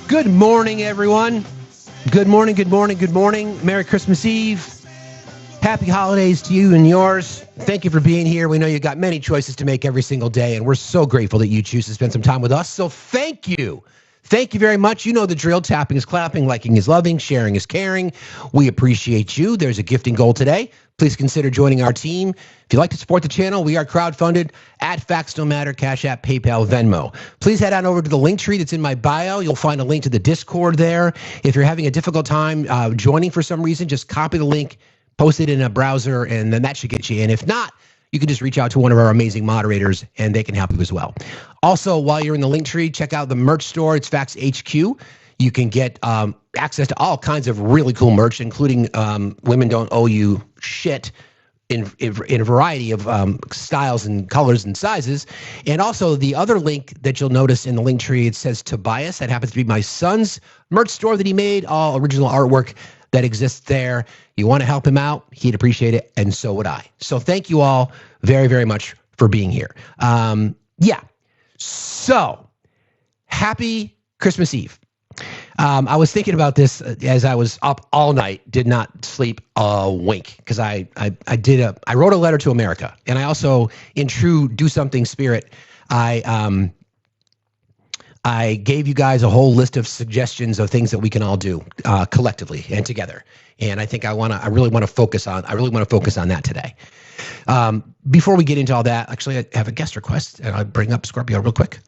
Good morning, everyone. Good morning, good morning, good morning. Merry Christmas Eve. Happy holidays to you and yours. Thank you for being here. We know you got many choices to make every single day, and we're so grateful that you choose to spend some time with us. So thank you. Thank you very much. You know the drill. Tapping is clapping, liking is loving, sharing is caring. We appreciate you. There's a gifting goal today. Please consider joining our team. If you'd like to support the channel, we are crowdfunded at Factsstillmatter, Cash App, PayPal, Venmo. Please head on over to the link tree that's in my bio. You'll find a link to the Discord there. If you're having a difficult time joining for some reason, just copy the link, post it in a browser, and then that should get you in. If not, you can just reach out to one of our amazing moderators, and they can help you as well. Also, while you're in the link tree, check out the merch store. It's Facts HQ. You can get access to all kinds of really cool merch, including Women Don't Owe You Shit in a variety of styles and colors and sizes. And also the other link that you'll notice in the link tree, it says Tobias. That happens to be my son's merch store that he made, all original artwork that exists there. You want to help him out, he'd appreciate it, and so would I. So thank you all very, very much for being here. So happy Christmas Eve. I was thinking about this as I was up all night, did not sleep a wink, because I wrote a letter to America, and I also, in true do something spirit, I gave you guys a whole list of suggestions of things that we can all do collectively and together. And I think I really want to focus on that today. Before we get into all that, actually, I have a guest request, and I'll bring up Scorpio real quick,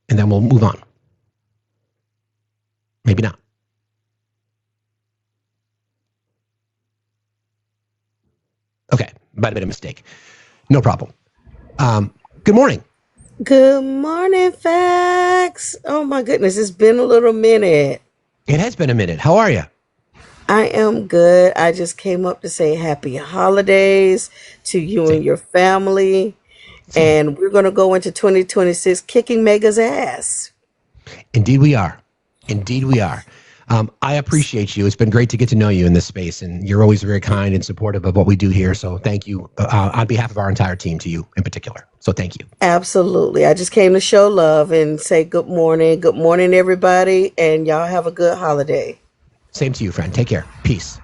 and then we'll move on. Maybe not. Okay, might have been a mistake. No problem. Good morning. Good morning, Facts. Oh my goodness, it's been a little minute. It has been a minute. How are you? I am good. I just came up to say happy holidays to you and your family. And we're going to go into 2026 kicking Mega's ass. Indeed we are. Indeed we are. I appreciate you. It's been great to get to know you in this space, and you're always very kind and supportive of what we do here. So thank you on behalf of our entire team, to you in particular. So thank you. Absolutely. I just came to show love and say good morning. Good morning, everybody. And y'all have a good holiday. Same to you, friend. Take care. Peace.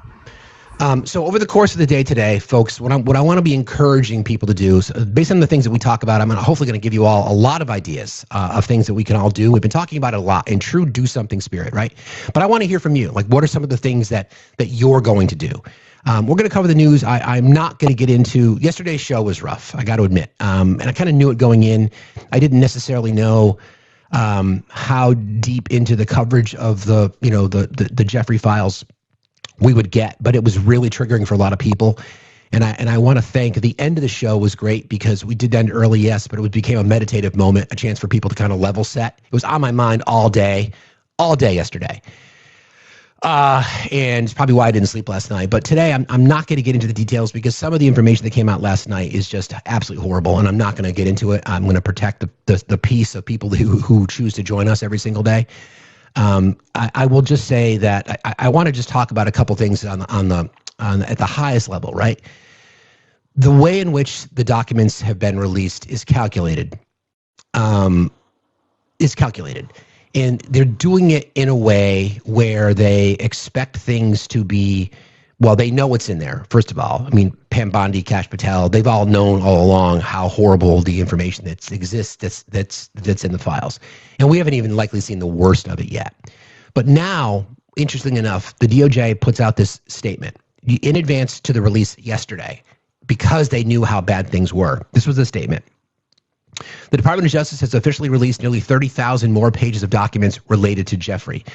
So over the course of the day today, folks, what I want to be encouraging people to do, is, based on the things that we talk about, I'm hopefully going to give you all a lot of ideas of things that we can all do. We've been talking about it a lot in true do something spirit, right? But I want to hear from you. Like, what are some of the things that you're going to do? We're going to cover the news. I'm not going to get into, yesterday's show was rough, I got to admit. And I kind of knew it going in. I didn't necessarily know how deep into the coverage of the Jeffrey files we would get, but it was really triggering for a lot of people. And I want to thank, the end of the show was great because we did end early, yes, but it became a meditative moment, a chance for people to kind of level set. It was on my mind all day yesterday. And it's probably why I didn't sleep last night. But today I'm not going to get into the details because some of the information that came out last night is just absolutely horrible, and I'm not going to get into it. I'm going to protect the peace of people who choose to join us every single day. I will just say that I want to just talk about a couple things at the highest level, right? The way in which the documents have been released is calculated. And they're doing it in a way where they expect things to be, well, they know what's in there, first of all. I mean, Pam Bondi, Kash Patel, they've all known all along how horrible the information that exists that's in the files. And we haven't even likely seen the worst of it yet. But now, interestingly enough, the DOJ puts out this statement in advance to the release yesterday because they knew how bad things were. This was the statement. The Department of Justice has officially released nearly 30,000 more pages of documents related to Jeffrey.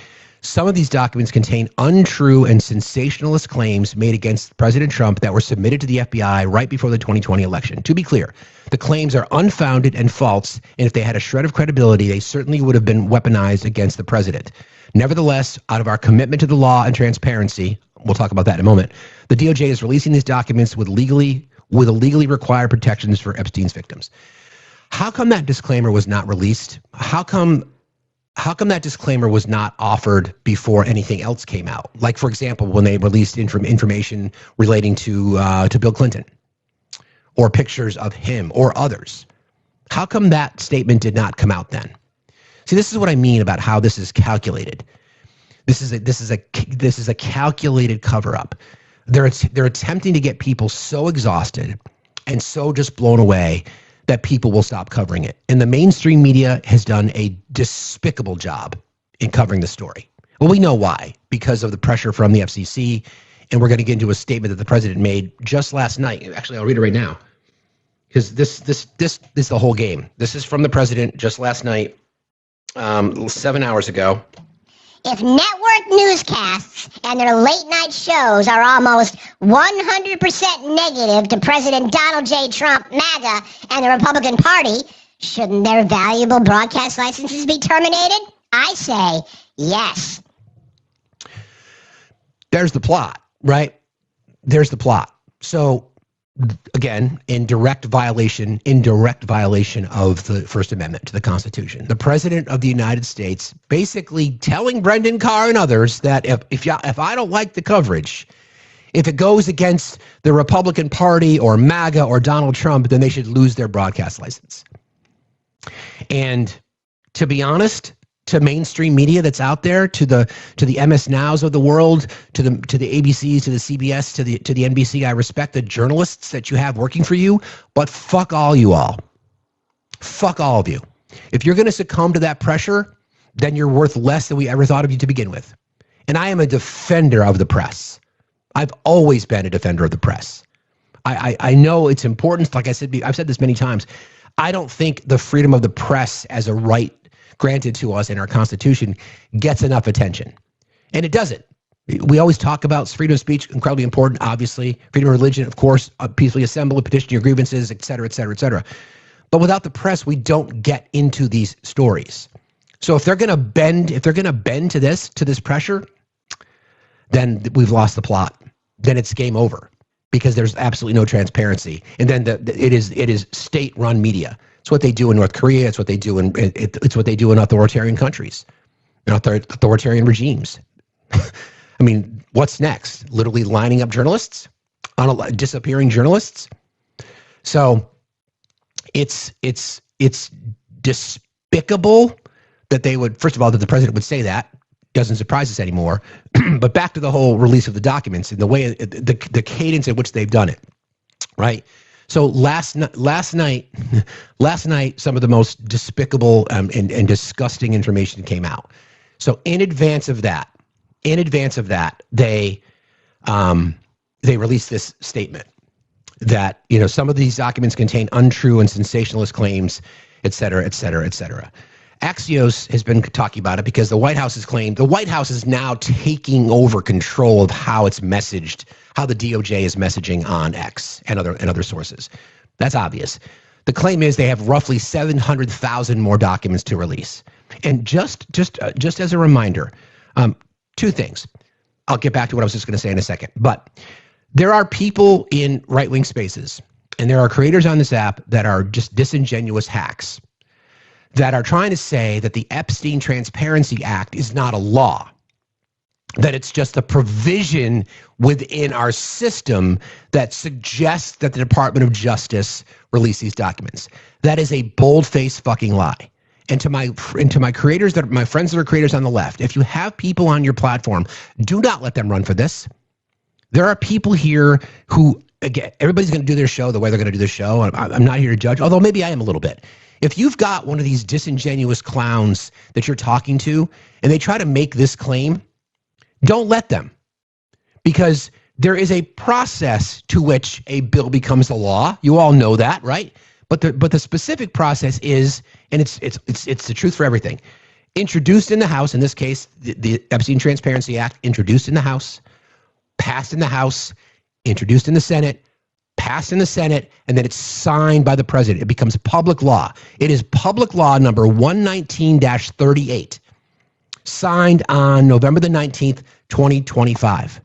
Some of these documents contain untrue and sensationalist claims made against President Trump that were submitted to the FBI right before the 2020 election. To be clear, the claims are unfounded and false, and if they had a shred of credibility, they certainly would have been weaponized against the president. Nevertheless, out of our commitment to the law and transparency, we'll talk about that in a moment, the DOJ is releasing these documents with legally required protections for Epstein's victims. How come that disclaimer was not released? How come that disclaimer was not offered before anything else came out? Like, for example, when they released information relating to Bill Clinton or pictures of him or others. How come that statement did not come out then? See, this is what I mean about how this is calculated. This is a calculated cover up. They're attempting to get people so exhausted and so just blown away that people will stop covering it. And the mainstream media has done a despicable job in covering the story. Well, we know why, because of the pressure from the FCC. And we're going to get into a statement that the president made just last night. Actually, I'll read it right now, because this is the whole game. This is from the president just last night, 7 hours ago. If network newscasts and their late night shows are almost 100% negative to President Donald J. Trump, MAGA, and the Republican Party, shouldn't their valuable broadcast licenses be terminated? I say yes. There's the plot, right? There's the plot. So again, in direct violation of the First Amendment to the Constitution, the President of the United States basically telling Brendan Carr and others that if I don't like the coverage, if it goes against the Republican Party or MAGA or Donald Trump, then they should lose their broadcast license. And to be honest, to mainstream media that's out there, to the MS Nows of the world, to the ABCs, to the CBS, to the NBC. I respect the journalists that you have working for you, but fuck all you all. Fuck all of you. If you're going to succumb to that pressure, then you're worth less than we ever thought of you to begin with. And I am a defender of the press. I've always been a defender of the press. I know it's important. Like I said, I've said this many times. I don't think the freedom of the press as a right granted to us in our Constitution gets enough attention. And it doesn't. We always talk about freedom of speech, incredibly important, obviously. Freedom of religion, of course, peacefully assemble, petition your grievances, et cetera, et cetera, et cetera. But without the press, we don't get into these stories. So if they're going to bend to this pressure, then we've lost the plot. Then it's game over, because there's absolutely no transparency. And then it is state-run media. It's what they do in North Korea. It's what they do it's what they do in authoritarian countries, in authoritarian regimes. I mean, what's next? Literally lining up journalists, disappearing journalists. So it's despicable that they would, first of all, that the president would say that. Doesn't surprise us anymore. But back to the whole release of the documents and the way, the cadence in which they've done it, right? So last night, some of the most despicable and disgusting information came out. So in advance of that, they released this statement that, some of these documents contain untrue and sensationalist claims, et cetera, et cetera, et cetera. Axios has been talking about it because the White House has claimed the White House is now taking over control of how it's messaged, how the DOJ is messaging on X and other sources. That's obvious. The claim is they have roughly 700,000 more documents to release. And just as a reminder, two things. I'll get back to what I was just going to say in a second. But there are people in right-wing spaces, and there are creators on this app that are just disingenuous hacks that are trying to say that the Epstein Transparency Act is not a law, that it's just a provision within our system that suggests that the Department of Justice release these documents. That is a bold-faced fucking lie. And to my creators, my friends that are creators on the left, if you have people on your platform, do not let them run for this. There are people here who, again, everybody's going to do their show the way they're going to do their show. I'm not here to judge, although maybe I am a little bit. If you've got one of these disingenuous clowns that you're talking to and they try to make this claim, don't let them. Because there is a process to which a bill becomes a law. You all know that, right? But the specific process is, and it's the truth for everything, introduced in the House, in this case, the Epstein Transparency Act, introduced in the House, passed in the House, introduced in the Senate, passed in the Senate, and then it's signed by the president. It becomes public law. It is public law number 119-38, signed on November the 19th, 2025.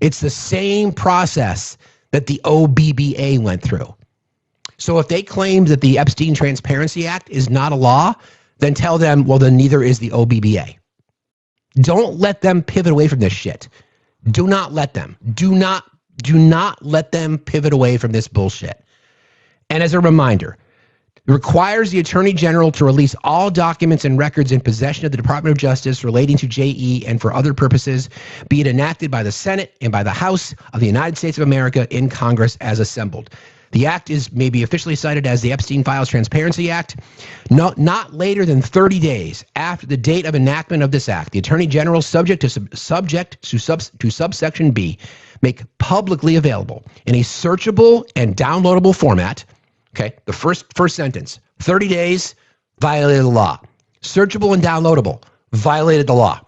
It's the same process that the OBBA went through. So if they claim that the Epstein Transparency Act is not a law, then tell them, well, then neither is the OBBA. Don't let them pivot away from this shit. Do not let them. Do not let them pivot away from this bullshit. And as a reminder, It requires the Attorney General to release all documents and records in possession of the Department of Justice relating to JE and for other purposes, be it enacted by the Senate and by the House of the United States of America in Congress as assembled. The act may be officially cited as the Epstein Files Transparency Act. Not later than 30 days after the date of enactment of this act, the Attorney General, subject to subsection B, make publicly available in a searchable and downloadable format. Okay, the first sentence, 30 days, violated the law. Searchable and downloadable, violated the law.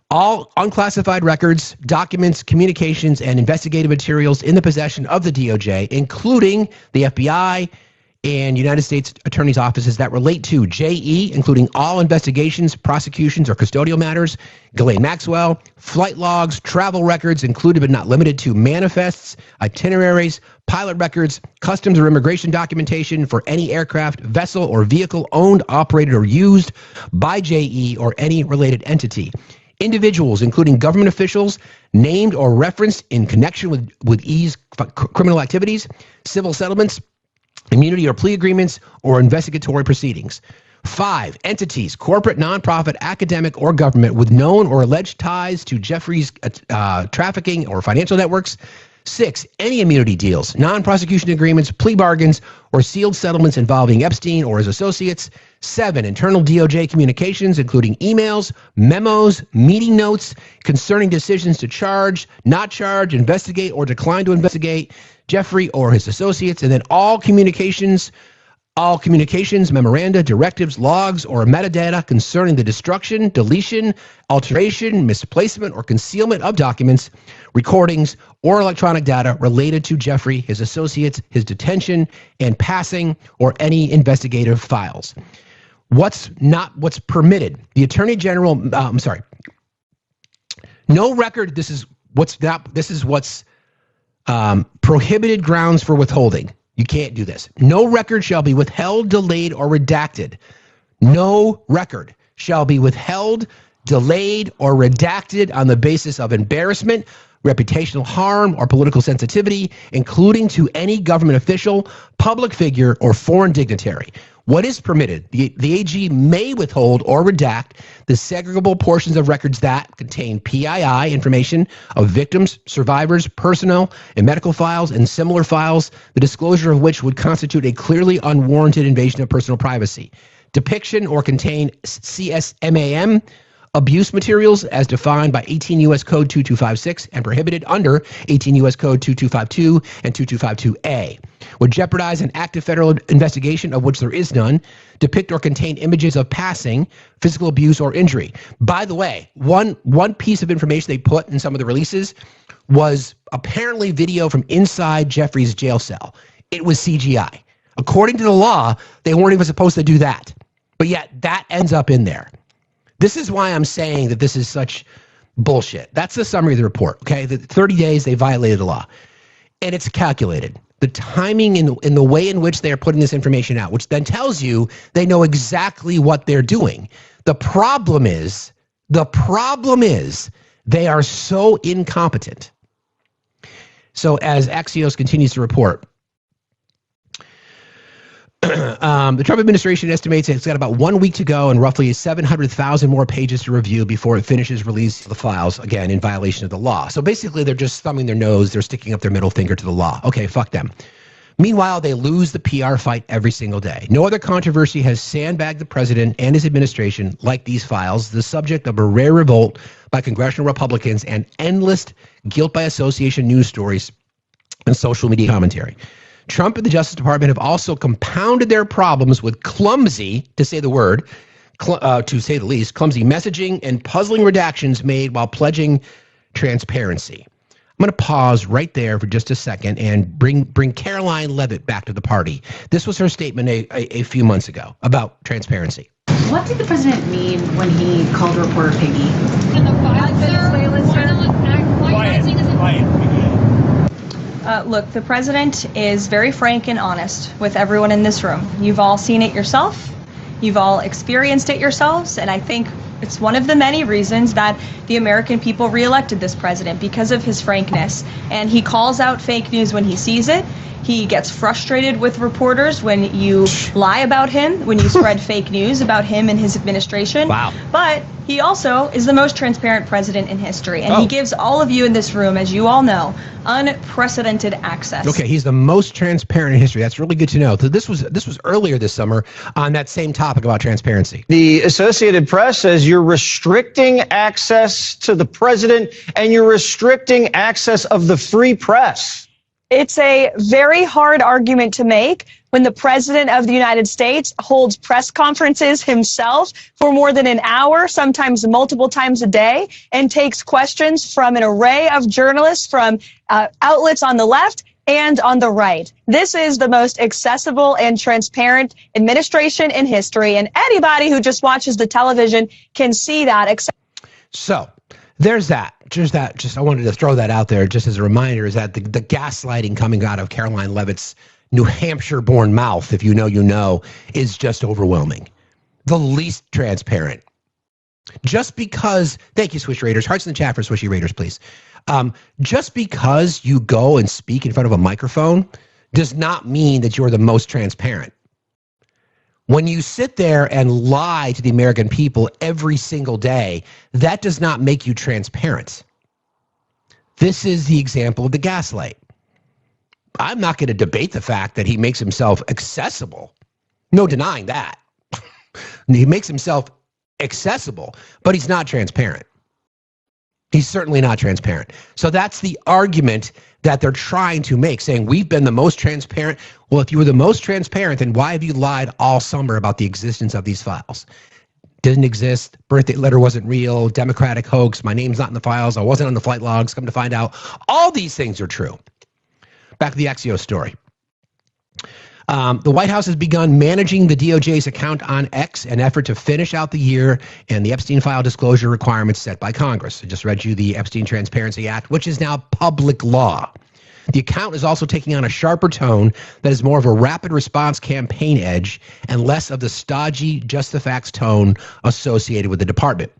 All unclassified records, documents, communications, and investigative materials in the possession of the DOJ, including the FBI and United States Attorney's offices that relate to JE, including all investigations, prosecutions, or custodial matters, Ghislaine Maxwell, flight logs, travel records, included but not limited to manifests, itineraries, pilot records, customs or immigration documentation for any aircraft, vessel, or vehicle owned, operated, or used by JE or any related entity. Individuals, including government officials, named or referenced in connection with EE's criminal activities, civil settlements, immunity or plea agreements, or investigatory proceedings. 5, entities, corporate, nonprofit, academic, or government with known or alleged ties to Jeffrey's trafficking or financial networks. 6, any immunity deals, non-prosecution agreements, plea bargains, or sealed settlements involving Epstein or his associates. 7, internal DOJ communications, including emails, memos, meeting notes concerning decisions to charge, not charge, investigate, or decline to investigate Jeffrey or his associates. And then all communications, memoranda, directives, logs, or metadata concerning the destruction, deletion, alteration, misplacement, or concealment of documents, recordings, or electronic data related to Jeffrey, his associates, his detention and passing, or any investigative files. What's permitted? The Attorney General, no record, this is what's prohibited grounds for withholding. You can't do this. No record shall be withheld, delayed, or redacted. No record shall be withheld, delayed, or redacted on the basis of embarrassment, reputational harm, or political sensitivity, including to any government official, public figure, or foreign dignitary. What is permitted? The AG may withhold or redact the segregable portions of records that contain PII information of victims, survivors, personnel, and medical files, and similar files, the disclosure of which would constitute a clearly unwarranted invasion of personal privacy. Depiction or contain CSMAM abuse materials as defined by 18 U.S. Code 2256 and prohibited under 18 U.S. Code 2252 and 2252A. Would jeopardize an active federal investigation of which there is none, depict or contain images of passing, physical abuse, or injury. By the way, one piece of information they put in some of the releases was apparently video from inside Jeffrey's jail cell. It was CGI. According to the law, they weren't even supposed to do that. But yet that ends up in there. This is why I'm saying that this is such bullshit. That's the summary of the report, okay? The 30 days they violated the law. And it's calculated. The timing in the way in which they are putting this information out, which then tells you they know exactly what they're doing. The problem is they are so incompetent. So as Axios continues to report, the Trump administration estimates it's got about 1 week to go and roughly 700,000 more pages to review before it finishes release of the files, again, in violation of the law. So basically, they're just thumbing their nose. They're sticking up their middle finger to the law. Okay, fuck them. Meanwhile, they lose the PR fight every single day. No other controversy has sandbagged the president and his administration like these files, the subject of a rare revolt by congressional Republicans and endless guilt by association news stories and social media commentary. Trump and the Justice Department have also compounded their problems with clumsy, to say the least, clumsy messaging and puzzling redactions made while pledging transparency. I'm going to pause right there for just a second and bring Caroline Levitt back to the party. This was her statement a few months ago about transparency. What did the president mean when he called a reporter piggy? Look, the president is very frank and honest with everyone in this room. You've all seen it yourself. You've all experienced it yourselves. And I think it's one of the many reasons that the American people reelected this president, because of his frankness. And he calls out fake news when he sees it. He gets frustrated with reporters when you lie about him, when you spread fake news about him and his administration. Wow. But he also is the most transparent president in history, and he gives all of you in this room, as you all know, unprecedented access. Okay, he's the most transparent in history. That's really good to know. So this was earlier this summer on that same topic about transparency. The Associated Press says you're restricting access to the president and you're restricting access of the free press. It's a very hard argument to make when the president of the United States holds press conferences himself for more than an hour, sometimes multiple times a day, and takes questions from an array of journalists from outlets on the left and on the right. This is the most accessible and transparent administration in history, and anybody who just watches the television can see that. So there's that. I wanted to throw that out there just as a reminder, is that the gaslighting coming out of Caroline Leavitt's New Hampshire-born mouth, if you know, is just overwhelming. The least transparent. Just because, thank you, Swish Raiders. Hearts in the chat for Swishy Raiders, please. Just because you go and speak in front of a microphone does not mean that you're the most transparent. When you sit there and lie to the American people every single day, that does not make you transparent. This is the example of the gaslight. I'm not going to debate the fact that he makes himself accessible. No denying that. He makes himself accessible, but he's not transparent. He's certainly not transparent. So that's the argument that they're trying to make, saying we've been the most transparent. Well, if you were the most transparent, then why have you lied all summer about the existence of these files? Didn't exist. Birthday letter wasn't real. Democratic hoax. My name's not in the files. I wasn't on the flight logs. Come to find out, all these things are true. Back to the Axios story. The White House has begun managing the DOJ's account on X, an effort to finish out the year and the Epstein file disclosure requirements set by Congress. I just read you the Epstein Transparency Act, which is now public law. The account is also taking on a sharper tone that is more of a rapid response campaign edge and less of the stodgy, just the facts tone associated with the department.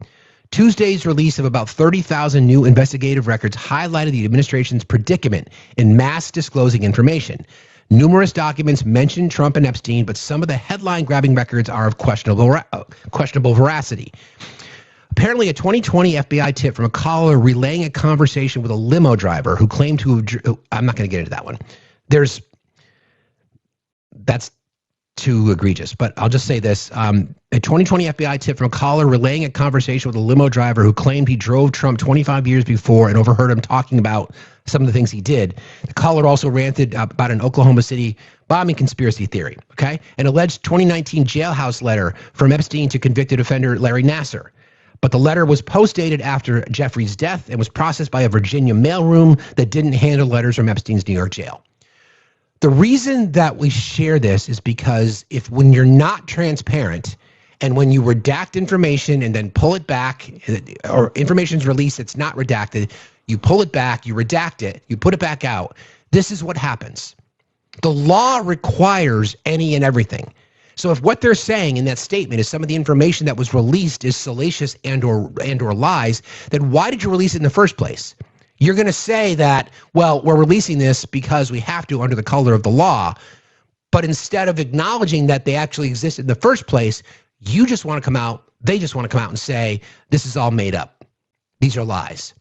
Tuesday's release of about 30,000 new investigative records highlighted the administration's predicament in mass disclosing information. Numerous documents mention Trump and Epstein, but some of the headline-grabbing records are of questionable veracity. Apparently, a 2020 FBI tip from a caller relaying a conversation with a limo driver who claimed to have... I'm not going to get into that one. That's too egregious, but I'll just say this. A 2020 FBI tip from a caller relaying a conversation with a limo driver who claimed he drove Trump 25 years before and overheard him talking about some of the things he did. The caller also ranted about an Oklahoma City bombing conspiracy theory, okay? An alleged 2019 jailhouse letter from Epstein to convicted offender Larry Nassar. But the letter was post-dated after Jeffrey's death and was processed by a Virginia mailroom that didn't handle letters from Epstein's New York jail. The reason that we share this is because when you're not transparent and when you redact information and then pull it back, or information's released, it's not redacted, you pull it back, you redact it, you put it back out, this is what happens. The law requires any and everything. So if what they're saying in that statement is some of the information that was released is salacious and or lies, then why did you release it in the first place? You're going to say that, well, we're releasing this because we have to under the color of the law. But instead of acknowledging that they actually existed in the first place, you just want to come out, they just want to come out and say, this is all made up. These are lies.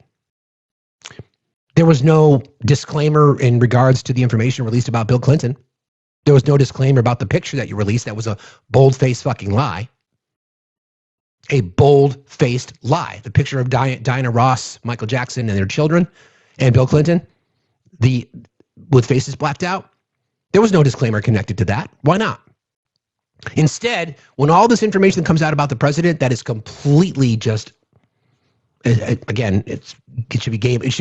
There was no disclaimer in regards to the information released about Bill Clinton. There was no disclaimer about the picture that you released that was a bold-faced fucking lie. A bold-faced lie. The picture of Diana Ross, Michael Jackson, and their children, and Bill Clinton, with faces blacked out. There was no disclaimer connected to that. Why not? Instead, when all this information comes out about the president that is completely just, again, it should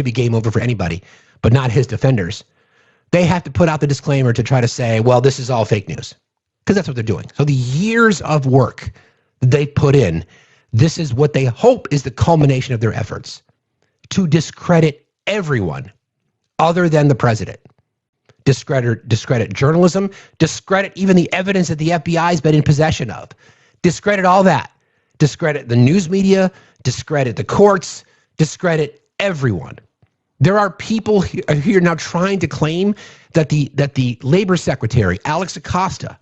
be game over for anybody, but not his defenders. They have to put out the disclaimer to try to say, well, this is all fake news, because that's what they're doing. So the years of work they put in, this is what they hope is the culmination of their efforts, to discredit everyone other than the president. Discredit journalism, discredit even the evidence that the FBI has been in possession of. Discredit all that. Discredit the news media, discredit the courts, discredit everyone. There are people here now trying to claim that the labor secretary, Alex Acosta,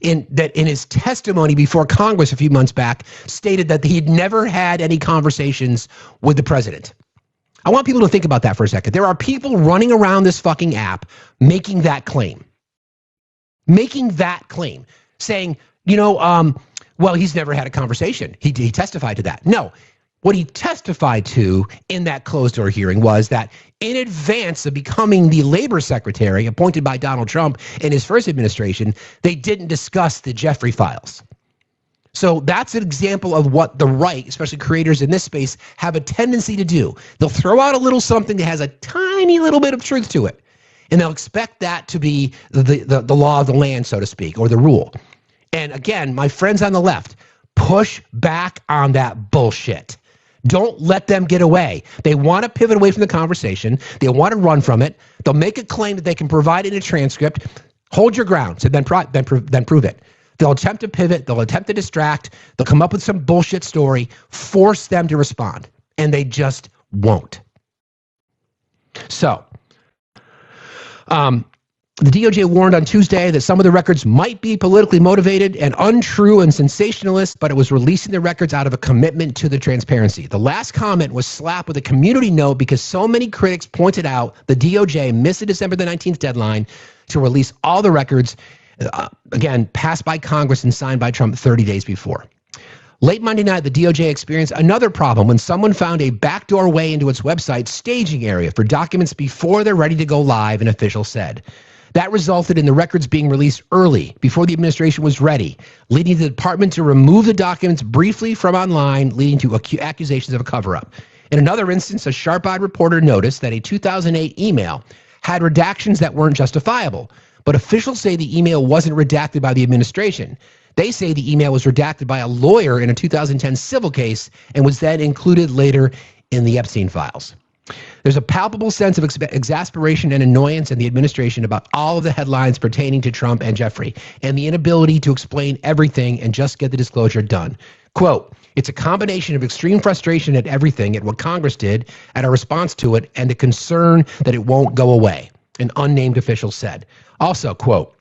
in his testimony before Congress a few months back, stated that he'd never had any conversations with the president. I want people to think about that for a second. There are people running around this fucking app making that claim. Saying, well, he's never had a conversation. He testified to that. No. What he testified to in that closed-door hearing was that in advance of becoming the labor secretary appointed by Donald Trump in his first administration, they didn't discuss the Jeffrey files. So that's an example of what the right, especially creators in this space, have a tendency to do. They'll throw out a little something that has a tiny little bit of truth to it, and they'll expect that to be the law of the land, so to speak, or the rule. And again, my friends on the left, push back on that bullshit. Don't let them get away. They want to pivot away from the conversation. They want to run from it. They'll make a claim that they can provide in a transcript. Hold your ground, so then prove it. They'll attempt to pivot. They'll attempt to distract. They'll come up with some bullshit story, force them to respond, and they just won't. So, the DOJ warned on Tuesday that some of the records might be politically motivated and untrue and sensationalist, but it was releasing the records out of a commitment to the transparency. The last comment was slapped with a community note because so many critics pointed out the DOJ missed the December the 19th deadline to release all the records, again, passed by Congress and signed by Trump 30 days before. Late Monday night, the DOJ experienced another problem when someone found a backdoor way into its website's staging area for documents before they're ready to go live, an official said. That resulted in the records being released early, before the administration was ready, leading the department to remove the documents briefly from online, leading to accusations of a cover-up. In another instance, a sharp-eyed reporter noticed that a 2008 email had redactions that weren't justifiable, but officials say the email wasn't redacted by the administration. They say the email was redacted by a lawyer in a 2010 civil case and was then included later in the Epstein files. There's a palpable sense of exasperation and annoyance in the administration about all of the headlines pertaining to Trump and Jeffrey and the inability to explain everything and just get the disclosure done. Quote, it's a combination of extreme frustration at everything, at what Congress did, at our response to it, and a concern that it won't go away, an unnamed official said. Also, quote,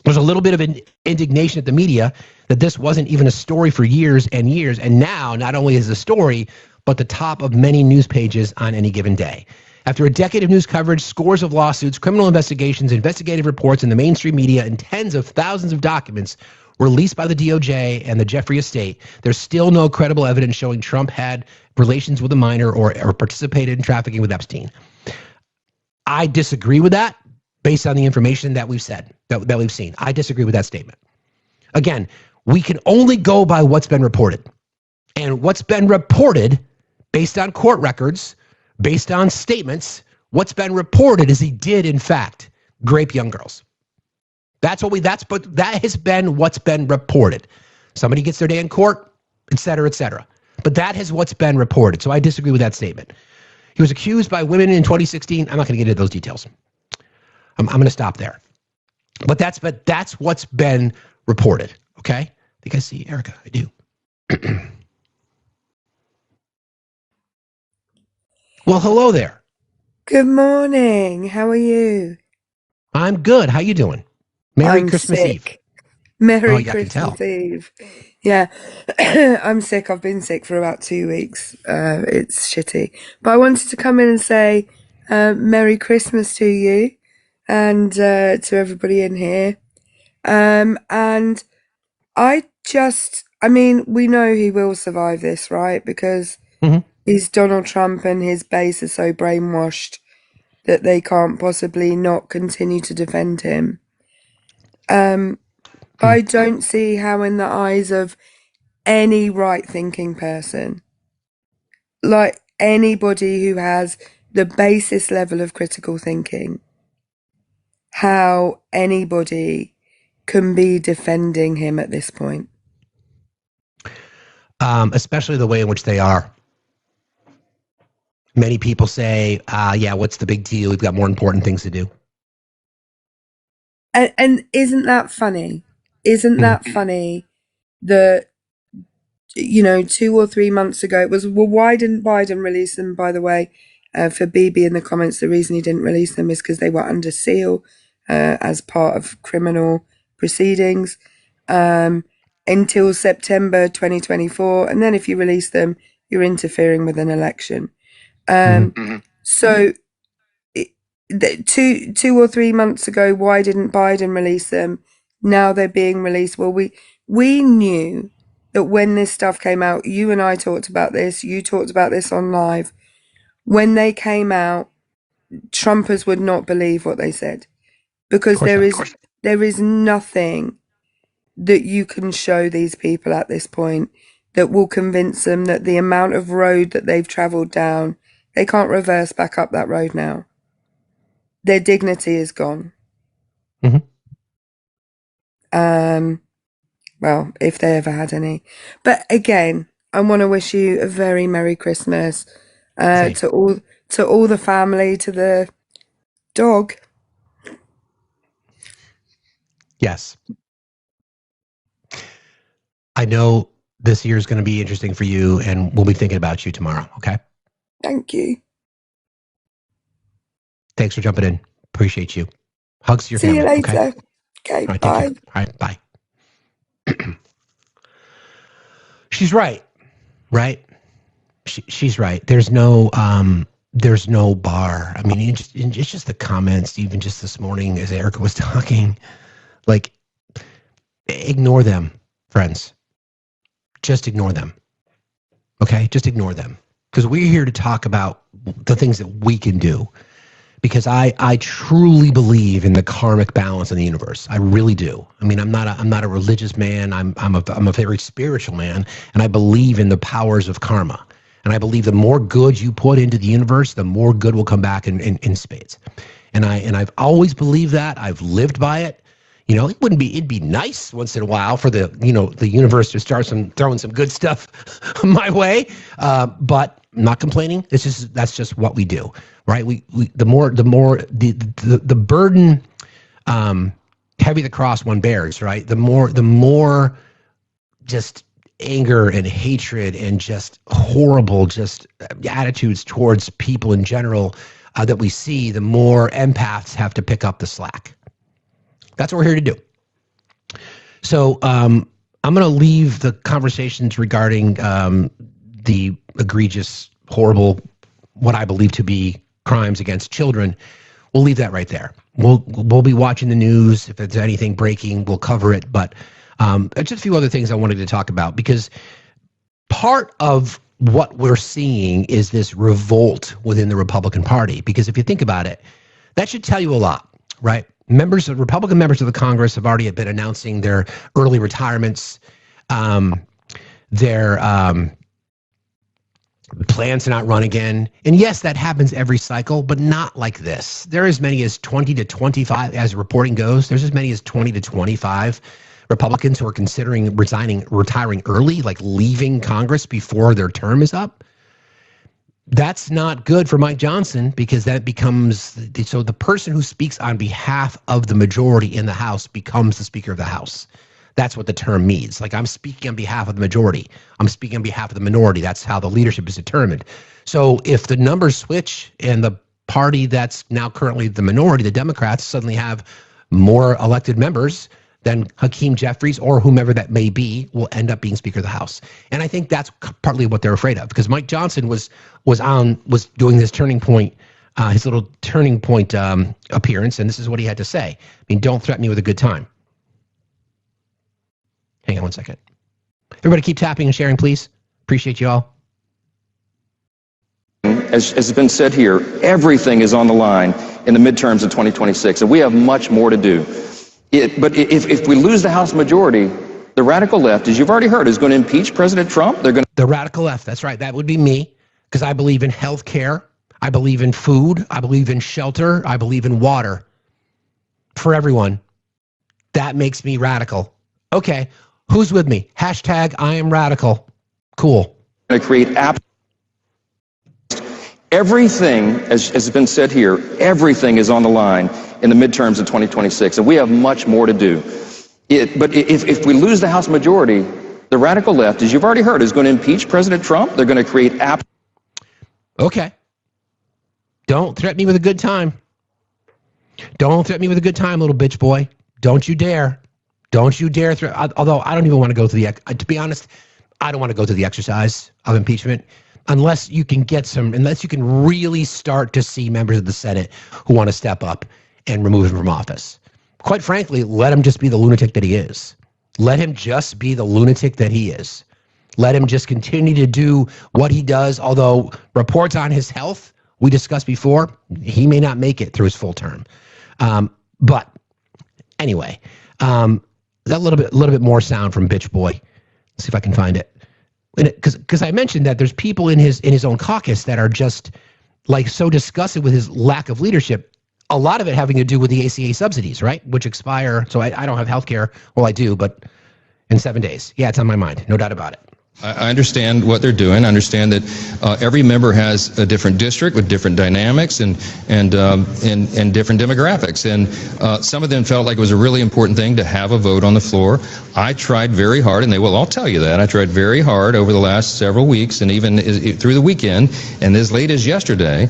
there's a little bit of indignation at the media that this wasn't even a story for years and years, and now not only is it a story, but the top of many news pages on any given day. After a decade of news coverage, scores of lawsuits, criminal investigations, investigative reports in the mainstream media, and tens of thousands of documents released by the DOJ and the Jeffrey estate, there's still no credible evidence showing Trump had relations with a minor or participated in trafficking with Epstein. I disagree with that based on the information that we've said, that we've seen. I disagree with that statement. Again, we can only go by what's been reported. And what's been reported based on court records, based on statements, what's been reported is he did, in fact, grape young girls. That has been what's been reported. Somebody gets their day in court, et cetera, et cetera. But that is what's been reported. So I disagree with that statement. He was accused by women in 2016. I'm not going to get into those details. I'm going to stop there. But that's what's been reported. Okay? I think I see Erica. I do. Well, hello there. Good morning. How are you? I'm good. How you doing? Merry Christmas sick. Eve. Merry Christmas Eve. Yeah, I'm sick. I've been sick for about 2 weeks. It's shitty. But I wanted to come in and say Merry Christmas to you and to everybody in here. And we know he will survive this, right? Because he's Donald Trump and his base is so brainwashed that they can't possibly not continue to defend him. I don't see how in the eyes of any right-thinking person, like anybody who has the basis level of critical thinking, how anybody can be defending him at this point. Especially the way in which they are. Many people say, what's the big deal? We've got more important things to do. And isn't that funny? Isn't that funny that, 2 or 3 months ago, it was, well, why didn't Biden release them, by the way? For BB in the comments, the reason he didn't release them is because they were under seal as part of criminal proceedings until September 2024. And then if you release them, you're interfering with an election. So 2 or 3 months ago, why didn't Biden release them? Now they're being released. Well, we knew that when this stuff came out, you and I talked about this, you talked about this on live. When they came out, Trumpers would not believe what they said, because there is nothing that you can show these people at this point that will convince them that the amount of road that they've traveled down, they can't reverse back up that road now. Their dignity is gone. Well, if they ever had any. But again, I want to wish you a very Merry Christmas to all the family, to the dog. Yes. I know this year is going to be interesting for you, and we'll be thinking about you tomorrow, okay? Thank you. Thanks for jumping in. Appreciate you. Hugs to your family. See you later. Okay, All right, bye. All right, bye. She's right. She's right. There's no bar. I mean, it's just the comments, even just this morning as Erica was talking, like, ignore them, friends. Just ignore them. Okay? Just ignore them. Because we're here to talk about the things that we can do. Because I truly believe in the karmic balance in the universe. I really do. I mean, I'm not a religious man. I'm a very spiritual man, and I believe in the powers of karma. And I believe the more good you put into the universe, the more good will come back in spades. And I've always believed that. I've lived by it. You know, it'd be nice once in a while for the universe to start throwing some good stuff my way. But I'm not complaining. That's just what we do, right? The more the burden, heavy the cross one bears, right? The more just anger and hatred and just horrible just attitudes towards people in general that we see, the more empaths have to pick up the slack. That's what we're here to do. So I'm going to leave the conversations regarding the egregious, horrible, what I believe to be crimes against children. We'll leave that right there. We'll be watching the news. If there's anything breaking, we'll cover it. But just a few other things I wanted to talk about, because part of what we're seeing is this revolt within the Republican Party. Because if you think about it, that should tell you a lot, right? Republican members of the Congress have already been announcing their early retirements, their plans to not run again. And yes, that happens every cycle, but not like this. There are as many as 20 to 25, as reporting goes, there's as many as 20 to 25 Republicans who are considering retiring early, like leaving Congress before their term is up. That's not good for Mike Johnson, because that becomes, so the person who speaks on behalf of the majority in the House becomes the Speaker of the House. That's what the term means. Like, I'm speaking on behalf of the majority. I'm speaking on behalf of the minority. That's how the leadership is determined. So if the numbers switch and the party that's now currently the minority, the Democrats, suddenly have more elected members, then Hakeem Jeffries or whomever that may be will end up being Speaker of the House. And I think that's partly what they're afraid of, because Mike Johnson was doing this turning point, his little turning point appearance, and this is what he had to say. I mean, don't threaten me with a good time. Hang on one second. Everybody keep tapping and sharing, please. Appreciate you all. As has been said here, everything is on the line in the midterms of 2026, and we have much more to do. But if we lose the House majority, the radical left, as you've already heard, is going to impeach President Trump. The radical left, that's right. That would be me, because I believe in health care. I believe in food. I believe in shelter. I believe in water for everyone. That makes me radical. Okay, who's with me? Hashtag I am radical. Cool. Going to create everything, as has been said here, everything is on the line in the midterms of 2026, and we have much more to do. But if we lose the House majority, the radical left, as you've already heard, is going to impeach President Trump. They're going to create Okay. Don't threaten me with a good time. Don't threaten me with a good time, little bitch boy. Don't you dare. Don't you dare. Although I don't even want to go through to be honest, I don't want to go through the exercise of impeachment unless you can really start to see members of the Senate who want to step up and remove him from office. Quite frankly, let him just be the lunatic that he is. Let him just be the lunatic that he is. Let him just continue to do what he does, although reports on his health, we discussed before, he may not make it through his full term. But anyway, that little bit more sound from bitch boy. Let's see if I can find it. Because I mentioned that there's people in his own caucus that are just like so disgusted with his lack of leadership. A lot of it having to do with the ACA subsidies, right? Which expire. So I don't have health care. Well, I do, but in 7 days. Yeah, it's on my mind. No doubt about it. I understand what they're doing. I understand that every member has a different district with different dynamics and different demographics. And some of them felt like it was a really important thing to have a vote on the floor. I tried very hard, and they will all tell you that. I tried very hard over the last several weeks and even through the weekend and as late as yesterday,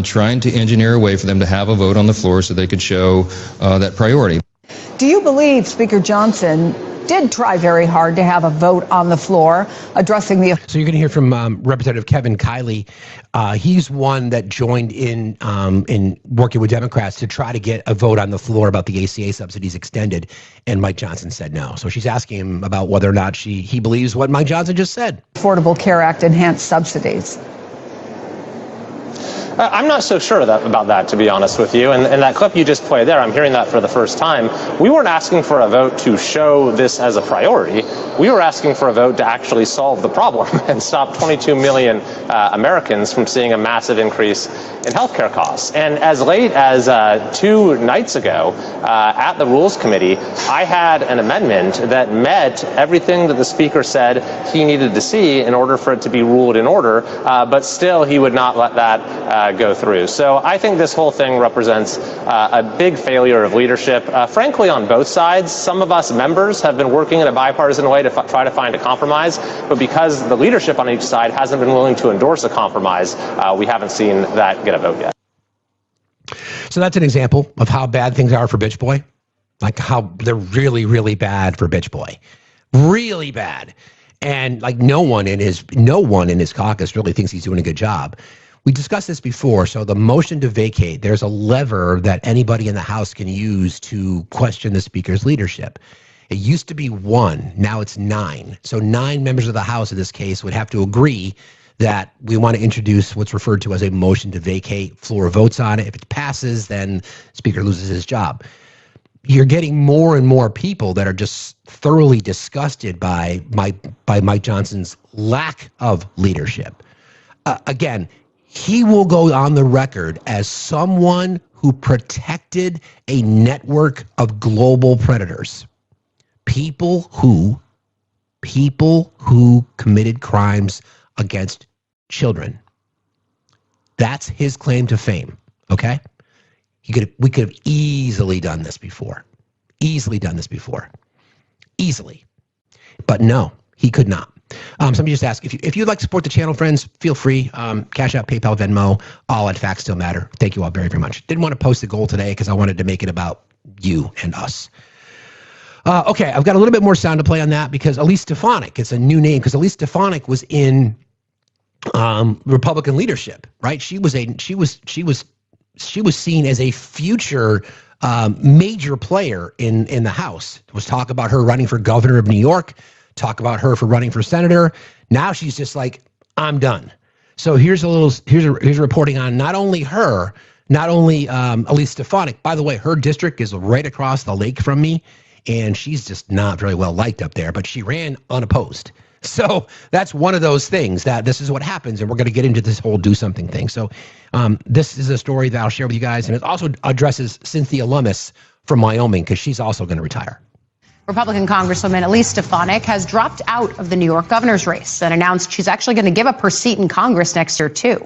trying to engineer a way for them to have a vote on the floor so they could show that priority. Do you believe Speaker Johnson did try very hard to have a vote on the floor addressing the... So you're going to hear from Representative Kevin Kiley. He's one that joined in working with Democrats to try to get a vote on the floor about the ACA subsidies extended, and Mike Johnson said no. So she's asking him about whether or not he believes what Mike Johnson just said. Affordable Care Act enhanced subsidies. I'm not so sure about that, to be honest with you. And that clip you just played there, I'm hearing that for the first time. We weren't asking for a vote to show this as a priority. We were asking for a vote to actually solve the problem and stop 22 million Americans from seeing a massive increase in healthcare costs. And as late as 2 nights ago at the Rules Committee, I had an amendment that met everything that the Speaker said he needed to see in order for it to be ruled in order, but still he would not let that go through. So I think this whole thing represents a big failure of leadership, frankly, on both sides. Some of us members have been working in a bipartisan way to try to find a compromise, but because the leadership on each side hasn't been willing to endorse a compromise, we haven't seen that get a vote yet. So that's an example of how bad things are for bitch boy, like how they're really, really bad for bitch boy, really bad. And like no one in his caucus really thinks he's doing a good job. We discussed this before. So the motion to vacate, there's a lever that anybody in the House can use to question the Speaker's leadership. It used to be 1, now it's 9. So 9 members of the House in this case would have to agree that we want to introduce what's referred to as a motion to vacate. Floor votes on it. If it passes, then Speaker loses his job. You're getting more and more people that are just thoroughly disgusted by Mike Johnson's lack of leadership. Again, he will go on the record as someone who protected a network of global predators. People who committed crimes against children. That's his claim to fame, okay? We could have easily done this before. Easily. But no, he could not. Somebody just asked, if you'd like to support the channel, friends, feel free. Cash App, PayPal, Venmo, all at Factsstillmatter. Thank you all very, very much. Didn't want to post the goal today because I wanted to make it about you and us. Okay, I've got a little bit more sound to play on that because Elise Stefanik, it's a new name, because Elise Stefanik was in Republican leadership, right? She was seen as a future major player in the House. There was talk about her running for governor of New York, talk about her for running for senator. Now she's just like, I'm done. So here's reporting on not only Elise Stefanik. By the way, her district is right across the lake from me, and she's just not very well liked up there, but she ran unopposed. So that's one of those things that this is what happens, and we're going to get into this whole do something thing. So this is a story that I'll share with you guys, and it also addresses Cynthia Lummis from Wyoming, because she's also going to retire. Republican Congresswoman Elise Stefanik has dropped out of the New York governor's race and announced she's actually going to give up her seat in Congress next year, too.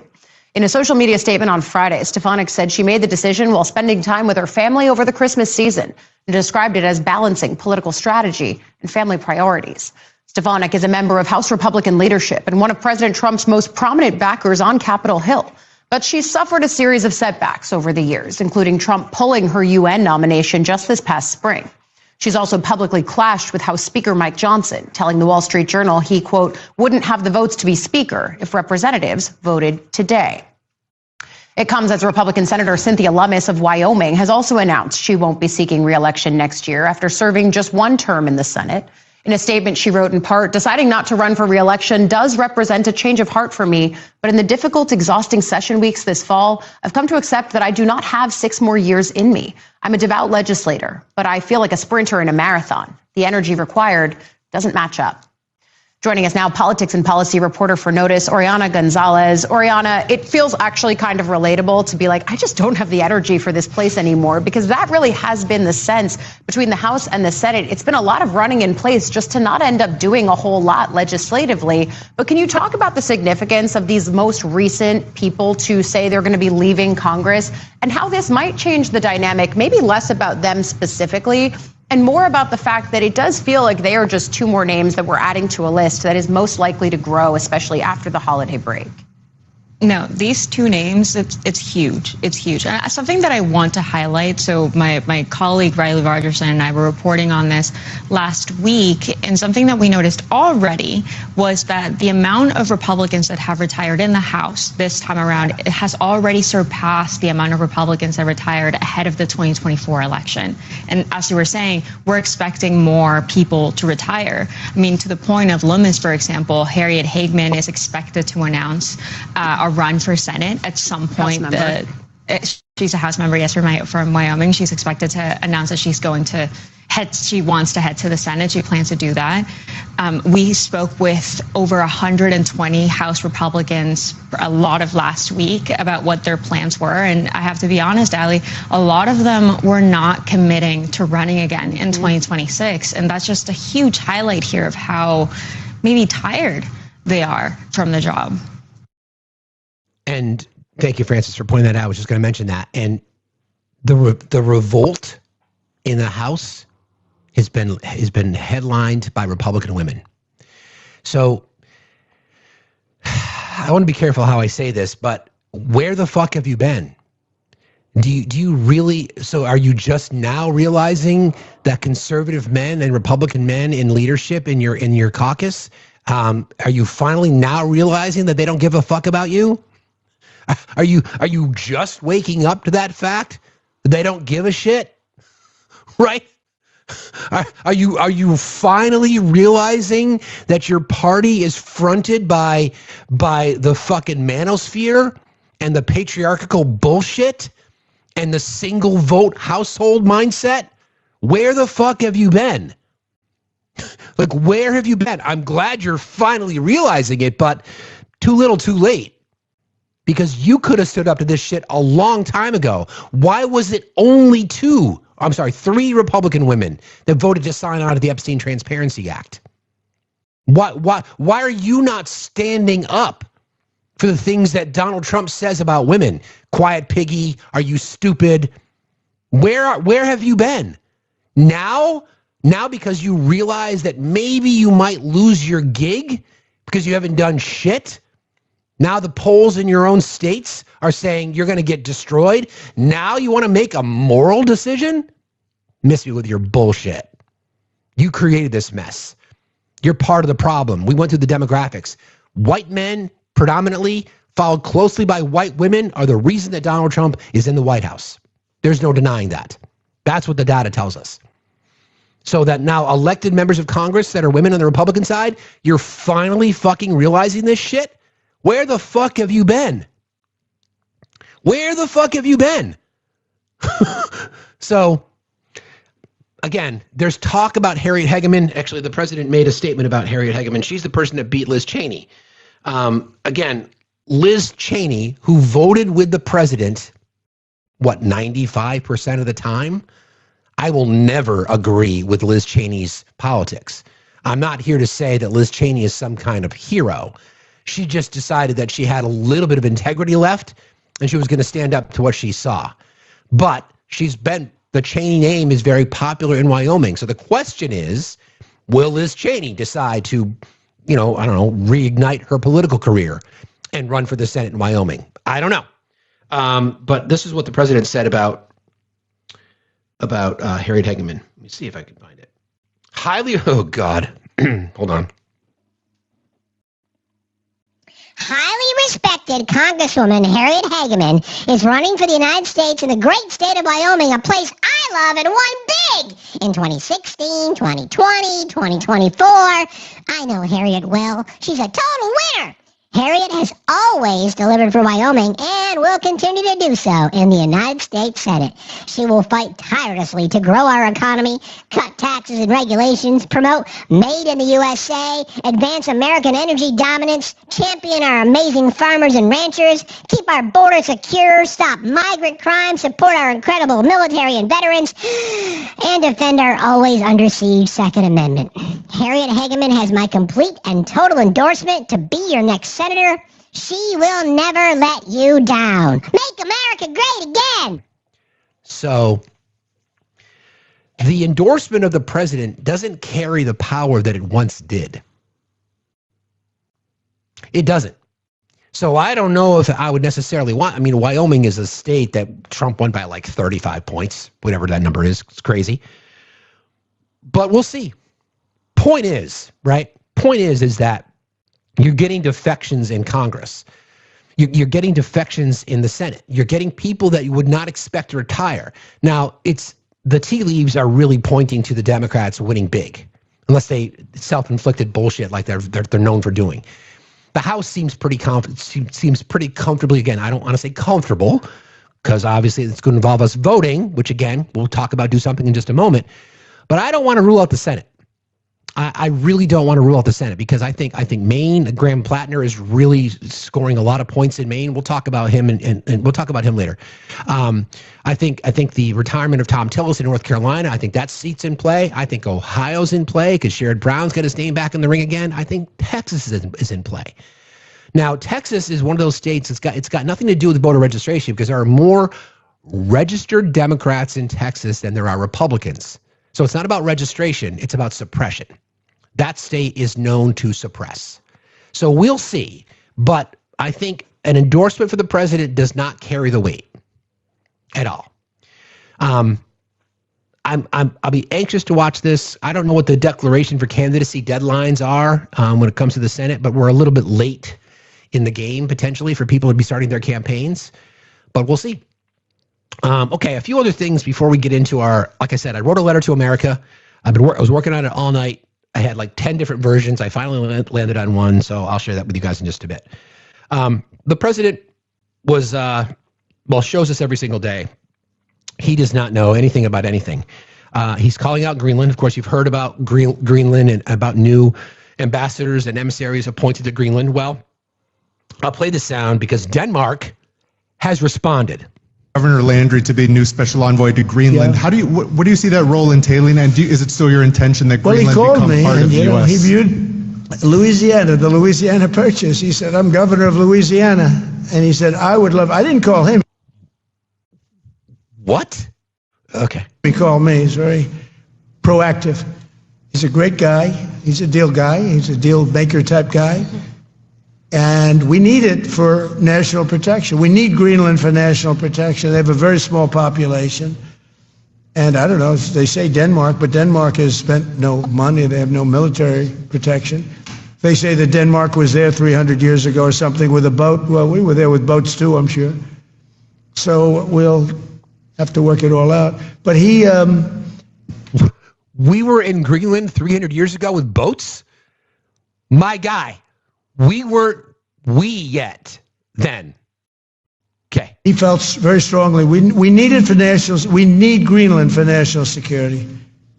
In a social media statement on Friday, Stefanik said she made the decision while spending time with her family over the Christmas season and described it as balancing political strategy and family priorities. Stefanik is a member of House Republican leadership and one of President Trump's most prominent backers on Capitol Hill. But she's suffered a series of setbacks over the years, including Trump pulling her UN nomination just this past spring. She's also publicly clashed with House Speaker Mike Johnson, telling the Wall Street Journal he, quote, wouldn't have the votes to be Speaker if representatives voted today. It comes as Republican Senator Cynthia Lummis of Wyoming has also announced she won't be seeking re-election next year after serving just one term in the Senate. In a statement, she wrote in part, deciding not to run for re-election does represent a change of heart for me, but in the difficult, exhausting session weeks this fall, I've come to accept that I do not have 6 more years in me. I'm a devout legislator, but I feel like a sprinter in a marathon. The energy required doesn't match up. Joining us now, politics and policy reporter for Notice, Oriana Gonzalez. Oriana, it feels actually kind of relatable to be like, I just don't have the energy for this place anymore, because that really has been the sense between the House and the Senate. It's been a lot of running in place just to not end up doing a whole lot legislatively. But can you talk about the significance of these most recent people to say they're going to be leaving Congress and how this might change the dynamic, maybe less about them specifically, and more about the fact that it does feel like they are just 2 more names that we're adding to a list that is most likely to grow, especially after the holiday break? No, these 2 names, it's huge. It's huge. And something that I want to highlight, so my colleague Riley Rogerson and I were reporting on this last week, and something that we noticed already was that the amount of Republicans that have retired in the House this time around, it has already surpassed the amount of Republicans that retired ahead of the 2024 election. And as you were saying, we're expecting more people to retire. I mean, to the point of Lummis, for example, Harriet Hageman is expected to announce a run for Senate at some point. She's a House member, yes, from Wyoming. She's expected to announce that she wants to head to the Senate. She plans to do that. We spoke with over 120 House Republicans a lot of last week about what their plans were. And I have to be honest, Ali, a lot of them were not committing to running again in 2026. And that's just a huge highlight here of how maybe tired they are from the job. And thank you, Francis, for pointing that out. I was just going to mention that. And the revolt in the House has been headlined by Republican women. So I want to be careful how I say this, but where the fuck have you been? Do you really? So are you just now realizing that conservative men and Republican men in leadership in your caucus, are you finally now realizing that they don't give a fuck about you? Are you just waking up to that fact that they don't give a shit? Right? Are you finally realizing that your party is fronted by the fucking manosphere and the patriarchal bullshit and the single vote household mindset? Where the fuck have you been? Like, where have you been? I'm glad you're finally realizing it, but too little, too late. Because you could have stood up to this shit a long time ago. Why was it only 3 Republican women that voted to sign on to the Epstein Transparency Act? Why are you not standing up for the things that Donald Trump says about women? Quiet piggy, are you stupid? Where have you been? Now because you realize that maybe you might lose your gig because you haven't done shit? Now the polls in your own states are saying you're going to get destroyed. Now you want to make a moral decision? Miss me with your bullshit. You created this mess. You're part of the problem. We went through the demographics. White men, predominantly, followed closely by white women, are the reason that Donald Trump is in the White House. There's no denying that. That's what the data tells us. So that now elected members of Congress that are women on the Republican side, you're finally fucking realizing this shit? Where the fuck have you been? Where the fuck have you been? So, again, there's talk about Harriet Hageman. Actually, the president made a statement about Harriet Hageman. She's the person that beat Liz Cheney. Again, Liz Cheney, who voted with the president, 95% of the time? I will never agree with Liz Cheney's politics. I'm not here to say that Liz Cheney is some kind of hero. She just decided that she had a little bit of integrity left and she was going to stand up to what she saw. But the Cheney name is very popular in Wyoming. So the question is, will Liz Cheney decide to, reignite her political career and run for the Senate in Wyoming? I don't know. But this is what the president said about Harriet Hageman. Let me see if I can find it. Oh God, hold on. Highly respected Congresswoman Harriet Hageman is running for the United States in the great state of Wyoming, a place I love and won big in 2016, 2020, 2024. I know Harriet well. She's a total winner. Harriet has always delivered for Wyoming and will continue to do so in the United States Senate. She will fight tirelessly to grow our economy, cut taxes and regulations, promote Made in the USA, advance American energy dominance, champion our amazing farmers and ranchers, keep our border secure, stop migrant crime, support our incredible military and veterans, and defend our always under siege Second Amendment. Harriet Hageman has my complete and total endorsement to be your next Senator. She will never let you down. Make America great again. So the endorsement of the president doesn't carry the power that it once did. It doesn't. So I don't know if I would necessarily want, I mean, Wyoming is a state that Trump won by like 35 points, whatever that number is. It's crazy. But we'll see. Point is, right? Point is that you're getting defections in Congress. You're getting defections in the Senate. You're getting people that you would not expect to retire. Now, the tea leaves are really pointing to the Democrats winning big, unless they self-inflicted bullshit like they're known for doing. The House seems pretty comfortably. Again, I don't want to say comfortable, because obviously it's going to involve us voting, which again we'll talk about, do something in just a moment. But I don't want to rule out the Senate. I really don't want to rule out the Senate, because I think Maine, Graham Plattner is really scoring a lot of points in Maine. We'll talk about him and we'll talk about him later. I think the retirement of Tom Tillis in North Carolina, I think that seat's in play. I think Ohio's in play because Sherrod Brown's got his name back in the ring again. I think Texas is in play. Now, Texas is one of those states. It's got nothing to do with voter registration, because there are more registered Democrats in Texas than there are Republicans. So it's not about registration, it's about suppression. That state is known to suppress. So we'll see. But I think an endorsement for the president does not carry the weight at all. I'll be anxious to watch this. I don't know what the declaration for candidacy deadlines are when it comes to the Senate, but we're a little bit late in the game potentially for people to be starting their campaigns. But we'll see. Okay, a few other things before we get into like I said, I wrote a letter to America. I was working on it all night. I had like 10 different versions. I finally landed on one, so I'll share that with you guys in just a bit. The president shows us every single day. He does not know anything about anything. He's calling out Greenland. Of course, you've heard about Greenland and about new ambassadors and emissaries appointed to Greenland. Well, I'll play the sound because Denmark has responded. Governor Landry to be new special envoy to Greenland. Yeah. What do you see that role entailing, and is it still your intention that Greenland become part of the U.S.? He viewed Louisiana, the Louisiana Purchase. He said, "I'm governor of Louisiana," and he said, "I would love." I didn't call him. What? Okay. He called me. He's very proactive. He's a great guy. He's a deal guy. He's a deal maker type guy. And we need it for national protection. We need Greenland for national protection. They have a very small population. And I don't know, they say Denmark, but Denmark has spent no money. They have no military protection. They say that Denmark was there 300 years ago or something with a boat. Well, we were there with boats too, I'm sure. So we'll have to work it all out. But we were in Greenland 300 years ago with boats? My guy. We weren't yet then. Okay. He felt very strongly we need it for we need Greenland for national security.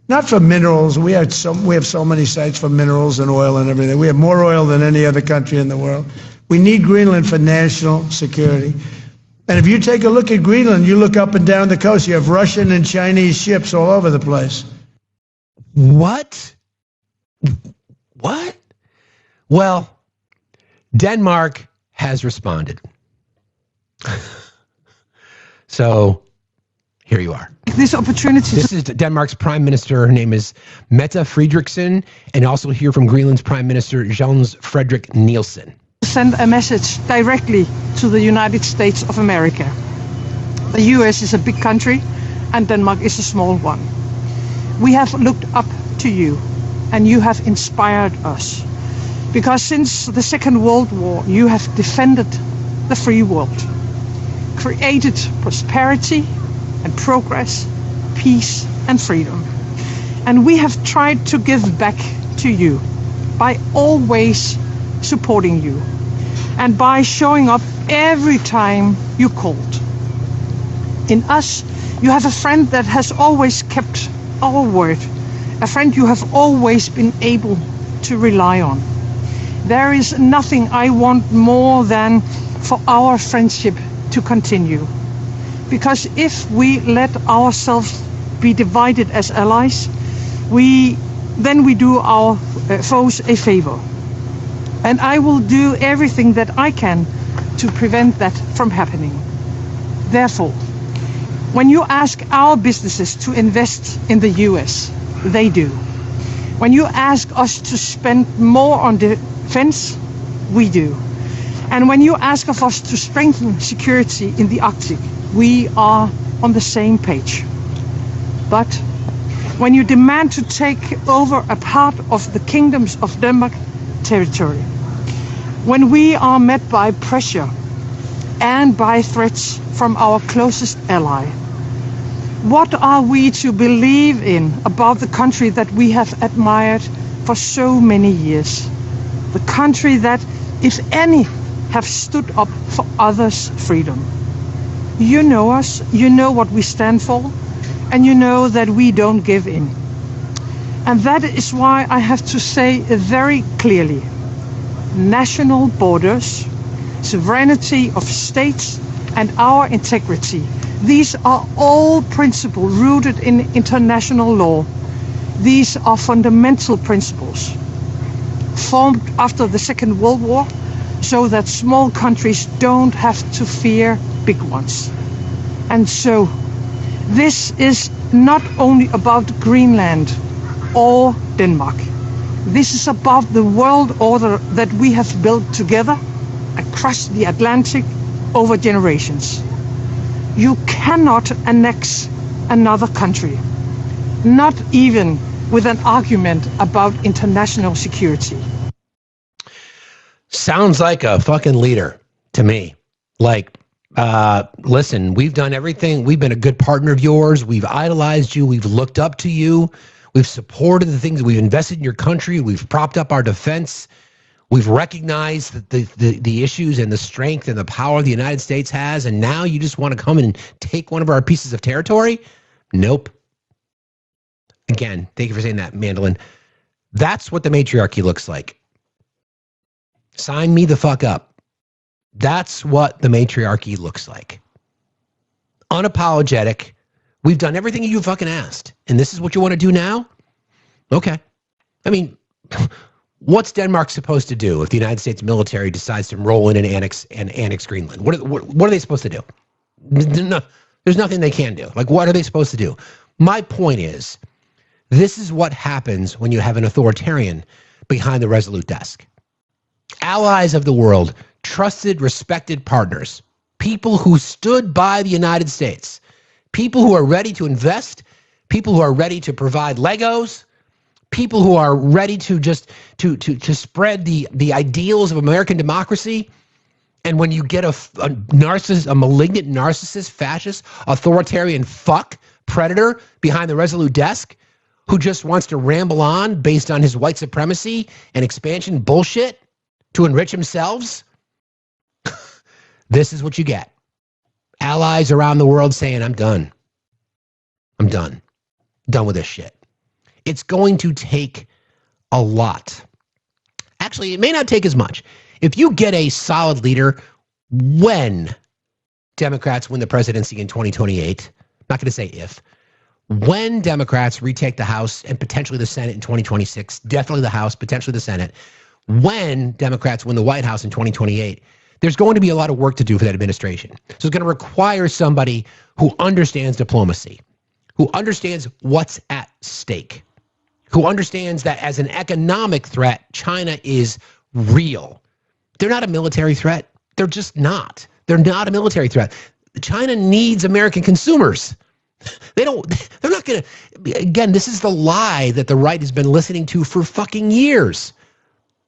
Not for minerals. We have so many sites for minerals and oil and everything. We have more oil than any other country in the world. We need Greenland for national security. And if you take a look at Greenland, you look up and down the coast, you have Russian and Chinese ships all over the place. What? Well, Denmark has responded. So here you are. This opportunity. This is Denmark's Prime Minister. Her name is Mette Frederiksen, and also hear from Greenland's Prime Minister Jens Frederik Nielsen. Send a message directly to the United States of America. The US is a big country and Denmark is a small one. We have looked up to you and you have inspired us. Because since the Second World War, you have defended the free world, created prosperity and progress, peace and freedom. And we have tried to give back to you by always supporting you and by showing up every time you called. In us, you have a friend that has always kept our word, a friend you have always been able to rely on. There is nothing I want more than for our friendship to continue. Because if we let ourselves be divided as allies, then we do our foes a favor. And I will do everything that I can to prevent that from happening. Therefore, when you ask our businesses to invest in the US, they do. When you ask us to spend more on defense, we do. And when you ask of us to strengthen security in the Arctic, we are on the same page. But when you demand to take over a part of the kingdoms of Denmark territory, when we are met by pressure and by threats from our closest ally, what are we to believe in about the country that we have admired for so many years? The country that, if any, have stood up for others' freedom. You know us, you know what we stand for, and you know that we don't give in. And that is why I have to say very clearly, national borders, sovereignty of states, and our integrity, these are all principles rooted in international law. These are fundamental principles formed after the Second World War so that small countries don't have to fear big ones. And so this is not only about Greenland or Denmark. This is about the world order that we have built together across the Atlantic over generations. You cannot annex another country, not even with an argument about international security. Sounds like a fucking leader to me. Like, listen, we've done everything. We've been a good partner of yours. We've idolized you. We've looked up to you. We've supported the things. We've invested in your country. We've propped up our defense. We've recognized the issues and the strength and the power the United States has. And now you just want to come in and take one of our pieces of territory? Nope. Again, thank you for saying that, Mandolin. That's what the matriarchy looks like. Sign me the fuck up. That's what the matriarchy looks like. Unapologetic. We've done everything you fucking asked. And this is what you want to do now? Okay. I mean, what's Denmark supposed to do if the United States military decides to roll in and annex Greenland? What are they supposed to do? There's nothing they can do. Like, what are they supposed to do? My point is, this is what happens when you have an authoritarian behind the resolute desk. Allies of the world, trusted, respected partners, people who stood by the United States, people who are ready to invest, people who are ready to provide Legos, people who are ready to just to spread the ideals of American democracy. And when you get a narcissist, a malignant narcissist, fascist, authoritarian fuck, predator behind the resolute desk who just wants to ramble on based on his white supremacy and expansion bullshit to enrich themselves, this is what you get. Allies around the world saying, I'm done. I'm done. Done with this shit. It's going to take a lot. Actually, it may not take as much. If you get a solid leader, when Democrats win the presidency in 2028, I'm not going to say if, when Democrats retake the House and potentially the Senate in 2026, definitely the House, potentially the Senate, when Democrats win the White House in 2028, there's going to be a lot of work to do for that administration. So it's going to require somebody who understands diplomacy, who understands what's at stake, who understands that as an economic threat, China is real. They're not a military threat. They're just not. They're not a military threat. China needs American consumers. They're not going to, again, this is the lie that the right has been listening to for fucking years.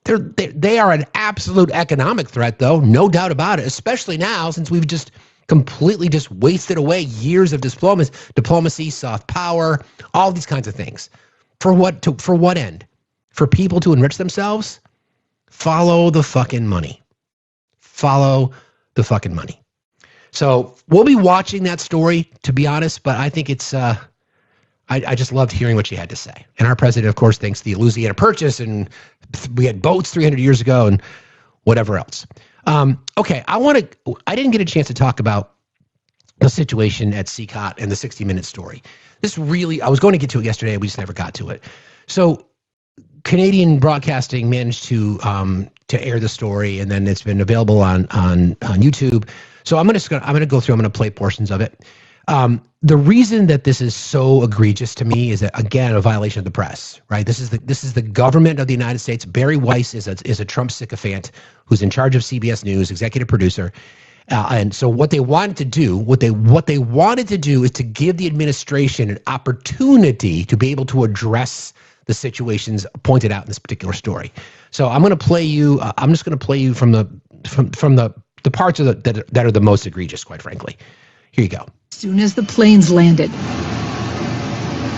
They are an absolute economic threat, though, no doubt about it, especially now since we've just completely just wasted away years of diplomacy, soft power, all these kinds of things. For what end? For people to enrich themselves? Follow the fucking money. Follow the fucking money. So we'll be watching that story, to be honest, but I think it's, I just loved hearing what she had to say. And our president, of course, thinks the Louisiana Purchase, and we had boats 300 years ago and whatever else. Okay, I didn't get a chance to talk about the situation at CCOT and the 60-minute story. I was going to get to it yesterday, we just never got to it. So Canadian Broadcasting managed to air the story, and then it's been available on YouTube. So I'm going to go through. I'm going to play portions of it. The reason that this is so egregious to me is that, again, a violation of the press. Right? This is the government of the United States. Barry Weiss is a Trump sycophant who's in charge of CBS News, executive producer. And so what they wanted to do is to give the administration an opportunity to be able to address the situations pointed out in this particular story. So I'm going to play you. I'm just going to play you from the parts of that are the most egregious, quite frankly. Here you go. As soon as the planes landed,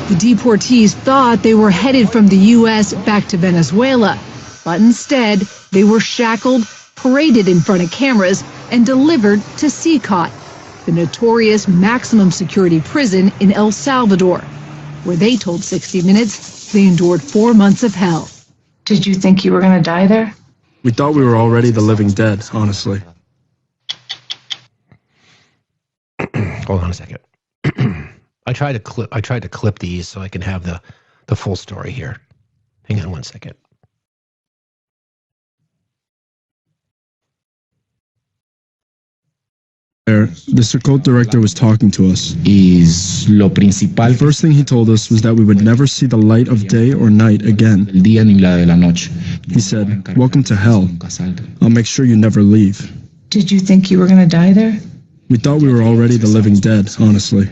the deportees thought they were headed from the U.S. back to Venezuela, but instead they were shackled, paraded in front of cameras, and delivered to CCOT, the notorious maximum security prison in El Salvador, where they told 60 Minutes they endured 4 months of hell. Did you think you were going to die there? We thought we were already the living dead, honestly. Hold on a second. I tried to clip these so I can have the full story here. Hang on one second. The CCOT director was talking to us. The first thing he told us was that we would never see the light of day or night again. He said, "Welcome to hell. I'll make sure you never leave." Did you think you were going to die there? We thought we were already the living dead, honestly.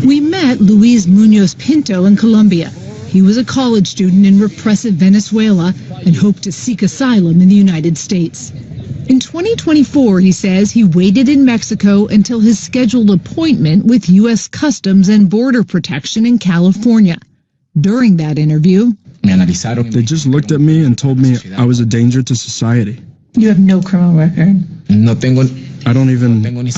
We met Luis Munoz Pinto in Colombia. He was a college student in repressive Venezuela and hoped to seek asylum in the United States. In 2024, he says he waited in Mexico until his scheduled appointment with U.S. Customs and Border Protection in California. During that interview, they just looked at me and told me I was a danger to society. You have no criminal record? I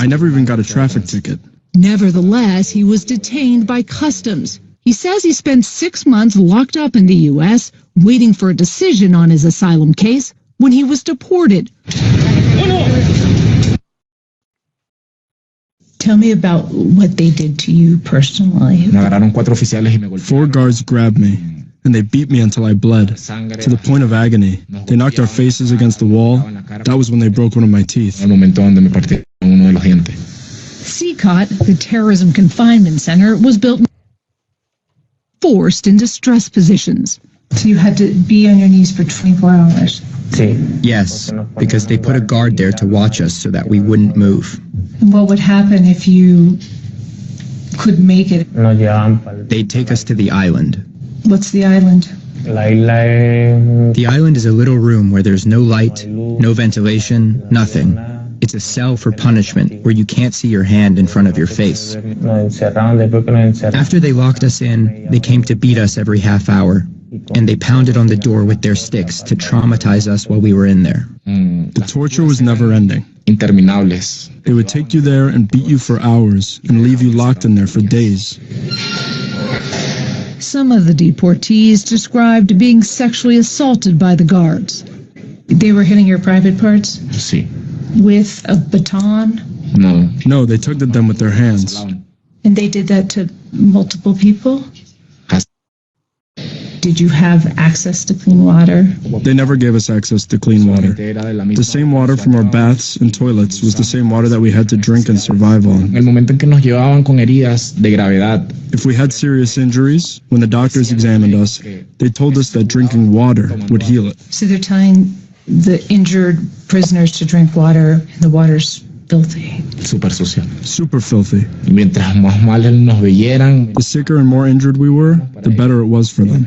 never even got a traffic ticket. Nevertheless, he was detained by Customs. He says he spent 6 months locked up in the U.S., waiting for a decision on his asylum case when he was deported. Tell me about what they did to you personally. 4 guards grabbed me, and they beat me until I bled, to the point of agony. They knocked our faces against the wall. That was when they broke one of my teeth. CCOT, the Terrorism Confinement Center, was built forced into stress positions. So you had to be on your knees for 24 hours? Yes, because they put a guard there to watch us so that we wouldn't move. And what would happen if you could make it? They'd take us to the island. What's the island? The island is a little room where there's no light, no ventilation, nothing. It's a cell for punishment where you can't see your hand in front of your face. After they locked us in, they came to beat us every half hour, and they pounded on the door with their sticks to traumatize us while we were in there. The torture was never ending. They would take you there and beat you for hours and leave you locked in there for days. Some of the deportees described being sexually assaulted by the guards. They were hitting your private parts? Sí. With a baton? No, they tugged at them with their hands. And they did that to multiple people? Did you have access to clean water? They never gave us access to clean water. The same water from our baths and toilets was the same water that we had to drink and survive on. If we had serious injuries, when the doctors examined us, they told us that drinking water would heal it. So they're telling the injured prisoners to drink water, and the water's filthy. Super social. Super filthy. Mientras más mal nos veyeran, the sicker and more injured we were, the better it was for them.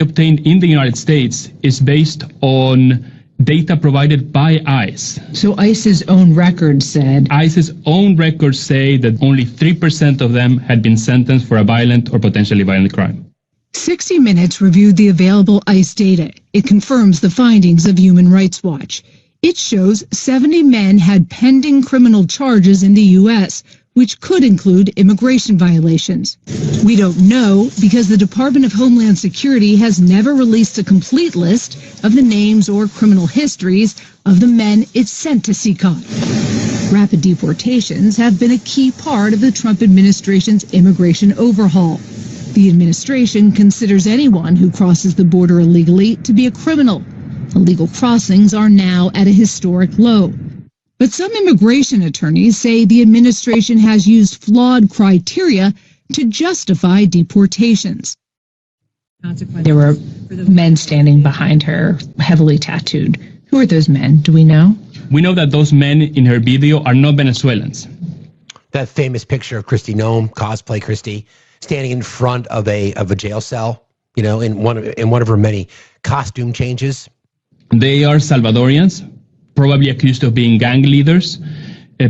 Obtained in the United States is based on data provided by ICE. So ICE's own record said... ICE's own records say that only 3% of them had been sentenced for a violent or potentially violent crime. 60 Minutes reviewed the available ICE data. It confirms the findings of Human Rights Watch. It shows 70 men had pending criminal charges in the U.S., which could include immigration violations. We don't know because the Department of Homeland Security has never released a complete list of the names or criminal histories of the men it sent to CICOT. Rapid deportations have been a key part of the Trump administration's immigration overhaul. The administration considers anyone who crosses the border illegally to be a criminal. Illegal crossings are now at a historic low. But some immigration attorneys say the administration has used flawed criteria to justify deportations. There were men standing behind her, heavily tattooed. Who are those men? Do we know? We know that those men in her video are not Venezuelans. That famous picture of Kristi Noem, cosplay Kristi, standing in front of a jail cell, you know, in one of her many costume changes. They are Salvadorians, probably accused of being gang leaders,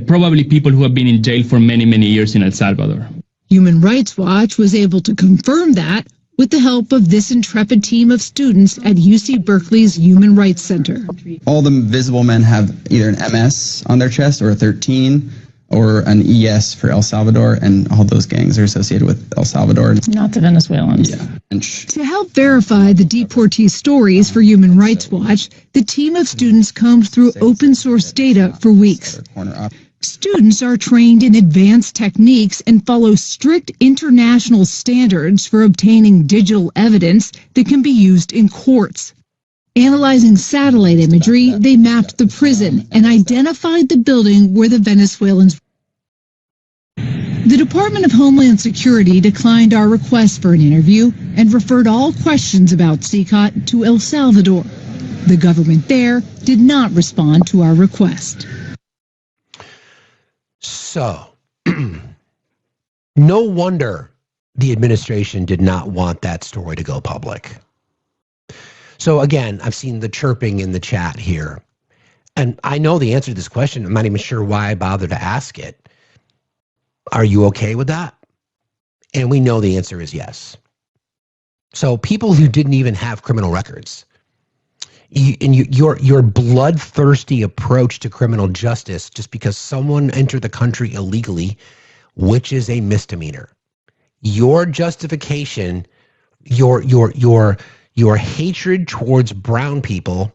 probably people who have been in jail for many, many years in El Salvador. Human Rights Watch was able to confirm that with the help of this intrepid team of students at UC Berkeley's Human Rights Center. All the visible men have either an MS on their chest or a 13 or an ES for El Salvador, and all those gangs are associated with El Salvador. Not the Venezuelans. Yeah. To help verify the deportee stories for Human Rights Watch, the team of students combed through open source data for weeks. Students are trained in advanced techniques and follow strict international standards for obtaining digital evidence that can be used in courts. Analyzing satellite imagery, they mapped the prison and identified the building where the Venezuelans. The Department of Homeland Security declined our request for an interview and referred all questions about CICOT to El Salvador. The government there did not respond to our request. So, no wonder the administration did not want that story to go public. So again, I've seen the chirping in the chat here, and I know the answer to this question. I'm not even sure why I bothered to ask it. Are you okay with that? And we know the answer is yes. So people who didn't even have criminal records, your bloodthirsty approach to criminal justice just because someone entered the country illegally, which is a misdemeanor. Your justification, your hatred towards brown people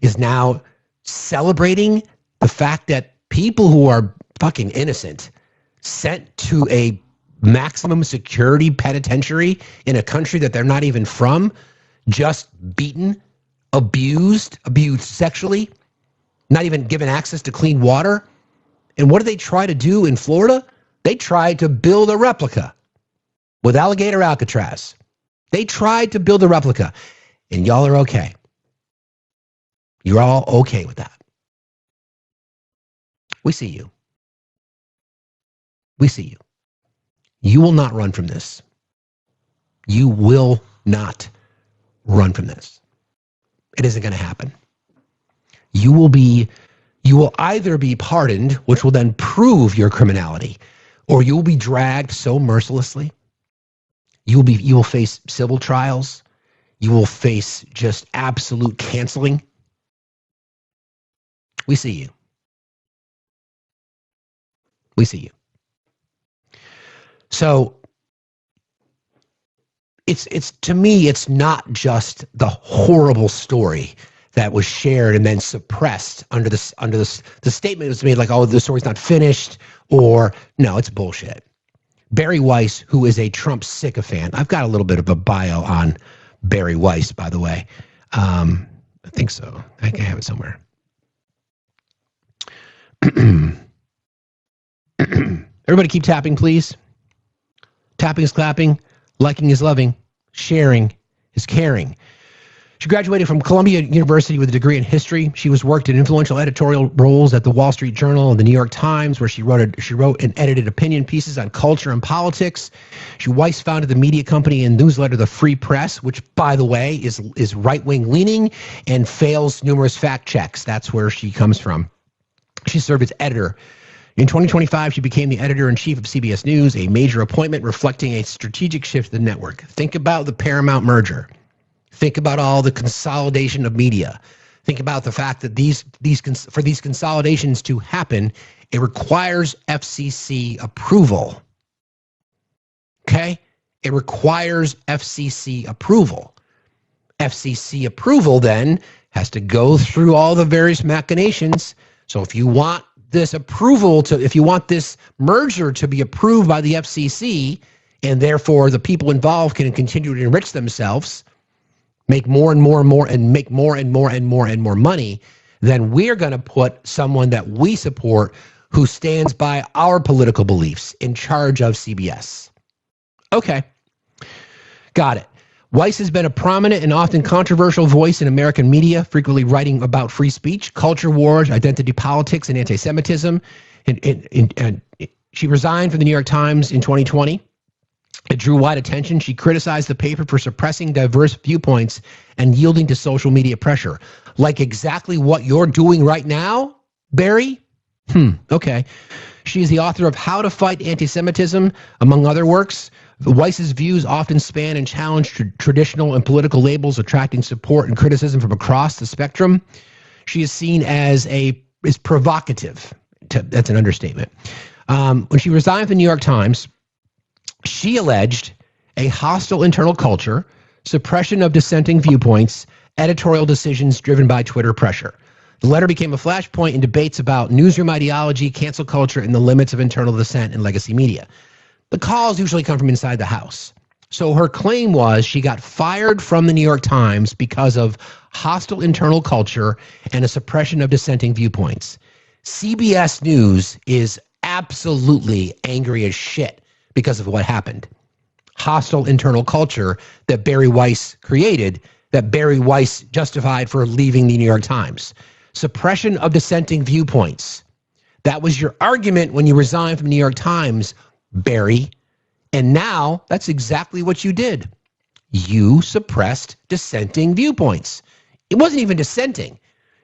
is now celebrating the fact that people who are fucking innocent sent to a maximum security penitentiary in a country that they're not even from, just beaten, abused sexually, not even given access to clean water. And what do they try to do in Florida? They tried to build a replica with Alligator Alcatraz. They tried to build a replica, and y'all are okay. You're all okay with that. We see you. We see you. You will not run from this. You will not run from this. It isn't going to happen. You will either be pardoned, which will then prove your criminality, or you will be dragged so mercilessly. You will face civil trials. You will face just absolute canceling. We see you. We see you. So it's to me, it's not just the horrible story that was shared and then suppressed under the statement was made like, oh, the story's not finished, or no, it's bullshit. Barry Weiss, who is a Trump sycophant. I've got a little bit of a bio on Barry Weiss, by the way. I think so. I can have it somewhere. Everybody keep tapping, please. Tapping is clapping. Liking is loving. Sharing is caring. She graduated from Columbia University with a degree in history. She was worked in influential editorial roles at the Wall Street Journal and the New York Times, where she wrote and edited opinion pieces on culture and politics. Weiss founded the media company and newsletter The Free Press, which, by the way, is right-wing leaning and fails numerous fact checks. That's where she comes from. She served as editor. In 2025, she became the editor-in-chief of CBS News, a major appointment reflecting a strategic shift in the network. Think about the Paramount merger. Think about all the consolidation of media. Think about the fact that for these consolidations to happen, it requires FCC approval. Okay? It requires FCC approval. FCC approval then has to go through all the various machinations. So if you want this if you want this merger to be approved by the FCC, and therefore the people involved can continue to enrich themselves, make more and more and more, and make more and more and more and more money, then we're going to put someone that we support who stands by our political beliefs in charge of CBS. Okay. Got it. Weiss has been a prominent and often controversial voice in American media, frequently writing about free speech, culture wars, identity politics, and anti-Semitism. And she resigned from the New York Times in 2020. It drew wide attention. She criticized the paper for suppressing diverse viewpoints and yielding to social media pressure. Like exactly what you're doing right now, Barry? Okay. She is the author of How to Fight Anti-Semitism, among other works. Weiss's views often span and challenge traditional and political labels, attracting support and criticism from across the spectrum. She is seen as provocative. That's an understatement. When she resigned from the New York Times, she alleged a hostile internal culture, suppression of dissenting viewpoints, editorial decisions driven by Twitter pressure. The letter became a flashpoint in debates about newsroom ideology, cancel culture, and the limits of internal dissent in legacy media. The calls usually come from inside the house. So her claim was she got fired from the New York Times because of hostile internal culture and a suppression of dissenting viewpoints. CBS News is absolutely angry as shit because of what happened. Hostile internal culture that Barry Weiss created, that Barry Weiss justified for leaving the New York Times. Suppression of dissenting viewpoints. That was your argument when you resigned from the New York Times, Barry. And now that's exactly what you did. You suppressed dissenting viewpoints. It wasn't even dissenting.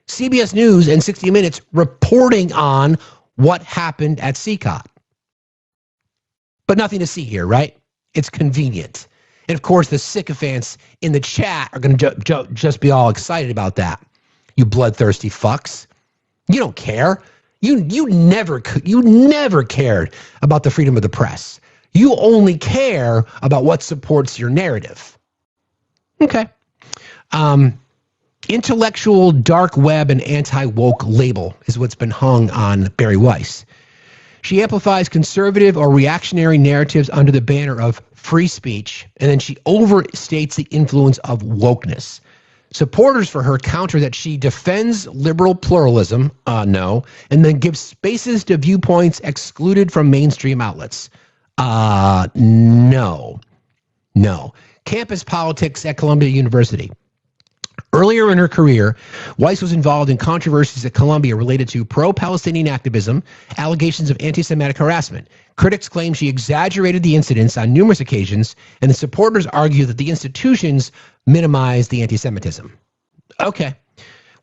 CBS News and 60 Minutes reporting on what happened at CCOT. But nothing to see here, right? It's convenient. And of course, the sycophants in the chat are going to just be all excited about that. You bloodthirsty fucks. You don't care. You never cared about the freedom of the press. You only care about what supports your narrative. Okay. Intellectual dark web and anti-woke label is what's been hung on Barry Weiss. She amplifies conservative or reactionary narratives under the banner of free speech, and then she overstates the influence of wokeness. Supporters for her counter that she defends liberal pluralism, no, and then gives spaces to viewpoints excluded from mainstream outlets. No. Campus politics at Columbia University. Earlier in her career, Weiss was involved in controversies at Columbia related to pro-Palestinian activism, allegations of anti-Semitic harassment. Critics claim she exaggerated the incidents on numerous occasions, and the supporters argue that the institutions minimized the anti-Semitism. Okay.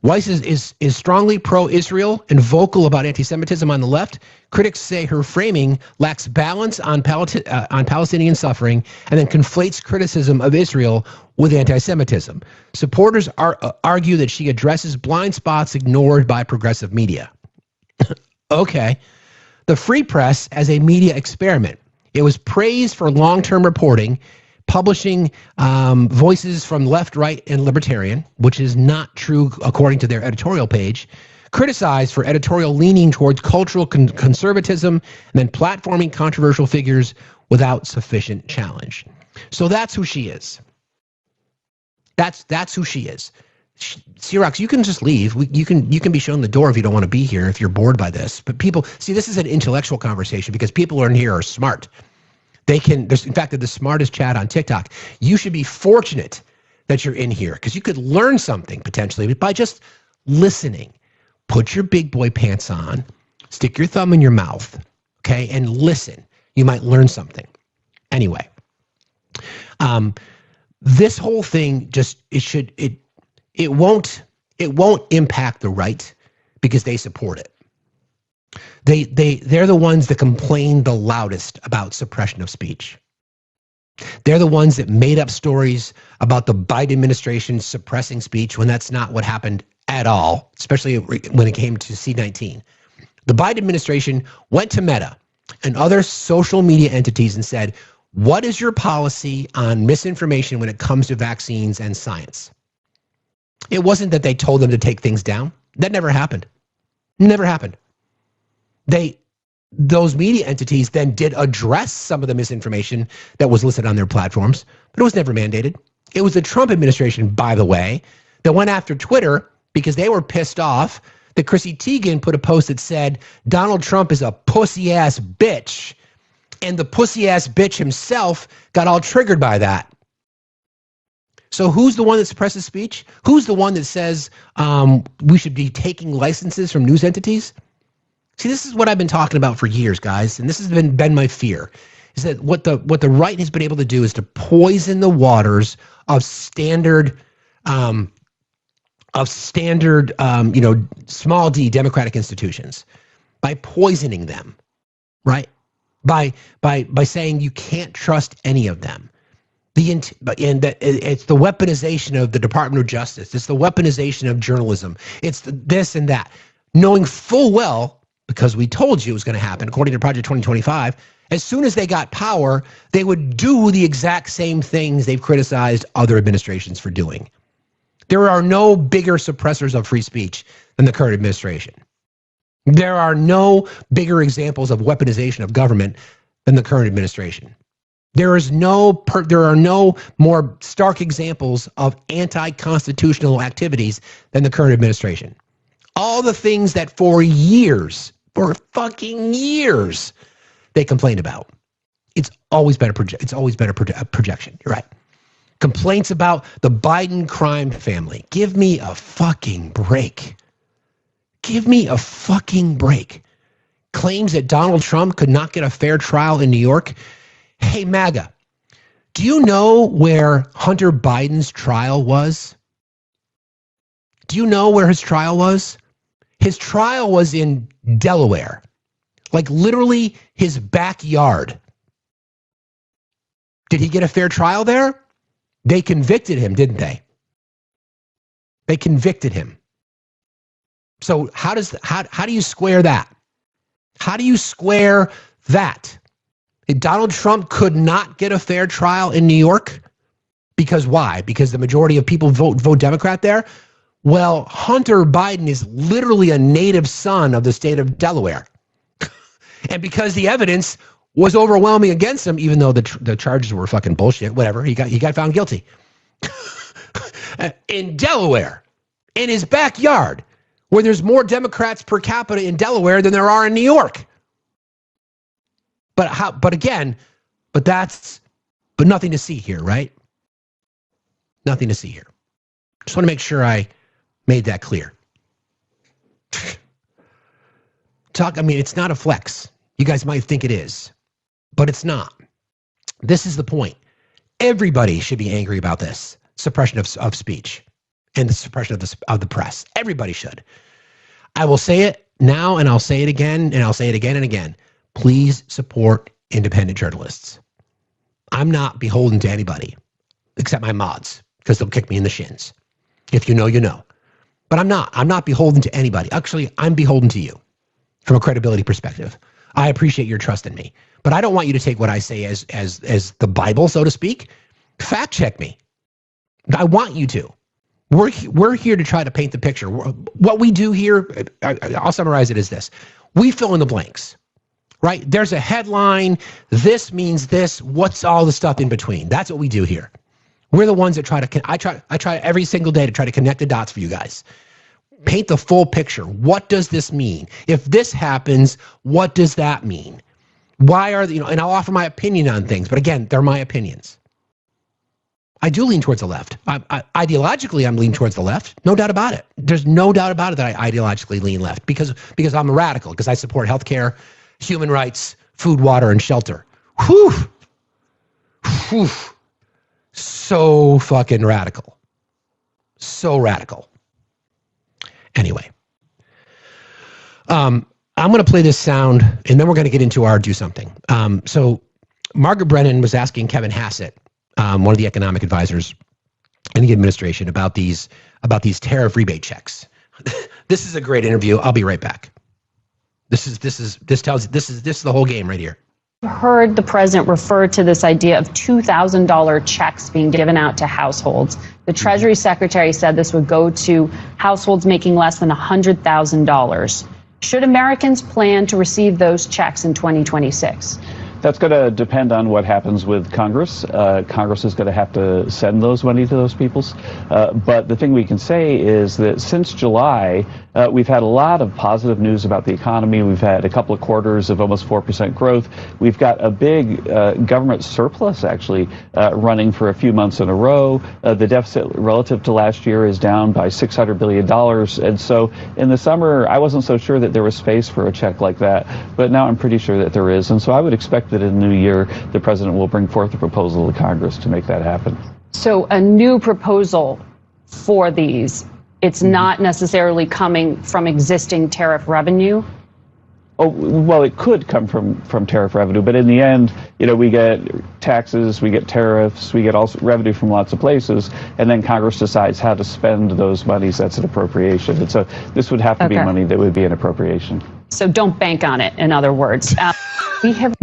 Weiss is strongly pro-Israel and vocal about anti-Semitism on the left. Critics say her framing lacks balance on Palestinian suffering and then conflates criticism of Israel with anti-Semitism. Supporters argue that she addresses blind spots ignored by progressive media. Okay. The Free Press as a media experiment. It was praised for long-term reporting, publishing voices from left, right, and libertarian, which is not true according to their editorial page, criticized for editorial leaning towards cultural conservatism, and then platforming controversial figures without sufficient challenge. So that's who she is. That's who she is. Xerox, you can just leave. You can be shown the door if you don't want to be here, if you're bored by this. But people, see, this is an intellectual conversation because people in here are smart. In fact, they're the smartest chat on TikTok. You should be fortunate that you're in here because you could learn something potentially by just listening. Put your big boy pants on, stick your thumb in your mouth, okay, and listen. You might learn something. Anyway, this whole thing it won't impact the right because they support it. They're the ones that complain the loudest about suppression of speech. They're the ones that made up stories about the Biden administration suppressing speech when that's not what happened at all, especially when it came to C-19. The Biden administration went to Meta and other social media entities and said, what is your policy on misinformation when it comes to vaccines and science? It wasn't that they told them to take things down. That never happened. Never happened. Those media entities then did address some of the misinformation that was listed on their platforms, but it was never mandated. It was the Trump administration, by the way, that went after Twitter because they were pissed off that Chrissy Teigen put a post that said Donald Trump is a pussy-ass bitch, and the pussy-ass bitch himself got all triggered by that. So who's the one that suppresses speech? Who's the one that says we should be taking licenses from news entities? See, this is what I've been talking about for years, guys, and this has been my fear, is that what the right has been able to do is to poison the waters of standard small d democratic institutions by poisoning them, right? By saying you can't trust any of them. It's the weaponization of the Department of Justice. It's the weaponization of journalism. It's this and that, knowing full well, because we told you it was going to happen, according to Project 2025, as soon as they got power, they would do the exact same things they've criticized other administrations for doing. There are no bigger suppressors of free speech than the current administration. There are no bigger examples of weaponization of government than the current administration. There are no more stark examples of anti-constitutional activities than the current administration. All the things that for fucking years, they complained about. It's always been a projection. You're right. Complaints about the Biden crime family. Give me a fucking break. Give me a fucking break. Claims that Donald Trump could not get a fair trial in New York. Hey, MAGA, do you know where Hunter Biden's trial was? Do you know where his trial was? His trial was in Delaware, like literally his backyard. Did he get a fair trial there? They convicted him, didn't they? They convicted him. So how do you square that? How do you square that? Donald Trump could not get a fair trial in New York? Because why? Because the majority of people vote Democrat there? Well, Hunter Biden is literally a native son of the state of Delaware. And because the evidence was overwhelming against him, even though the charges were fucking bullshit, whatever, he got found guilty. In Delaware, in his backyard, where there's more Democrats per capita in Delaware than there are in New York. But nothing to see here, right? Nothing to see here. Just want to make sure I made that clear. It's not a flex. You guys might think it is, but it's not. This is the point. Everybody should be angry about this suppression of speech and the suppression of the press. Everybody should. I will say it now, and I'll say it again, and I'll say it again and again. Please support independent journalists. I'm not beholden to anybody except my mods, because they'll kick me in the shins. If you know, you know. But I'm not beholden to anybody. Actually, I'm beholden to you from a credibility perspective. I appreciate your trust in me, but I don't want you to take what I say as the Bible, so to speak. Fact check me. I want you to. We're here to try to paint the picture. What we do here, I'll summarize it as this. We fill in the blanks, right? There's a headline. This means this. What's all the stuff in between? That's what we do here. We're the ones that I try every single day to try to connect the dots for you guys. Paint the full picture. What does this mean? If this happens, what does that mean? Why are and I'll offer my opinion on things, but again, they're my opinions. I do lean towards the left. Ideologically, I'm leaning towards the left. No doubt about it. There's no doubt about it that I ideologically lean left because I'm a radical, because I support healthcare, human rights, food, water, and shelter. Whew. Whew. So fucking radical. So radical. Anyway. I'm going to play this sound, and then we're going to get into our do something. So Margaret Brennan was asking Kevin Hassett, one of the economic advisors in the administration, about these tariff rebate checks. This is a great interview. I'll be right back. This is the whole game right here. Heard the president refer to this idea of $2,000 checks being given out to households. The Treasury Secretary said this would go to households making less than $100,000. Should Americans plan to receive those checks in 2026? That's going to depend on what happens with Congress. Congress is going to have to send those money to those people. But the thing we can say is that since July, we've had a lot of positive news about the economy. We've had a couple of quarters of almost 4% growth. We've got a big government surplus, actually, running for a few months in a row. The deficit relative to last year is down by $600 billion. And so in the summer, I wasn't so sure that there was space for a check like that. But now I'm pretty sure that there is. And so I would expect that in the new year, the president will bring forth a proposal to Congress to make that happen. So a new proposal for these, it's not necessarily coming from existing tariff revenue? Oh, well, it could come from tariff revenue, but in the end, we get taxes, we get tariffs, we get also revenue from lots of places, and then Congress decides how to spend those monies. That's an appropriation. And so this would have to be money that would be an appropriation. So don't bank on it, in other words. We have...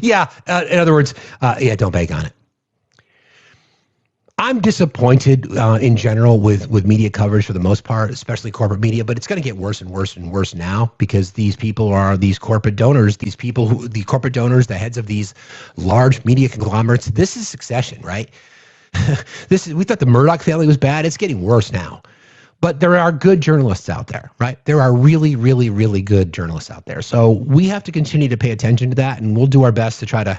Yeah, in other words, don't bank on it. I'm disappointed in general with media coverage for the most part, especially corporate media, but it's going to get worse and worse and worse now because these people are these corporate donors, the corporate donors, the heads of these large media conglomerates. This is succession, right? We thought the Murdoch family was bad. It's getting worse now. But there are good journalists out there, right? There are really, really, really good journalists out there. So we have to continue to pay attention to that, and we'll do our best to try to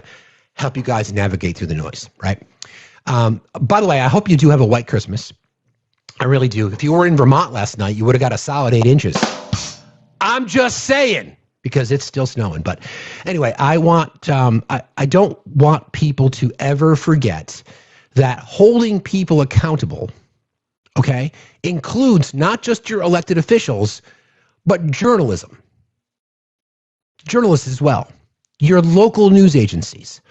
help you guys navigate through the noise, right? By the way, I hope you do have a white Christmas. I really do. If you were in Vermont last night, you would have got a solid 8 inches. I'm just saying, because it's still snowing. But anyway, I don't want people to ever forget that holding people accountable, okay, includes not just your elected officials, but journalism. Journalists as well. Your local news agencies.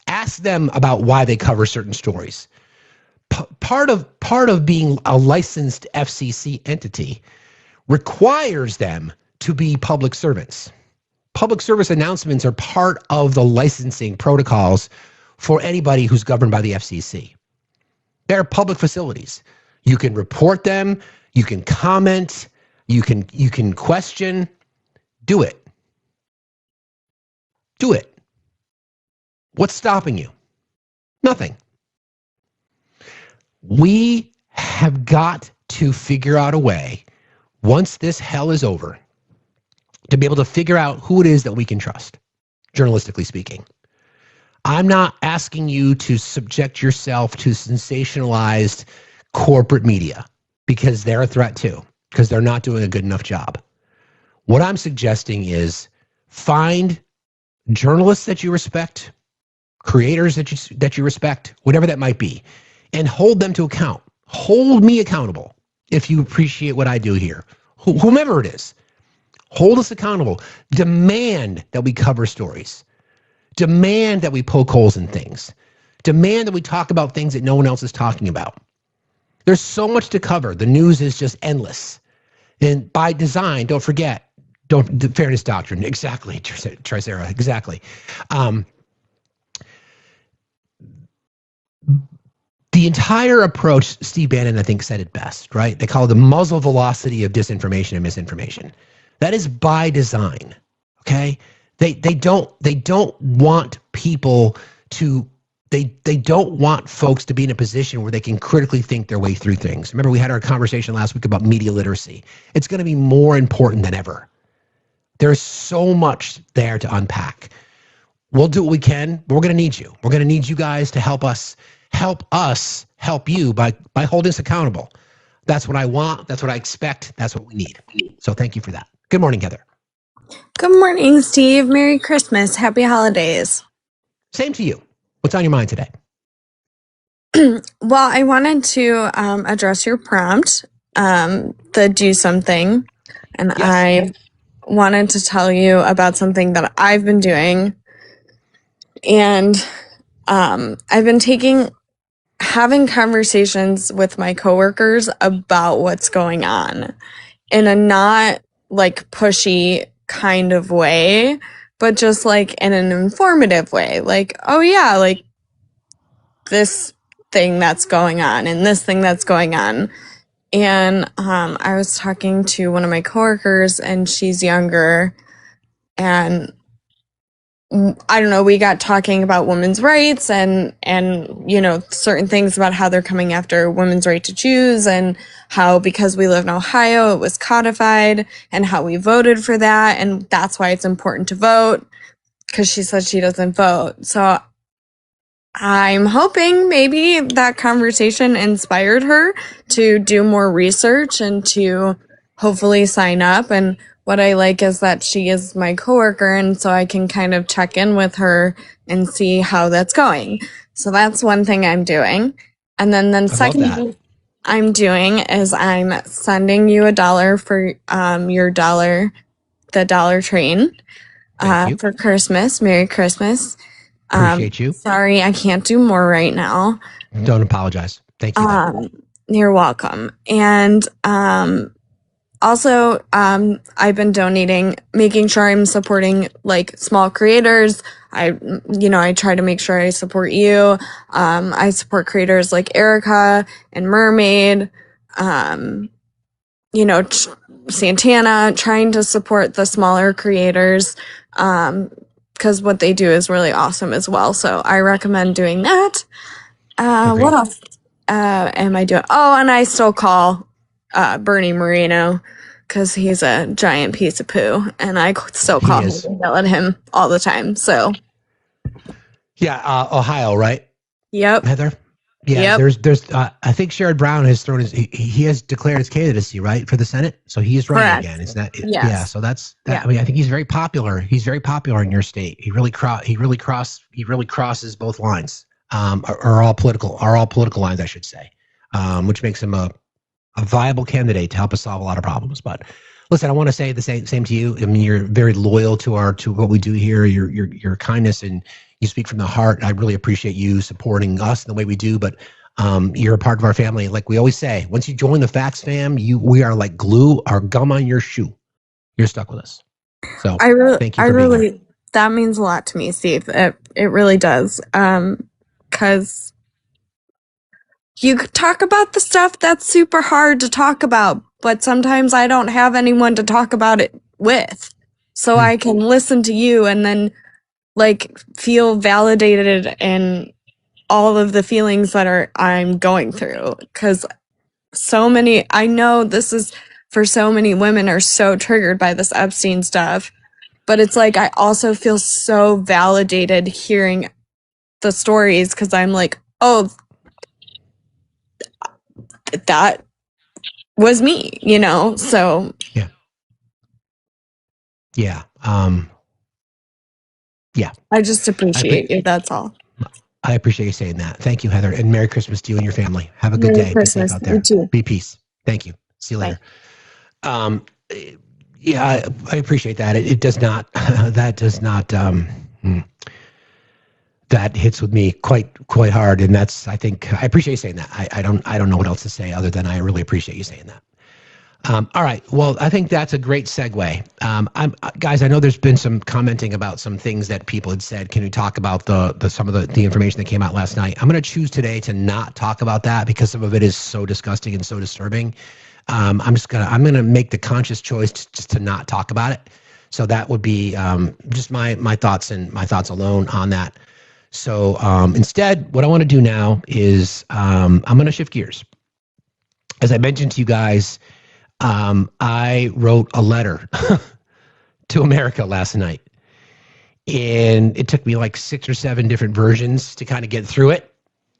Ask them about why they cover certain stories. Part of being a licensed FCC entity requires them to be public servants. Public service announcements are part of the licensing protocols for anybody who's governed by the FCC. They're public facilities. You can report them, you can comment, you can question. Do it. Do it. What's stopping you? Nothing. We have got to figure out a way, once this hell is over, to be able to figure out who it is that we can trust, journalistically speaking. I'm not asking you to subject yourself to sensationalized corporate media, because they're a threat too, because they're not doing a good enough job. What I'm suggesting is find journalists that you respect, creators that you respect, whatever that might be, and hold them to account. Hold me accountable if you appreciate what I do here. Whomever it is, hold us accountable. Demand that we cover stories. Demand that we poke holes in things. Demand that we talk about things that no one else is talking about. There's so much to cover. The news is just endless. And by design, don't forget, the fairness doctrine. Exactly, Tricera, exactly. The entire approach, Steve Bannon, I think, said it best, right? They call it the muzzle velocity of disinformation and misinformation. That is by design, okay? They don't want people to, they don't want folks to be in a position where they can critically think their way through things. Remember, we had our conversation last week about media literacy. It's going to be more important than ever. There's so much there to unpack. We'll do what we can. We're going to need you. We're going to need you guys to help us help you by holding us accountable. That's what I want. That's what I expect. That's what we need. So thank you for that. Good morning, Heather. Good morning, Steve. Merry Christmas. Happy holidays. Same to you. What's on your mind today? Well, I wanted to address your prompt, the do something. And Yes. I wanted to tell you about something that I've been doing. And I've been having conversations with my coworkers about what's going on in a not like pushy kind of way, but just like in an informative way. Like, oh yeah, like this thing that's going on and this thing that's going on. And I was talking to one of my coworkers, and she's younger, and I don't know, we got talking about women's rights and you know, certain things about how they're coming after women's right to choose, and how because we live in Ohio it was codified, and how we voted for that, and that's why it's important to vote, because she said she doesn't vote. So I'm hoping maybe that conversation inspired her to do more research and to hopefully sign up. And what I like is that she is my coworker, and so I can kind of check in with her and see how that's going. So that's one thing I'm doing. And then the second thing I'm doing is I'm sending you $1 for your the dollar train for Christmas. Merry Christmas. Appreciate you. Sorry, I can't do more right now. Don't apologize. Thank you. You're welcome. And also, I've been donating, making sure I'm supporting like small creators. I try to make sure I support you. I support creators like Erica and Mermaid, Santana, trying to support the smaller creators. Because what they do is really awesome as well. So I recommend doing that. What else am I doing? Oh, and I still call Bernie Moreno because he's a giant piece of poo. And I still call him and yell at him all the time. So. Yeah, Ohio, right? Yep. Heather? Yeah, there's I think Sherrod Brown has thrown he has declared his candidacy, right, for the Senate. So he is running again. It's not yeah, so that's that. I mean, I think he's very popular. He's very popular in your state. He really crosses both lines. Are all political lines, I should say. Which makes him a viable candidate to help us solve a lot of problems. But listen, I want to say the same to you. I mean, you're very loyal to what we do here. Your kindness, and you speak from the heart. I really appreciate you supporting us in the way we do, but you're a part of our family. Like we always say, once you join the Facts fam, we are like glue or gum on your shoe. You're stuck with us. So thank you for being here. That means a lot to me, Steve. It really does. Because you talk about the stuff that's super hard to talk about, but sometimes I don't have anyone to talk about it with. So I can listen to you and then like feel validated in all of the feelings that I'm going through. Because I know this is for so many women are so triggered by this Epstein stuff, but it's like I also feel so validated hearing the stories, because I'm like, oh, that was me, so yeah I just appreciate you. That's all. I appreciate you saying that. Thank you, Heather, and Merry Christmas to you and your family. Have a good day. Be safe out there. You too. Be peace. Thank you. See you later. Yeah, I appreciate that. It does not. That does not. That hits with me quite hard, and I think I appreciate you saying that. I don't know what else to say other than I really appreciate you saying that. All right. Well, I think that's a great segue. Guys, I know there's been some commenting about some things that people had said. Can we talk about some of the information that came out last night? I'm going to choose today to not talk about that because some of it is so disgusting and so disturbing. I'm going to make the conscious choice just to not talk about it. So that would be just my thoughts and my thoughts alone on that. So instead, what I want to do now is I'm going to shift gears. As I mentioned to you guys, I wrote a letter to America last night. And it took me like 6 or 7 different versions to kind of get through it.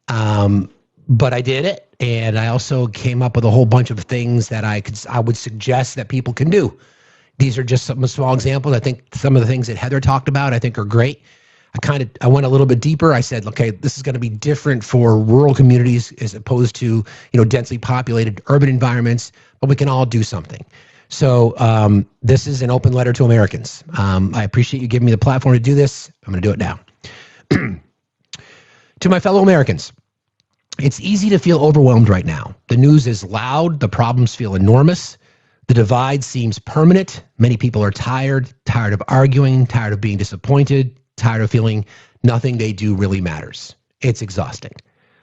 But I did it. And I also came up with a whole bunch of things that I would suggest that people can do. These are just some small examples. I think some of the things that Heather talked about, I think are great. I went a little bit deeper. I said, okay, this is going to be different for rural communities as opposed to, densely populated urban environments, but we can all do something. So this is an open letter to Americans. I appreciate you giving me the platform to do this. I'm going to do it now. To my fellow Americans, it's easy to feel overwhelmed right now. The news is loud. The problems feel enormous. The divide seems permanent. Many people are tired of arguing, tired of being disappointed, tired of feeling nothing they do really matters. It's exhausting.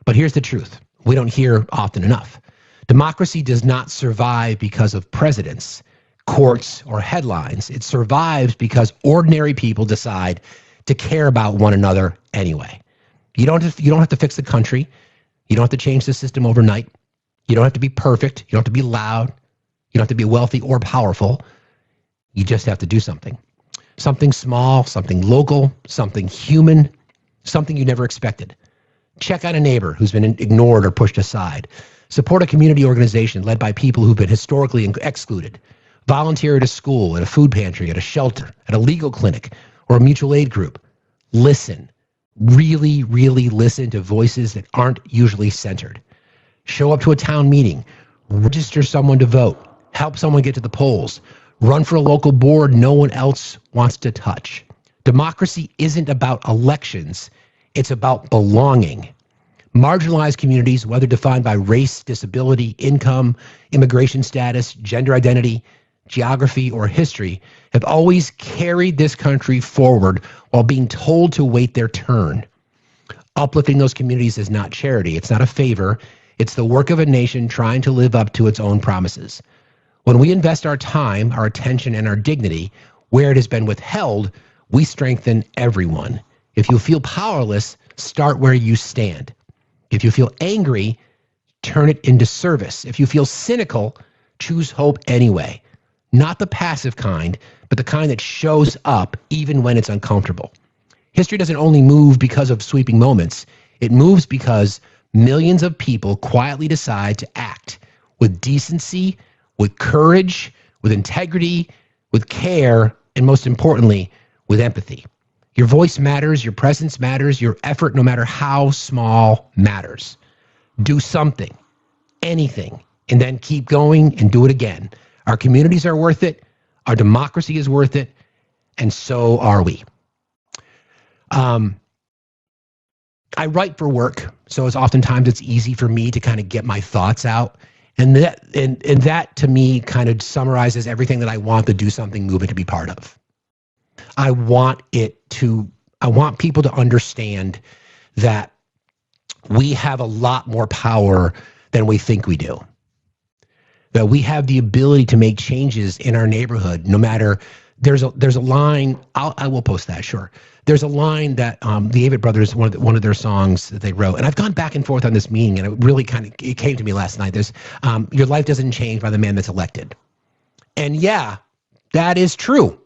But here's the truth. We don't hear often enough. Democracy does not survive because of presidents, courts, or headlines. It survives because ordinary people decide to care about one another anyway. You don't have to fix the country. You don't have to change the system overnight. You don't have to be perfect. You don't have to be loud. You don't have to be wealthy or powerful. You just have to do something. Something small, something local, something human, something you never expected. Check out a neighbor who's been ignored or pushed aside. Support a community organization led by people who've been historically excluded. Volunteer at a school, at a food pantry, at a shelter, at a legal clinic, or a mutual aid group. Listen. Really, really listen to voices that aren't usually centered. Show up to a town meeting. Register someone to vote. Help someone get to the polls. Run for a local board no one else wants to touch. Democracy isn't about elections. It's about belonging. Marginalized communities, whether defined by race, disability, income, immigration status, gender identity, geography, or history, have always carried this country forward while being told to wait their turn. Uplifting those communities is not charity. It's not a favor. It's the work of a nation trying to live up to its own promises. When we invest our time, our attention, and our dignity where it has been withheld, we strengthen everyone. If you feel powerless, start where you stand. If you feel angry, turn it into service. If you feel cynical, choose hope anyway. Not the passive kind, but the kind that shows up even when it's uncomfortable. History doesn't only move because of sweeping moments. It moves because millions of people quietly decide to act with decency, with courage, with integrity, with care, and most importantly, with empathy. Your voice matters, your presence matters, your effort, no matter how small, matters. Do something, anything, and then keep going and do it again. Our communities are worth it. Our democracy is worth it. And so are we. I write for work, so oftentimes it's easy for me to kind of get my thoughts out. And that to me kind of summarizes everything that I want the Do Something movement to be part of. I want people to understand that we have a lot more power than we think we do. That we have the ability to make changes in our neighborhood, no matter, there's a line, I will post that, sure. There's a line that the Avett Brothers, one of their songs that they wrote, and I've gone back and forth on this meaning, and it really it came to me last night. There's, your life doesn't change by the man that's elected. And yeah, that is true.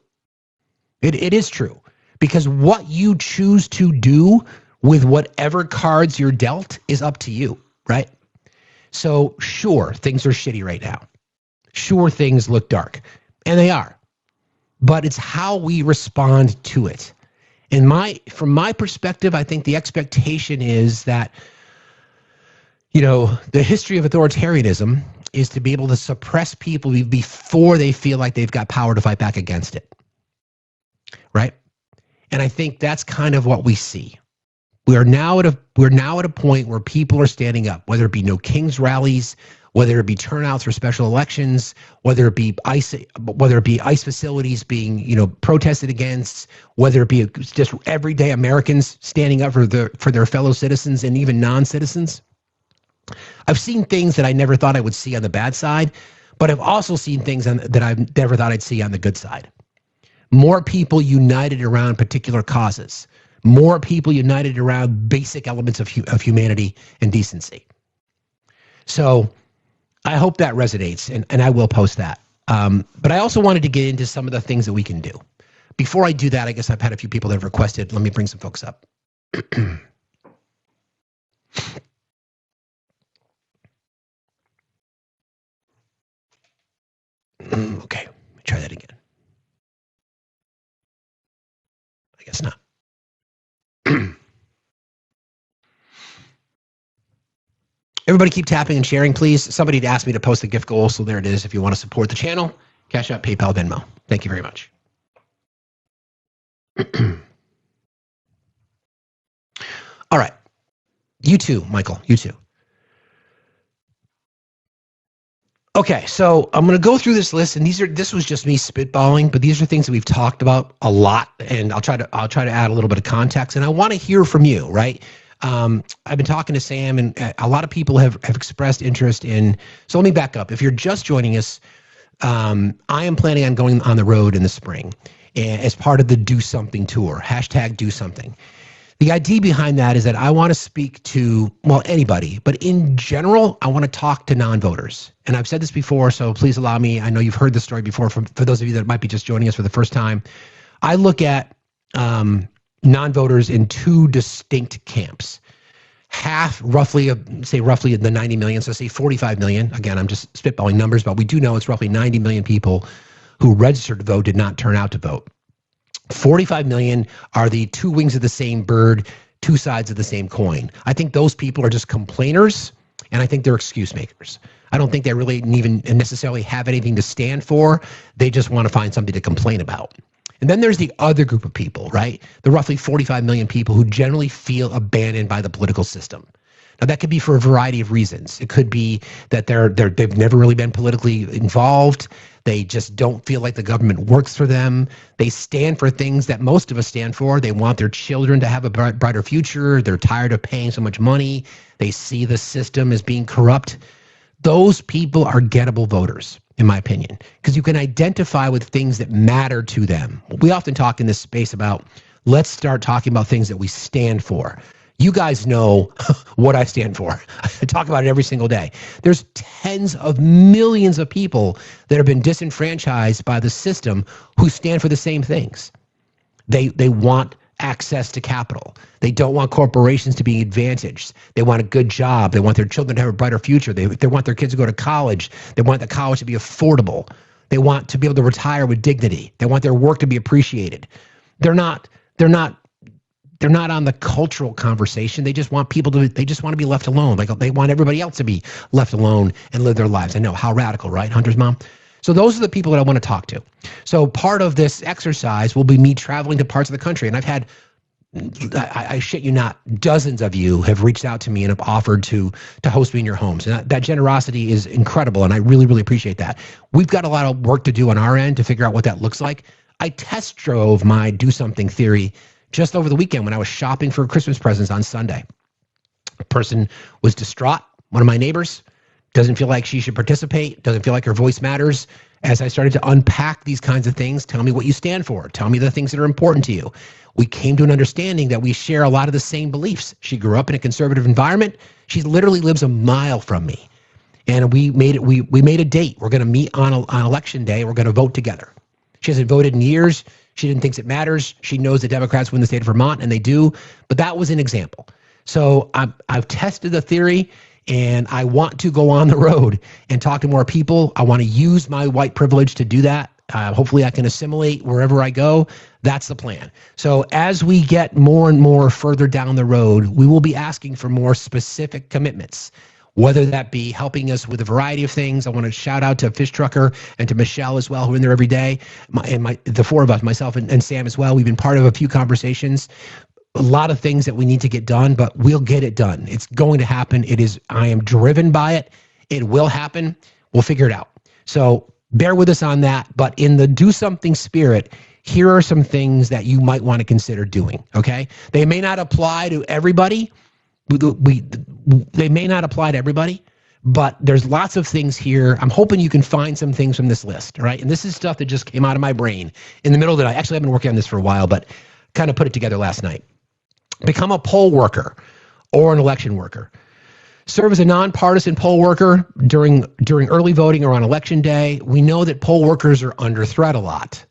It is true. Because what you choose to do with whatever cards you're dealt is up to you, right? So sure, things are shitty right now. Sure, things look dark, and they are. But it's how we respond to it. And from my perspective, I think the expectation is that, the history of authoritarianism is to be able to suppress people before they feel like they've got power to fight back against it. Right? And I think that's kind of what we see. We're now at a point where people are standing up, whether it be No Kings rallies, whether it be turnouts for special elections, whether it be ICE facilities being, protested against, whether it be just everyday Americans standing up for their fellow citizens and even non-citizens. I've seen things that I never thought I would see on the bad side, but I've also seen things that I've never thought I'd see on the good side. More people united around particular causes. More people united around basic elements of humanity and decency. So I hope that resonates, and I will post that. But I also wanted to get into some of the things that we can do. Before I do that, I guess I've had a few people that have requested. Let me bring some folks up. Okay, let me try that again. I guess not. Everybody keep tapping and sharing, please. Somebody had asked me to post the gift goal, so there it is. If you want to support the channel, Cash App, PayPal, Venmo. Thank you very much. All right. You too, Michael. You too. Okay, so I'm going to go through this list, and this was just me spitballing, but these are things that we've talked about a lot, and I'll try to add a little bit of context, and I want to hear from you, right? I've been talking to Sam, and a lot of people have expressed interest in. So let me back up. If you're just joining us, I am planning on going on the road in the spring as part of the Do Something tour, #DoSomething. The idea behind that is that I want to speak to, well, anybody, but in general, I want to talk to non-voters. And I've said this before, so please allow me. I know you've heard the story before. For those of you that might be just joining us for the first time, I look at non-voters in two distinct camps. Half, roughly the 90 million, so say 45 million. Again, I'm just spitballing numbers, but we do know it's roughly 90 million people who registered to vote did not turn out to vote. 45 million are the two wings of the same bird, two sides of the same coin. I think those people are just complainers, and I think they're excuse makers. I don't think they really even necessarily have anything to stand for. They just want to find something to complain about. And then there's the other group of people, right? The roughly 45 million people who generally feel abandoned by the political system. Now, that could be for a variety of reasons. It could be that they've never really been politically involved. They just don't feel like the government works for them. They stand for things that most of us stand for. They want their children to have a brighter future. They're tired of paying so much money. They see the system as being corrupt. Those people are gettable voters, in my opinion, because you can identify with things that matter to them. We often talk in this space about, let's start talking about things that we stand for. You guys know what I stand for. I talk about it every single day. There's tens of millions of people that have been disenfranchised by the system who stand for the same things. They want access to capital. They don't want corporations to be advantaged. They want a good job. They want their children to have a brighter future. They want their kids to go to college. They want the college to be affordable. They want to be able to retire with dignity. They want their work to be appreciated. They're not on the cultural conversation. They just want they just want to be left alone. Like they want everybody else to be left alone and live their lives. I know, how radical, right? Hunter's mom. So those are the people that I want to talk to. So part of this exercise will be me traveling to parts of the country. And I've had, I shit you not, dozens of you have reached out to me and have offered to host me in your homes. And that generosity is incredible. And I really, really appreciate that. We've got a lot of work to do on our end to figure out what that looks like. I test drove my Do Something theory just over the weekend when I was shopping for Christmas presents on Sunday. A person was distraught, one of my neighbors, doesn't feel like she should participate, doesn't feel like her voice matters. As I started to unpack these kinds of things, tell me what you stand for, tell me the things that are important to you. We came to an understanding that we share a lot of the same beliefs. She grew up in a conservative environment. She literally lives a mile from me. And we made a date. We're going to meet on election day. We're going to vote together. She hasn't voted in years. She didn't think it matters. She knows that Democrats win the state of Vermont, and they do. But that was an example. So I've tested the theory, and I want to go on the road and talk to more people. I want to use my white privilege to do that. Hopefully I can assimilate wherever I go. That's the plan. So as we get more and more further down the road, we will be asking for more specific commitments, whether that be helping us with a variety of things. I want to shout out to Fish Trucker and to Michelle as well, who are in there every day. The four of us, myself and Sam as well, we've been part of a few conversations. A lot of things that we need to get done, but we'll get it done. It's going to happen. I am driven by it. It will happen. We'll figure it out. So bear with us on that. But in the Do Something spirit, here are some things that you might want to consider doing, okay? They may not apply to everybody. They may not apply to everybody, but there's lots of things here. I'm hoping you can find some things from this list, all right? And this is stuff that just came out of my brain in the middle of the night. Actually, I've been working on this for a while, but kind of put it together last night. Become a poll worker or an election worker. Serve as a nonpartisan poll worker during early voting or on election day. We know that poll workers are under threat a lot.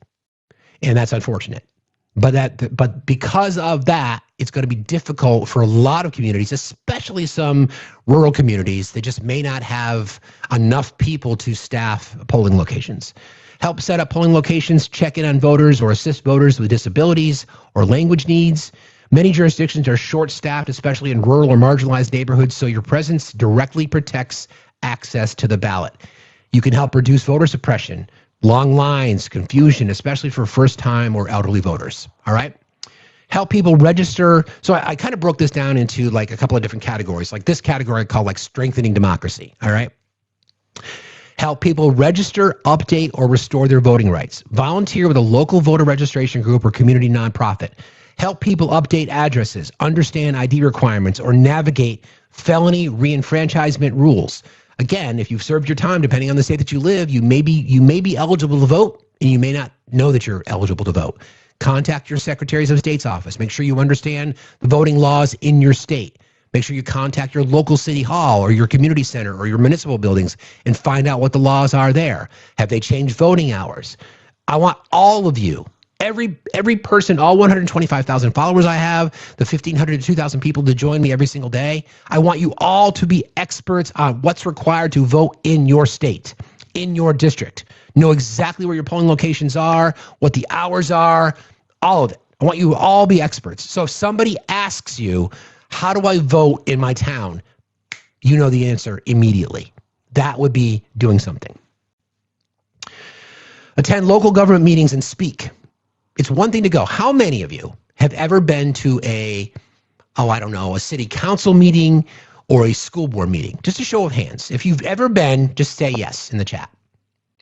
And that's unfortunate. But because of that, it's going to be difficult for a lot of communities, especially some rural communities that just may not have enough people to staff polling locations. Help set up polling locations, check in on voters, or assist voters with disabilities or language needs. Many jurisdictions are short-staffed, especially in rural or marginalized neighborhoods, so your presence directly protects access to the ballot. You can help reduce voter suppression, long lines, confusion, especially for first-time or elderly voters, all right? Help people register. So I kind of broke this down into like a couple of different categories. Like this category I call like strengthening democracy, all right? Help people register, update, or restore their voting rights. Volunteer with a local voter registration group or community nonprofit. Help people update addresses, understand ID requirements, or navigate felony reenfranchisement rules. Again, if you've served your time, depending on the state that you live, you may be eligible to vote, and you may not know that you're eligible to vote. Contact your Secretaries of State's office. Make sure you understand the voting laws in your state. Make sure you contact your local city hall or your community center or your municipal buildings and find out what the laws are there. Have they changed voting hours? I want all of you, every person, all 125,000 followers I have, the 1,500 to 2,000 people to join me every single day. I want you all to be experts on what's required to vote in your state, in your district. Know exactly where your polling locations are, what the hours are, all of it. I want you to all be experts. So if somebody asks you, how do I vote in my town? You know the answer immediately. That would be doing something. Attend local government meetings and speak. It's one thing to go. How many of you have ever been to a city council meeting or a school board meeting? Just a show of hands. If you've ever been, just say yes in the chat.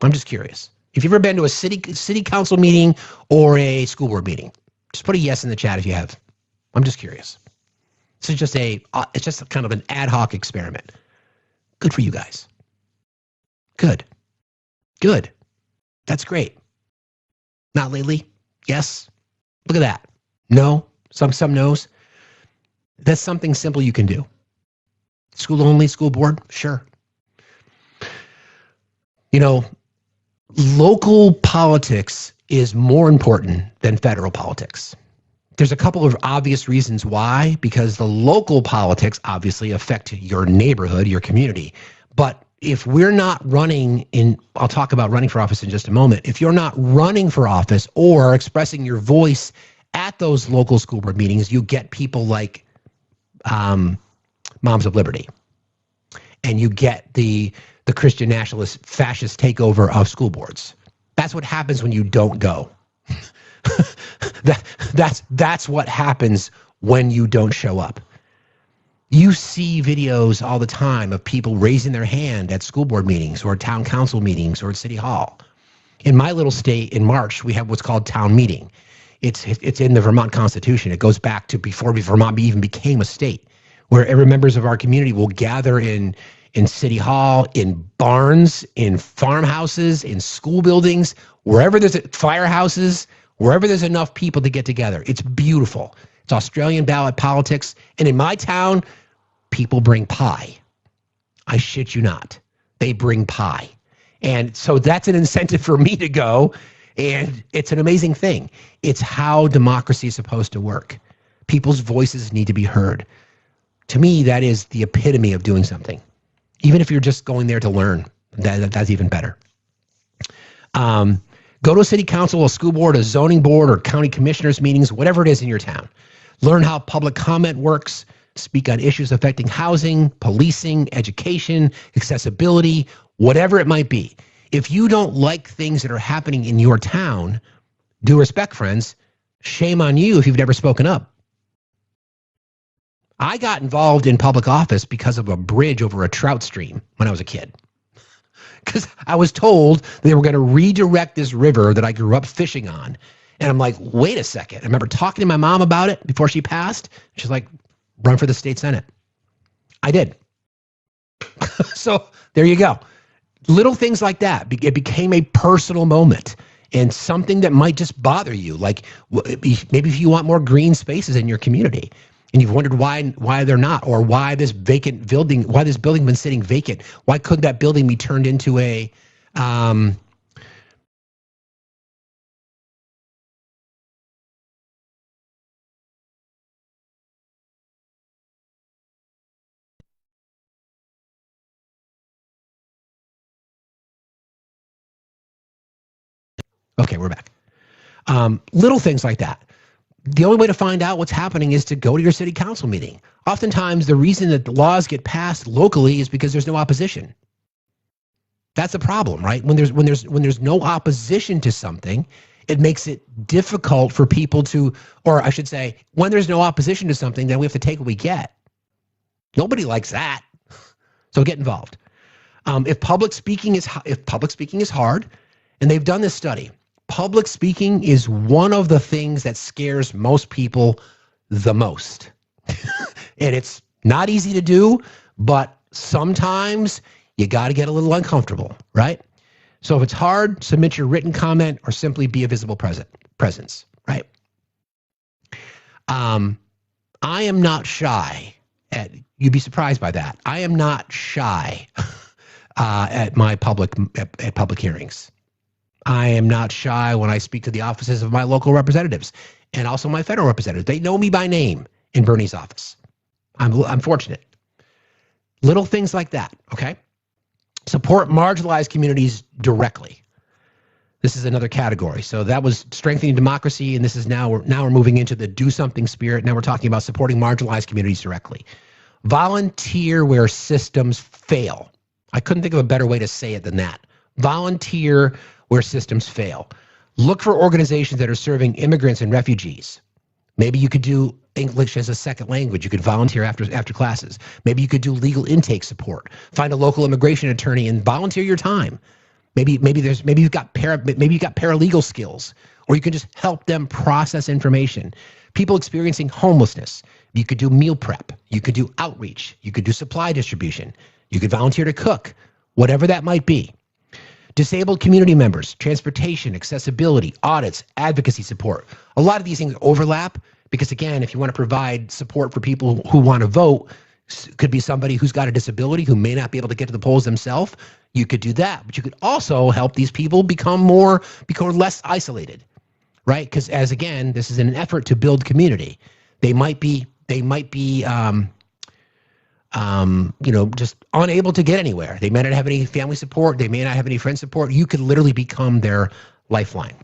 I'm just curious. If you've ever been to a city council meeting or a school board meeting, just put a yes in the chat if you have. I'm just curious. This is just it's just kind of an ad hoc experiment. Good for you guys. Good. That's great. Not lately? Yes. Look at that. No. Some no's. That's something simple you can do. School only, school board? Sure. You know, local politics is more important than federal politics. There's a couple of obvious reasons why, because the local politics obviously affect your neighborhood, your community. But if we're not running I'll talk about running for office in just a moment. If you're not running for office or expressing your voice at those local school board meetings, you get people like Moms of Liberty. And you get the Christian nationalist fascist takeover of school boards. That's what happens when you don't go. That's what happens when you don't show up. You see videos all the time of people raising their hand at school board meetings or town council meetings or at City Hall. In my little state, in March, we have what's called town meeting. It's in the Vermont Constitution. It goes back to before Vermont even became a state, where every members of our community will gather in City Hall, in barns, in farmhouses, in school buildings, wherever there's firehouses, wherever there's enough people to get together. It's beautiful. It's Australian ballot politics. And in my town, people bring pie. I shit you not. They bring pie. And so that's an incentive for me to go. And it's an amazing thing. It's how democracy is supposed to work. People's voices need to be heard. To me, that is the epitome of doing something. Even if you're just going there to learn, that's even better. Go to a city council, a school board, a zoning board, or county commissioners meetings, whatever it is in your town. Learn how public comment works. Speak on issues affecting housing, policing, education, accessibility, whatever it might be. If you don't like things that are happening in your town, due respect, friends, shame on you if you've never spoken up. I got involved in public office because of a bridge over a trout stream when I was a kid. Because I was told they were going to redirect this river that I grew up fishing on. And I'm like, wait a second. I remember talking to my mom about it before she passed. She's like, run for the state senate. I did. So there you go. Little things like that. It became a personal moment and something that might just bother you. Like maybe if you want more green spaces in your community and you've wondered why they're not, or why this building been sitting vacant. Why couldn't that building be turned into a Okay, we're back. Little things like that. The only way to find out what's happening is to go to your city council meeting. Oftentimes, the reason that the laws get passed locally is because there's no opposition. That's a problem, right? When there's no opposition to something, it makes it difficult for people to, or I should say, when there's no opposition to something, then we have to take what we get. Nobody likes that. So get involved. If public speaking is hard, and they've done this study, public speaking is one of the things that scares most people the most. And it's not easy to do, but sometimes you got to get a little uncomfortable, right? So if it's hard, submit your written comment or simply be a visible presence, right? I am not shy. You'd be surprised by that. I am not shy at my public hearings. I am not shy when I speak to the offices of my local representatives and also my federal representatives. They know me by name in Bernie's office. I'm fortunate. Little things like that, okay? Support marginalized communities directly. This is another category. So that was strengthening democracy, and this is now we're moving into the do something spirit. Now we're talking about supporting marginalized communities directly. Volunteer where systems fail. I couldn't think of a better way to say it than that. Volunteer where systems fail. Look for organizations that are serving immigrants and refugees. Maybe you could do English as a second language. You could volunteer after classes. Maybe you could do legal intake support. Find a local immigration attorney and volunteer your time. Maybe you've got paralegal skills, or you can just help them process information. People experiencing homelessness. You could do meal prep. You could do outreach. You could do supply distribution. You could volunteer to cook, whatever that might be. Disabled community members, transportation, accessibility, audits, advocacy support. A lot of these things overlap because, again, if you want to provide support for people who want to vote, could be somebody who's got a disability who may not be able to get to the polls themselves. You could do that, but you could also help these people become less isolated, right? Because again, this is an effort to build community. They might be just unable to get anywhere. They may not have any family support. They may not have any friend support. You could literally become their lifeline.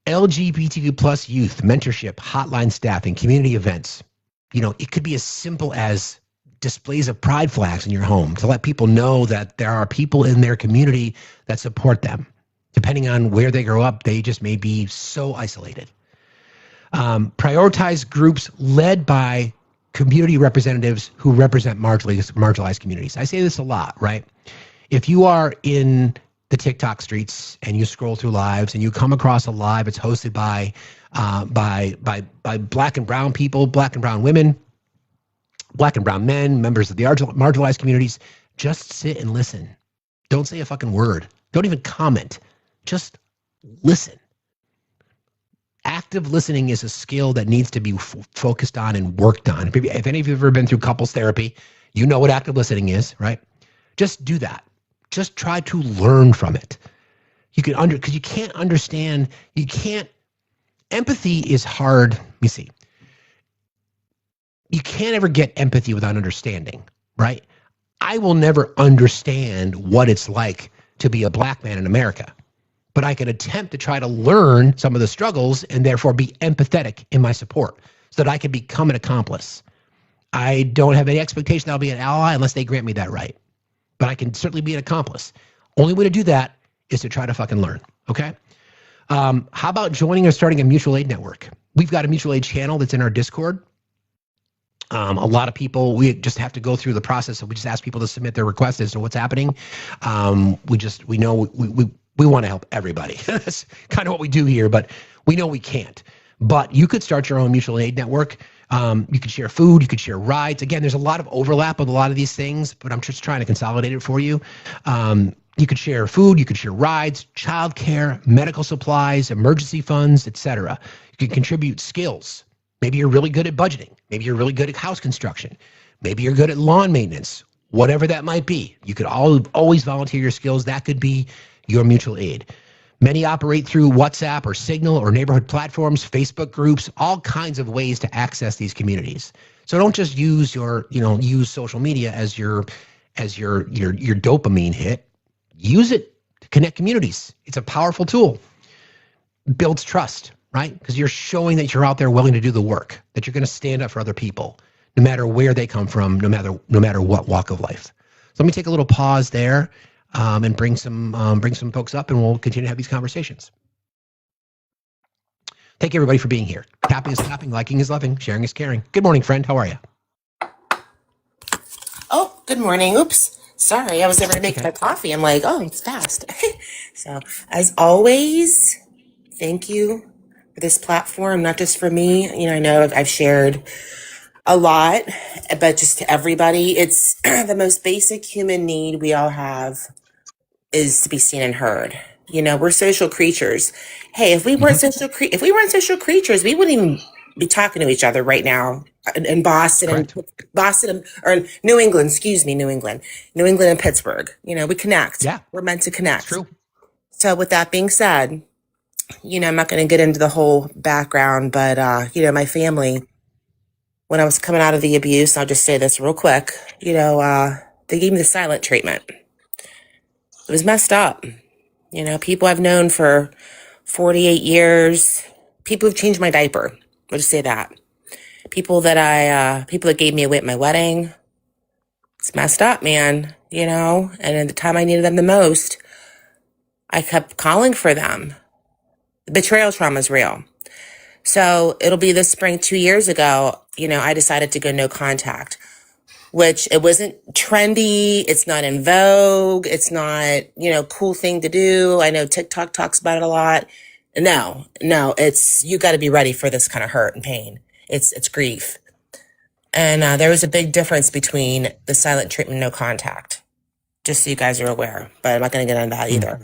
LGBTQ plus youth, mentorship, hotline staffing, community events. It could be as simple as displays of pride flags in your home to let people know that there are people in their community that support them. Depending on where they grow up, they just may be so isolated. Prioritize groups led by community representatives who represent marginalized communities. I say this a lot, right? If you are in the TikTok streets and you scroll through lives and you come across a live that's hosted by black and brown people, black and brown women, black and brown men, members of the marginalized communities, just sit and listen. Don't say a fucking word. Don't even comment. Just listen. Active listening is a skill that needs to be focused on and worked on. If any of you have ever been through couples therapy, you know what active listening is, right? Just do that. Just try to learn from it. Because you can't understand, empathy is hard. Let me see. You can't ever get empathy without understanding, right? I will never understand what it's like to be a black man in America, but I can attempt to try to learn some of the struggles and therefore be empathetic in my support so that I can become an accomplice. I don't have any expectation I'll be an ally unless they grant me that right, but I can certainly be an accomplice. Only way to do that is to try to fucking learn, okay? How about joining or starting a mutual aid network? We've got a mutual aid channel that's in our Discord. A lot of people, we just have to go through the process. So we just ask people to submit their requests as to what's happening. We know we want to help everybody. That's kind of what we do here, but we know we can't. But you could start your own mutual aid network. You could share food, you could share rides. Again, there's a lot of overlap with a lot of these things, but I'm just trying to consolidate it for you. You could share food, you could share rides, childcare, medical supplies, emergency funds, etc. You can contribute skills. Maybe you're really good at budgeting. Maybe you're really good at house construction. Maybe you're good at lawn maintenance, whatever that might be. You could always volunteer your skills. That could be your mutual aid. Many operate through WhatsApp or Signal or neighborhood platforms, Facebook groups, all kinds of ways to access these communities. So don't just use use social media as your dopamine hit. Use it to connect communities. It's a powerful tool. Builds trust, right? Because you're showing that you're out there willing to do the work, that you're going to stand up for other people, no matter where they come from, no matter what walk of life. So let me take a little pause there and bring some folks up, and we'll continue to have these conversations. Thank you, everybody, for being here. Tapping is tapping, liking is loving, sharing is caring. Good morning, friend. How are you? Oh, good morning. Oops. Sorry, I was never making my coffee. I'm like, oh, it's fast. So, as always, thank you for this platform, not just for me. I know I've shared a lot, but just to everybody. It's the most basic human need we all have is to be seen and heard. We're social creatures. Hey, if we weren't social creatures, we wouldn't even be talking to each other right now in Boston or New England. Excuse me, New England and Pittsburgh. We connect. Yeah, we're meant to connect. True. So, with that being said, I'm not going to get into the whole background, but my family, when I was coming out of the abuse, I'll just say this real quick. They gave me the silent treatment. It was messed up. People I've known for 48 years, people who've changed my diaper. I'll just say that. People that gave me away at my wedding. It's messed up, man. And at the time I needed them the most, I kept calling for them. The betrayal trauma is real. So it'll be this spring 2 years ago, I decided to go no contact, which it wasn't trendy. It's not in vogue. It's not, cool thing to do. I know TikTok talks about it a lot. No, you got to be ready for this kind of hurt and pain. It's grief. And there was a big difference between the silent treatment, no contact, just so you guys are aware, but I'm not going to get into that either.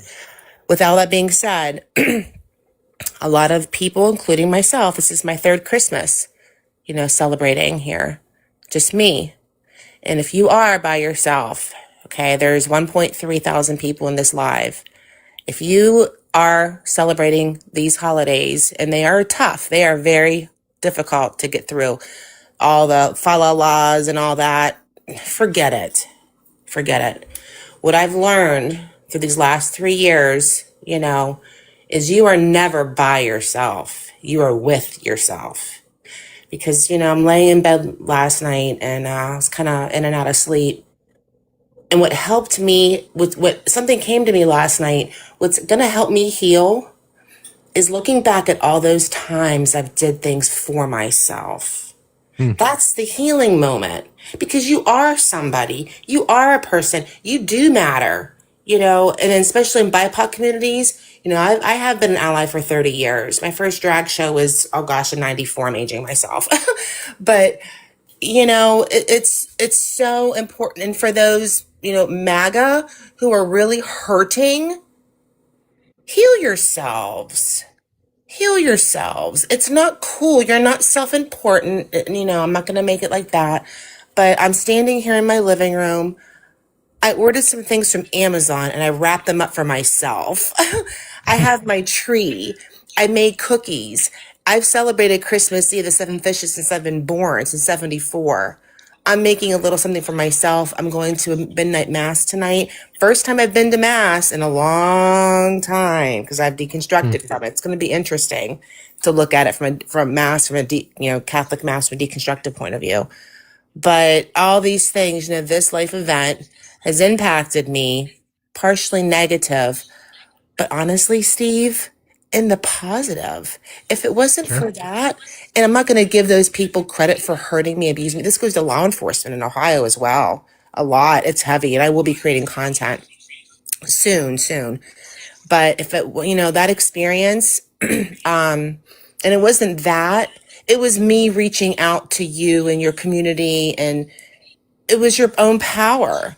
With all that being said, a lot of people, including myself, this is my third Christmas, celebrating here, just me. And if you are by yourself, okay, there's 1.3 thousand people in this live. If you are celebrating these holidays, and they are tough, they are very difficult to get through, all the fa laws and all that, forget it. What I've learned through these last 3 years, is you are never by yourself. You are with yourself. Because, I'm laying in bed last night and I was kind of in and out of sleep. And what helped me something came to me last night, what's going to help me heal is looking back at all those times I've did things for myself. That's the healing moment, because you are somebody, you are a person, you do matter, and especially in BIPOC communities, I have been an ally for 30 years. My first drag show was, in 94, I'm aging myself. But, it's so important. And for those, MAGA who are really hurting, heal yourselves. It's not cool. You're not self-important. I'm not going to make it like that. But I'm standing here in my living room. I ordered some things from Amazon and I wrapped them up for myself. I have my tree. I made cookies. I've celebrated Christmas Eve, the 7 fishes since I've been born, since 74. I'm making a little something for myself. I'm going to a midnight mass tonight. First time I've been to mass in a long time, because I've deconstructed from it. It's going to be interesting to look at it from a Catholic mass from a deconstructive point of view. But all these things, this life event has impacted me, partially negative, but honestly, Steve, in the positive. If it wasn't for that, and I'm not going to give those people credit for hurting me, abusing me. This goes to law enforcement in Ohio as well. A lot. It's heavy, and I will be creating content soon. But if it, that experience, and it wasn't that, it was me reaching out to you and your community, and it was your own power.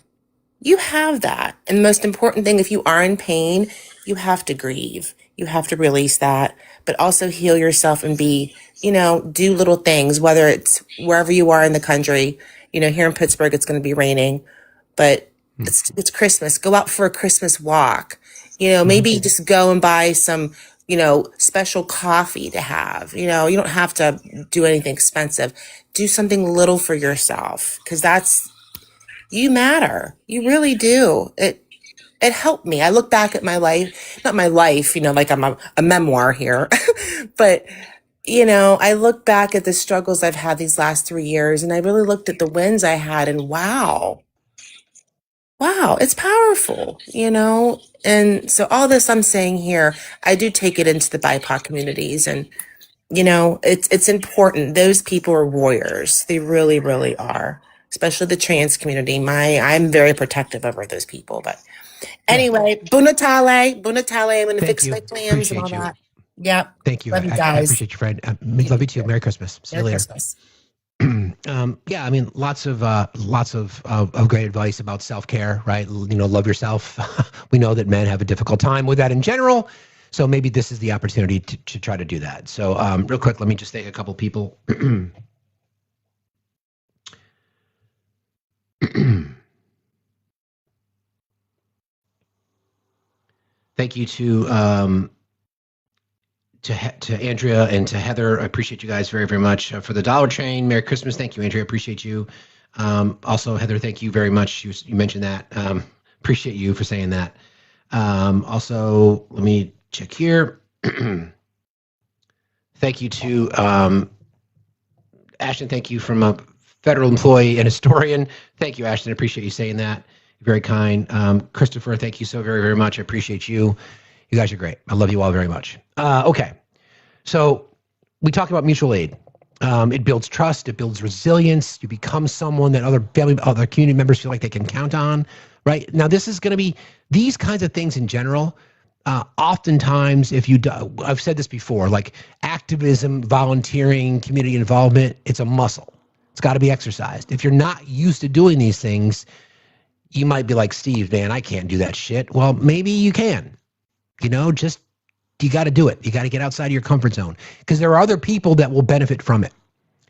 You have that. And the most important thing, if you are in pain, you have to grieve. You have to release that, but also heal yourself and do little things, whether it's wherever you are in the country. Here in Pittsburgh, it's going to be raining, but it's Christmas. Go out for a Christmas walk. Maybe just go and buy some, special coffee to have. You don't have to do anything expensive. Do something little for yourself, because you matter. You really do. it helped me. I look back at my life, not my life, like I'm a memoir here, but I look back at the struggles I've had these last 3 years, and I really looked at the wins I had, and wow, it's powerful, And so all this I'm saying here, I do take it into the BIPOC communities, and it's important. Those people are warriors. They really, really are, especially the trans community. I'm very protective over those people. But anyway, Bunatale. I'm going to fix my clams and all that. Yep. Thank you. Love you I guys. appreciate you, Fred. Love you too. Merry Christmas. See you Merry later. Christmas. Yeah, I mean, lots of great advice about self-care, right? Love yourself. We know that men have a difficult time with that in general. So maybe this is the opportunity to try to do that. So real quick, let me just thank a couple people. Thank you to Andrea and to Heather. I appreciate you guys very, very much for the Dollar Train. Merry Christmas. Thank you, Andrea. I appreciate you. Also, Heather, thank you very much. You mentioned that. Appreciate you for saying that. Also, let me check here. Thank you to Ashton. Thank you from a federal employee and historian. Thank you, Ashton. I appreciate you saying that. You're very kind. Christopher, thank you so very, very much. I appreciate you. You guys are great. I love you all very much. Okay. So we talked about mutual aid. It builds trust. It builds resilience. You become someone that other community members feel like they can count on, right? Now, this is going to be these kinds of things in general. Oftentimes, I've said this before, like activism, volunteering, community involvement, it's a muscle. It's got to be exercised. If you're not used to doing these things, you might be like, Steve, man, I can't do that shit. Well, maybe you can. You got to do it. You got to get outside of your comfort zone because there are other people that will benefit from it.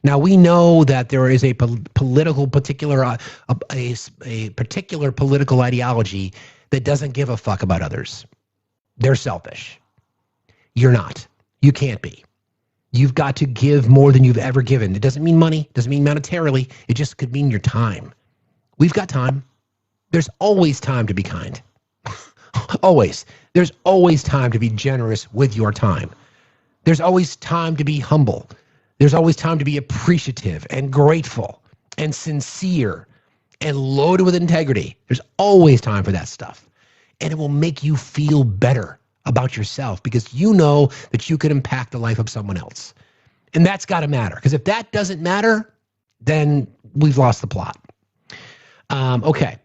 Now, we know that there is a particular political ideology that doesn't give a fuck about others. They're selfish. You're not. You can't be. You've got to give more than you've ever given. It doesn't mean money. It doesn't mean monetarily. It just could mean your time. We've got time. There's always time to be kind. Always. There's always time to be generous with your time. There's always time to be humble. There's always time to be appreciative and grateful and sincere and loaded with integrity. There's always time for that stuff. And it will make you feel better about yourself because you know that you could impact the life of someone else. And that's got to matter because if that doesn't matter, then we've lost the plot. Okay.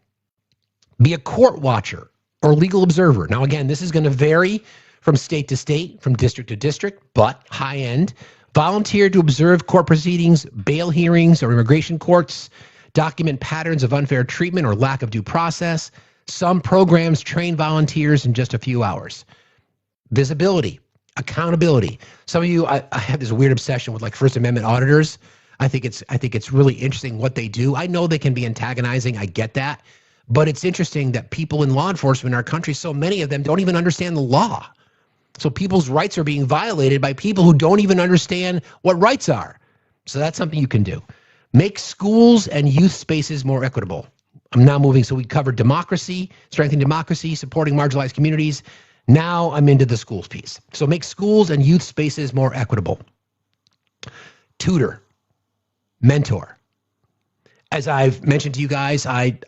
Be a court watcher or legal observer. Now, again, this is going to vary from state to state, from district to district, but high end. Volunteer to observe court proceedings, bail hearings, or immigration courts. Document patterns of unfair treatment or lack of due process. Some programs train volunteers in just a few hours. Visibility, accountability. Some of you, I have this weird obsession with like First Amendment auditors. I think it's really interesting what they do. I know they can be antagonizing. I get that. But it's interesting that people in law enforcement in our country, so many of them don't even understand the law. So people's rights are being violated by people who don't even understand what rights are. So that's something you can do. Make schools and youth spaces more equitable. I'm now moving. So we covered democracy, strengthening democracy, supporting marginalized communities. Now I'm into the schools piece. So make schools and youth spaces more equitable. Tutor, mentor. As I've mentioned to you guys, I've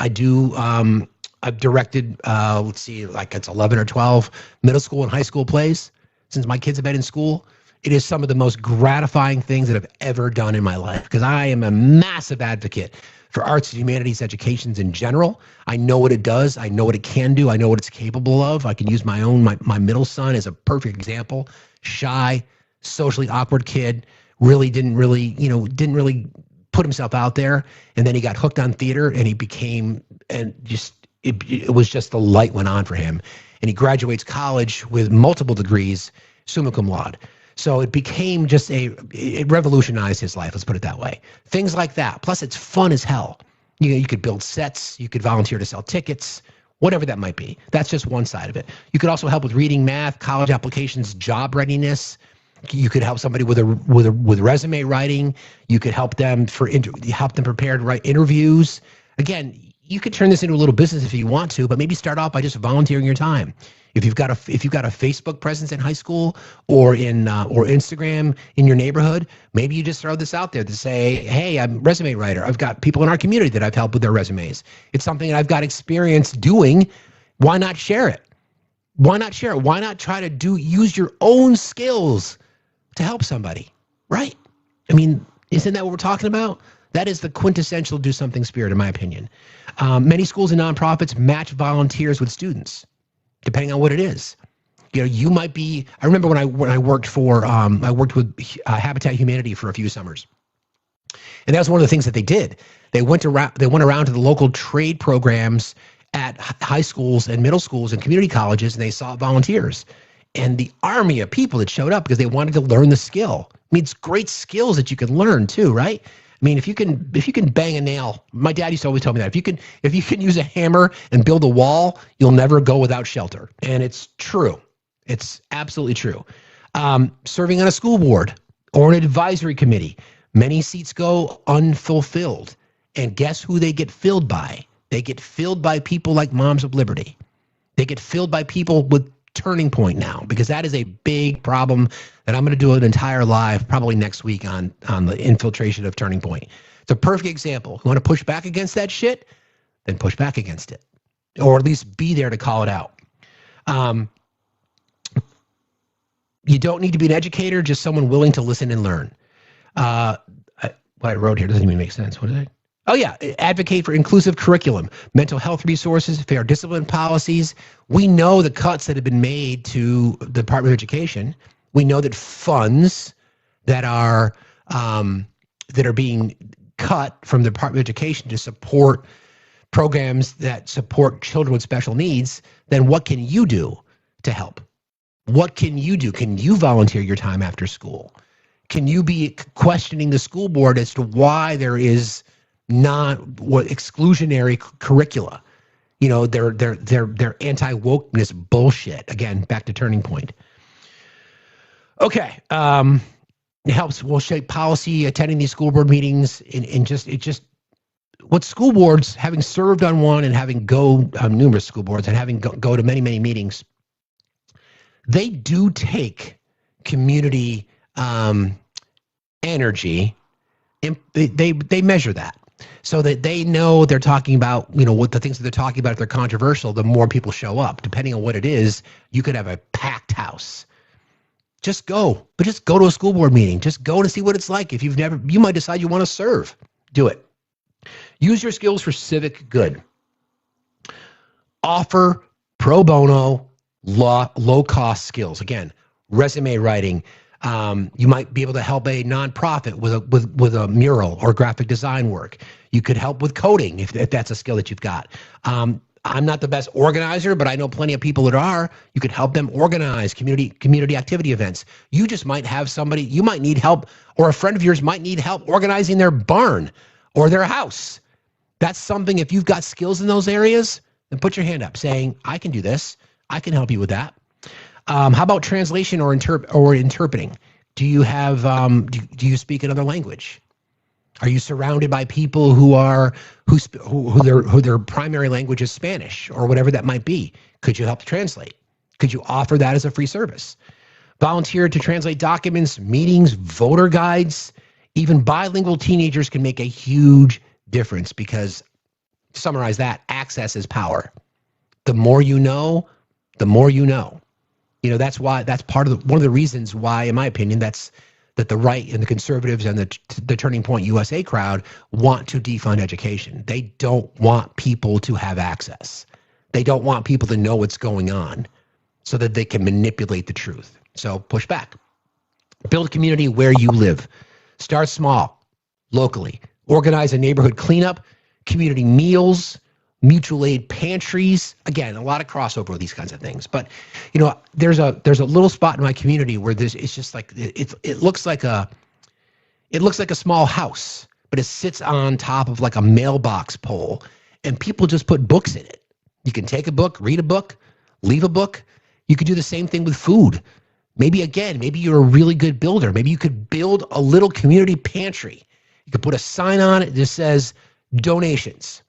directed, let's see, like it's 11 or 12 middle school and high school plays since my kids have been in school. It is some of the most gratifying things that I've ever done in my life because I am a massive advocate for arts and humanities educations in general. I know what it does. I know what it can do. I know what it's capable of. I can use my middle son as a perfect example. Shy, socially awkward kid, didn't really put himself out there, and then he got hooked on theater, and he became, and just it was just the light went on for him, and he graduates college with multiple degrees, summa cum laude. So it became just it revolutionized his life. Let's put it that way. Things like that. Plus, it's fun as hell. You could build sets. You could volunteer to sell tickets. Whatever that might be. That's just one side of it. You could also help with reading, math, college applications, job readiness. You could help somebody with resume writing. You could help them prepare to write interviews. Again, you could turn this into a little business if you want to, but maybe start off by just volunteering your time. If you've got a Facebook presence in high school or in or Instagram in your neighborhood, maybe you just throw this out there to say, hey, I'm a resume writer. I've got people in our community that I've helped with their resumes. It's something that I've got experience doing. Why not share it? Why not share it? Why not try to use your own skills to help somebody, right? I mean, isn't that what we're talking about? That is the quintessential do something spirit, in my opinion. Many schools and nonprofits match volunteers with students, depending on what it is. You know, you might be. I remember when I worked for I worked with Habitat Humanity for a few summers, and that was one of the things that they did. They went around to the local trade programs at high schools and middle schools and community colleges, and they sought volunteers. And the army of people that showed up because they wanted to learn the skill. I mean, it's great skills that you can learn too, right? I mean, if you can bang a nail, my dad used to always tell me that if you can use a hammer and build a wall, you'll never go without shelter. And it's true. It's absolutely true. Serving on a school board or an advisory committee, many seats go unfulfilled. And guess who they get filled by? They get filled by people like Moms of Liberty. They get filled by people with Turning Point now, because that is a big problem that I'm going to do an entire live probably next week on the infiltration of Turning Point. It's a perfect example. You want to push back against that shit? Then push back against it, or at least be there to call it out. You don't need to be an educator, just someone willing to listen and learn. What I wrote here doesn't even make sense. What did I? Oh, yeah. Advocate for inclusive curriculum, mental health resources, fair discipline policies. We know the cuts that have been made to the Department of Education. We know that funds that are being cut from the Department of Education to support programs that support children with special needs. Then what can you do to help? What can you do? Can you volunteer your time after school? Can you be questioning the school board as to why there is not exclusionary curricula? You know, they're anti-wokeness bullshit. Again, back to Turning Point. Okay. It helps. We'll shape policy, attending these school board meetings, and what school boards, having served on one and having go on numerous school boards and having go to many, many meetings, they do take community energy, and they measure that, so that they know they're talking about, you know, what the things that they're talking about, if they're controversial, the more people show up. Depending on what it is, you could have a packed house. Just go to a school board meeting. Just go to see what it's like. If you've never, you might decide you want to serve. Do it. Use your skills for civic good. Offer pro bono, low-cost skills. Again, resume writing. You might be able to help a nonprofit with a mural or graphic design work. You could help with coding if that's a skill that you've got. I'm not the best organizer, but I know plenty of people that are. You could help them organize community activity events. You just might have somebody, you might need help, or a friend of yours might need help organizing their barn or their house. That's something, if you've got skills in those areas, then put your hand up saying, I can do this. I can help you with that. How about translation or interpreting? Do you have do you speak another language? Are you surrounded by people who their primary language is Spanish or whatever that might be? Could you help translate? Could you offer that as a free service? Volunteer to translate documents, meetings, voter guides. Even bilingual teenagers can make a huge difference, because, to summarize that, access is power. The more you know, the more you know. You know, that's why, that's one of the reasons why, in my opinion, that the right and the conservatives and the Turning Point USA crowd want to defund education. They don't want people to have access. They don't want people to know what's going on so that they can manipulate the truth. So push back. Build a community where you live. Start small, locally. Organize a neighborhood cleanup, community meals, mutual aid pantries. Again, a lot of crossover with these kinds of things. But, you know, there's a little spot in my community where it's just like, it looks like a small house, but it sits on top of like a mailbox pole, and people just put books in it. You can take a book, read a book, leave a book. You could do the same thing with food. Maybe you're a really good builder. Maybe you could build a little community pantry. You could put a sign on it that says donations.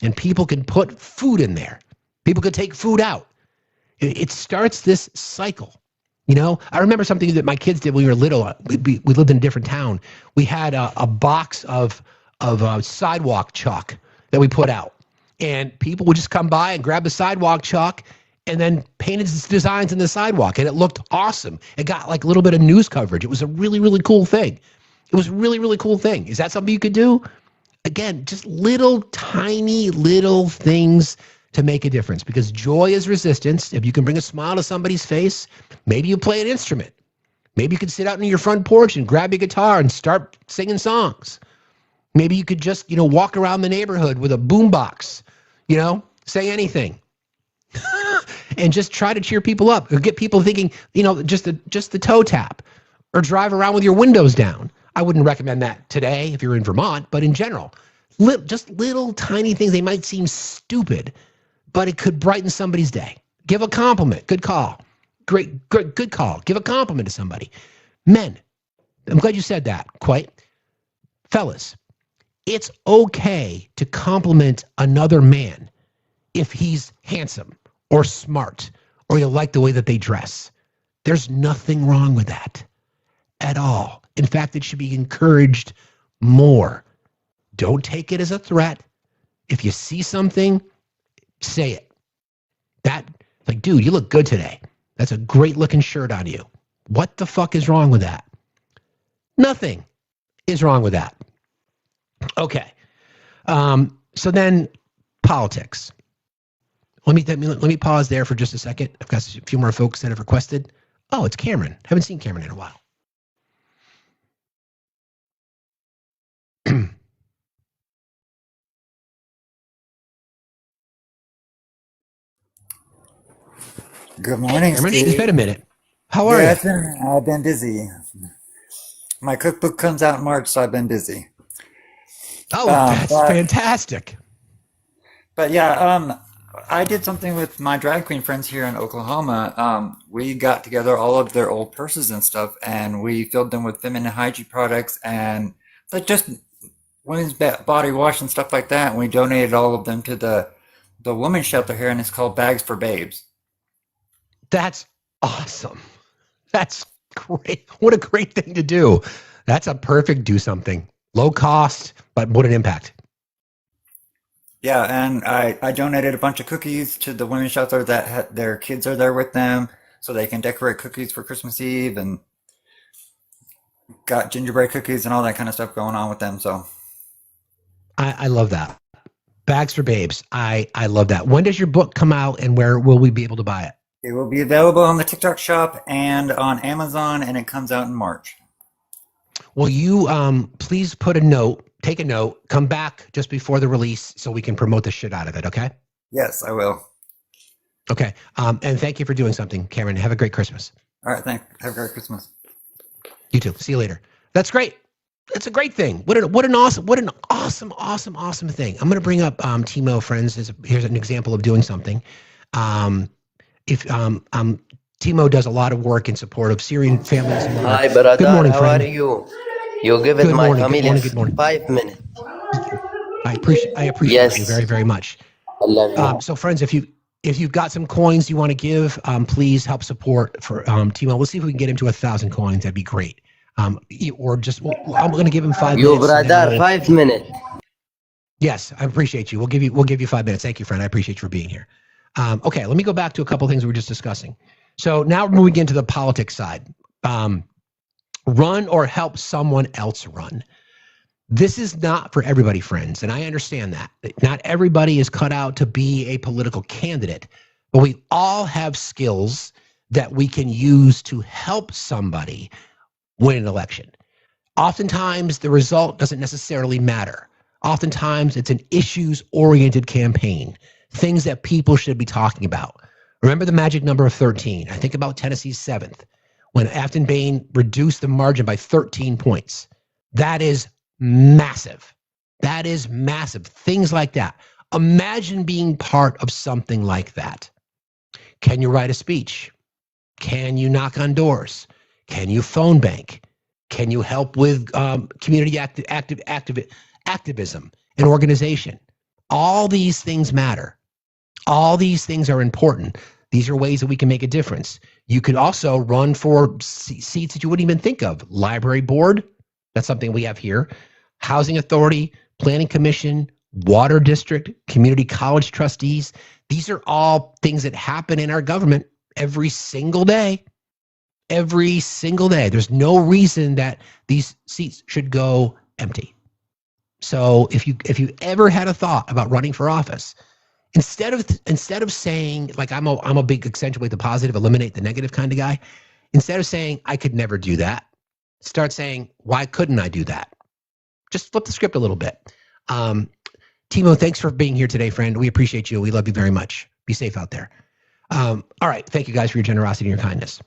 and people can put food in there. People could take food out. It starts this cycle. You know, I remember something that my kids did when we were little. We lived in a different town. We had a box of sidewalk chalk that we put out, and people would just come by and grab the sidewalk chalk and then painted designs in the sidewalk, and it looked awesome. It got like a little bit of news coverage. It was a really, really cool thing. It was a really, really cool thing. Is that something you could do? Again, just little tiny little things to make a difference, because joy is resistance. If you can bring a smile to somebody's face, maybe you play an instrument. Maybe you could sit out on your front porch and grab your guitar and start singing songs. Maybe you could just, walk around the neighborhood with a boombox, say anything. And just try to cheer people up or get people thinking, just the toe tap, or drive around with your windows down. I wouldn't recommend that today if you're in Vermont, but in general, just little tiny things. They might seem stupid, but it could brighten somebody's day. Give a compliment. Good call. Good call. Give a compliment to somebody. Men, I'm glad you said that. Quite. Fellas, it's okay to compliment another man if he's handsome or smart or you like the way that they dress. There's nothing wrong with that at all. In fact, it should be encouraged more. Don't take it as a threat. If you see something, say it. Like, dude, you look good today. That's a great looking shirt on you. What the fuck is wrong with that? Nothing is wrong with that. Okay. So then politics. Let me pause there for just a second. I've got a few more folks that have requested. Oh, it's Cameron. Haven't seen Cameron in a while. Good morning, Cameron, Steve. it's been a minute. How are you? I've been busy. My cookbook comes out in March, so I've been busy. Oh, that's fantastic. But yeah, I did something with my drag queen friends here in Oklahoma. We got together all of their old purses and stuff, and we filled them with feminine hygiene products and like just women's body wash and stuff like that. And we donated all of them to the women's shelter here, and it's called Bags for Babes. That's awesome. That's great. What a great thing to do. That's a perfect do something. Low cost, but what an impact. Yeah, and I donated a bunch of cookies to the women's shelter that their kids are there with them so they can decorate cookies for Christmas Eve, and got gingerbread cookies and all that kind of stuff going on with them. So I love that. Bags for Babes. I love that. When does your book come out, and where will we be able to buy it? it will be available on the TikTok shop and on Amazon, and it comes out in March. Will you please take a note, come back just before the release so we can promote the shit out of it, okay? Yes, I will. Okay. And thank you for doing something, Cameron. Have a great Christmas. All right, thanks. Have a great Christmas. You too. See you later. That's great. That's a great thing. What an awesome thing. I'm going to bring up Timo, friends. Here's an example of doing something. Timo does a lot of work in support of Syrian families. Hi, brother. Good morning, How friend. are you? You give it my family good morning. 5 minutes. I appreciate Yes. you very, very much. I love you. So, friends, if you've got some coins you want to give, please help support for Timo. We'll see if we can get him to 1,000 coins. That'd be great. Or just I'm going to give him 5 You minutes. brother, 5 minutes. Yes, I appreciate you. We'll give you 5 minutes. Thank you, friend. I appreciate you for being here. Okay, let me go back to a couple of things we were just discussing. So now we're moving into the politics side. Run or help someone else run. This is not for everybody, friends, and I understand that. Not everybody is cut out to be a political candidate, but we all have skills that we can use to help somebody win an election. Oftentimes, the result doesn't necessarily matter. Oftentimes, it's an issues-oriented campaign, things that people should be talking about. Remember the magic number of 13. I think about Tennessee's 7th, when Afton Bain reduced the margin by 13 points. That is massive. That is massive. Things like that. Imagine being part of something like that. Can you write a speech? Can you knock on doors? Can you phone bank? Can you help with community activism and organization? All these things matter. All these things are important. These are ways that we can make a difference. You could also run for seats that you wouldn't even think of. Library board, that's something we have here. Housing authority, planning commission, water district, community college trustees. These are all things that happen in our government every single day. Every single day. There's no reason that these seats should go empty. So if you ever had a thought about running for office, instead of saying, like, I'm a big accentuate the positive, eliminate the negative kind of guy, instead of saying I could never do that, start saying, why couldn't I do that? Just flip the script a little bit. Timo, thanks for being here today, friend. We appreciate you. We love you very much. Be safe out there. All right. Thank you guys for your generosity and your kindness.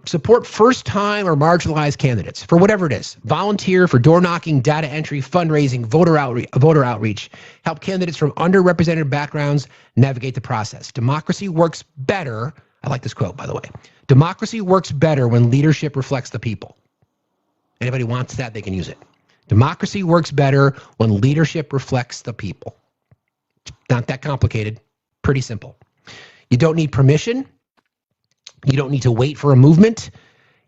Support first-time or marginalized candidates for whatever it is. Volunteer for door knocking, data entry, fundraising, voter outreach. Help candidates from underrepresented backgrounds navigate the process. Democracy works better. I like this quote, by the way. Democracy works better when leadership reflects the people. Anybody wants that, they can use it. Democracy works better when leadership reflects the people. Not that complicated. Pretty simple. You don't need permission. You don't need to wait for a movement.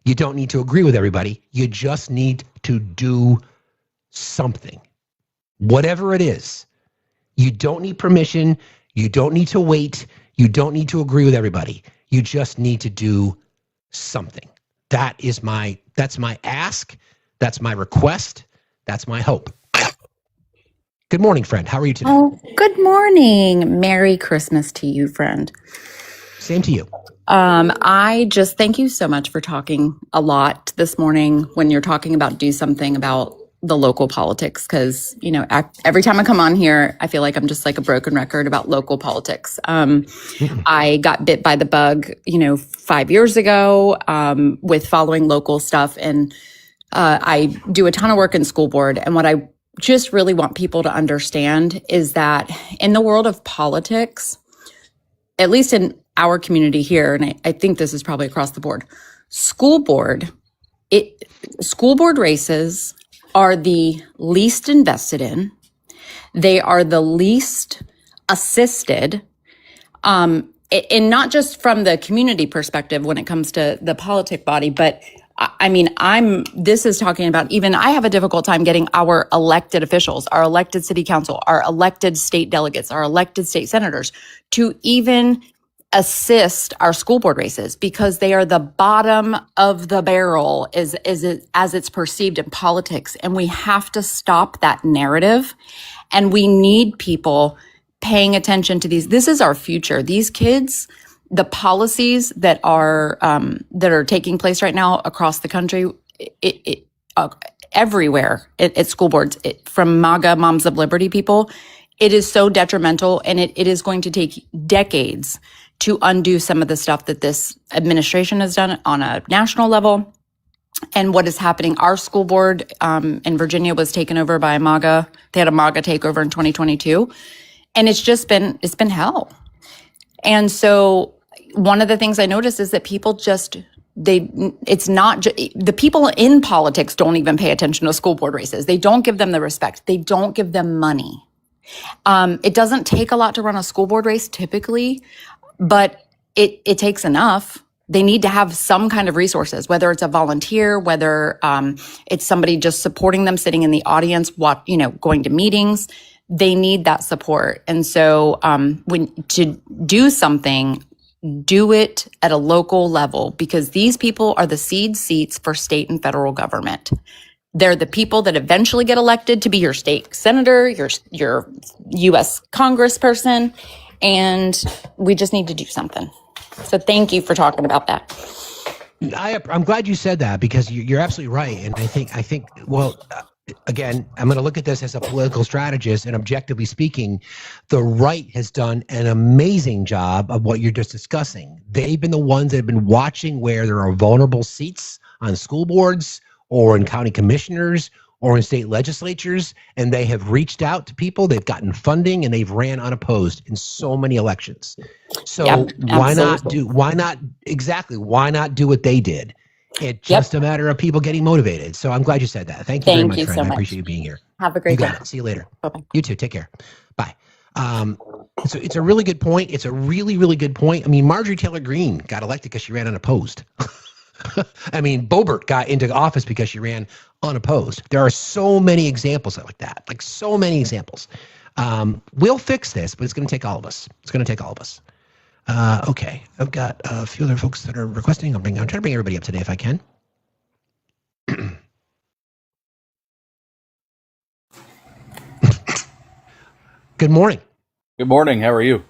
You don't need to agree with everybody. You just need to do something. Whatever it is. You don't need permission. You don't need to wait. You don't need to agree with everybody. You just need to do something. That's my ask. That's my request. That's my hope. Good morning, friend. How are you today? Oh, good morning. Merry Christmas to you, friend. Same to you. I just thank you so much for talking a lot this morning when you're talking about do something about the local politics. Because, every time I come on here, I feel like I'm just like a broken record about local politics. I got bit by the bug, 5 years ago with following local stuff. And I do a ton of work in school board. And what I just really want people to understand is that in the world of politics, at least in our community here, and I think this is probably across the board, school board races are the least invested in. They are the least assisted, and not just from the community perspective when it comes to the politic body, but this is talking about even I have a difficult time getting our elected officials, our elected city council, our elected state delegates, our elected state senators to even assist our school board races because they are the bottom of the barrel as it's perceived in politics. And we have to stop that narrative. And we need people paying attention to these. This is our future. These kids, the policies that are taking place right now across the country, everywhere at school boards, from MAGA Moms of Liberty people, it is so detrimental, and it is going to take decades to undo some of the stuff that this administration has done on a national level. And what is happening, our school board in Virginia was taken over by MAGA. They had a MAGA takeover in 2022, and it's been hell. And so one of the things I noticed is that people the people in politics don't even pay attention to school board races. They don't give them the respect. They don't give them money. It doesn't take a lot to run a school board race typically, but it takes enough. They need to have some kind of resources, whether it's a volunteer, whether it's somebody just supporting them, sitting in the audience, going to meetings. They need that support. And so when to do something, do it at a local level, because these people are the seed seats for state and federal government. They're the people that eventually get elected to be your state senator, your U.S. congressperson, and we just need to do something. So thank you for talking about that. I'm glad you said that, because you're absolutely right. And I think, again, I'm going to look at this as a political strategist, and objectively speaking, the right has done an amazing job of what you're just discussing. They've been the ones that have been watching where there are vulnerable seats on school boards or in county commissioners or in state legislatures, and they have reached out to people. They've gotten funding, and they've ran unopposed in so many elections. So why not do what they did? It's just a matter of people getting motivated. So I'm glad you said that. Thank you very much, friend. I appreciate you being here. Have a great day. See you later. Bye-bye. You too. Take care. Bye. It's a really good point. It's a really, really good point. I mean, Marjorie Taylor Greene got elected because she ran unopposed. I mean, Boebert got into office because she ran unopposed. There are so many examples like that, like so many examples. We'll fix this, but it's going to take all of us. It's going to take all of us. Okay, I've got a few other folks that are requesting. I'm trying to bring everybody up today if I can. Good morning. Good morning. How are you?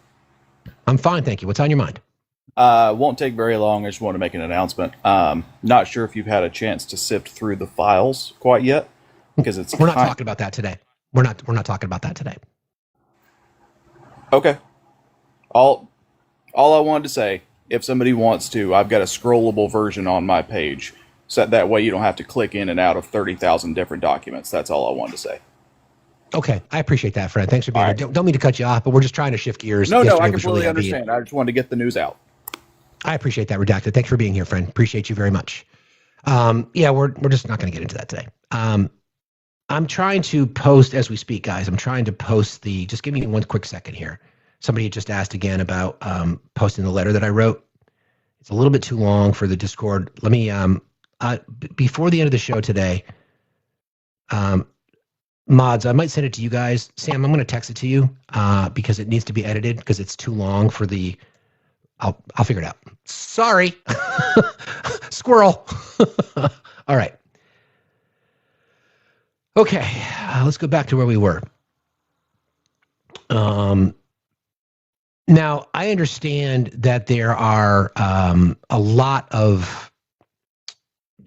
I'm fine, thank you. What's on your mind? Won't take very long. I just want to make an announcement. Not sure if you've had a chance to sift through the files quite yet, because it's we're not talking about that today. We're not talking about that today. Okay. All I wanted to say, if somebody wants to, I've got a scrollable version on my page, so that way you don't have to click in and out of 30,000 different documents. That's all I wanted to say. Okay, I appreciate that, Fred. Thanks for being here. Don't mean to cut you off, but we're just trying to shift gears. No, I completely understand. I just wanted to get the news out. I appreciate that, Redacted. Thanks for being here, friend. Appreciate you very much. Yeah, we're just not going to get into that today. I'm trying to post as we speak, guys. I'm trying to post just give me one quick second here. Somebody just asked again about posting the letter that I wrote. It's a little bit too long for the Discord. Let me, before the end of the show today, mods, I might send it to you guys. Sam, I'm going to text it to you because it needs to be edited because it's too long for the. I'll figure it out. Sorry, squirrel. All right. Okay, let's go back to where we were. Now, I understand that there are a lot of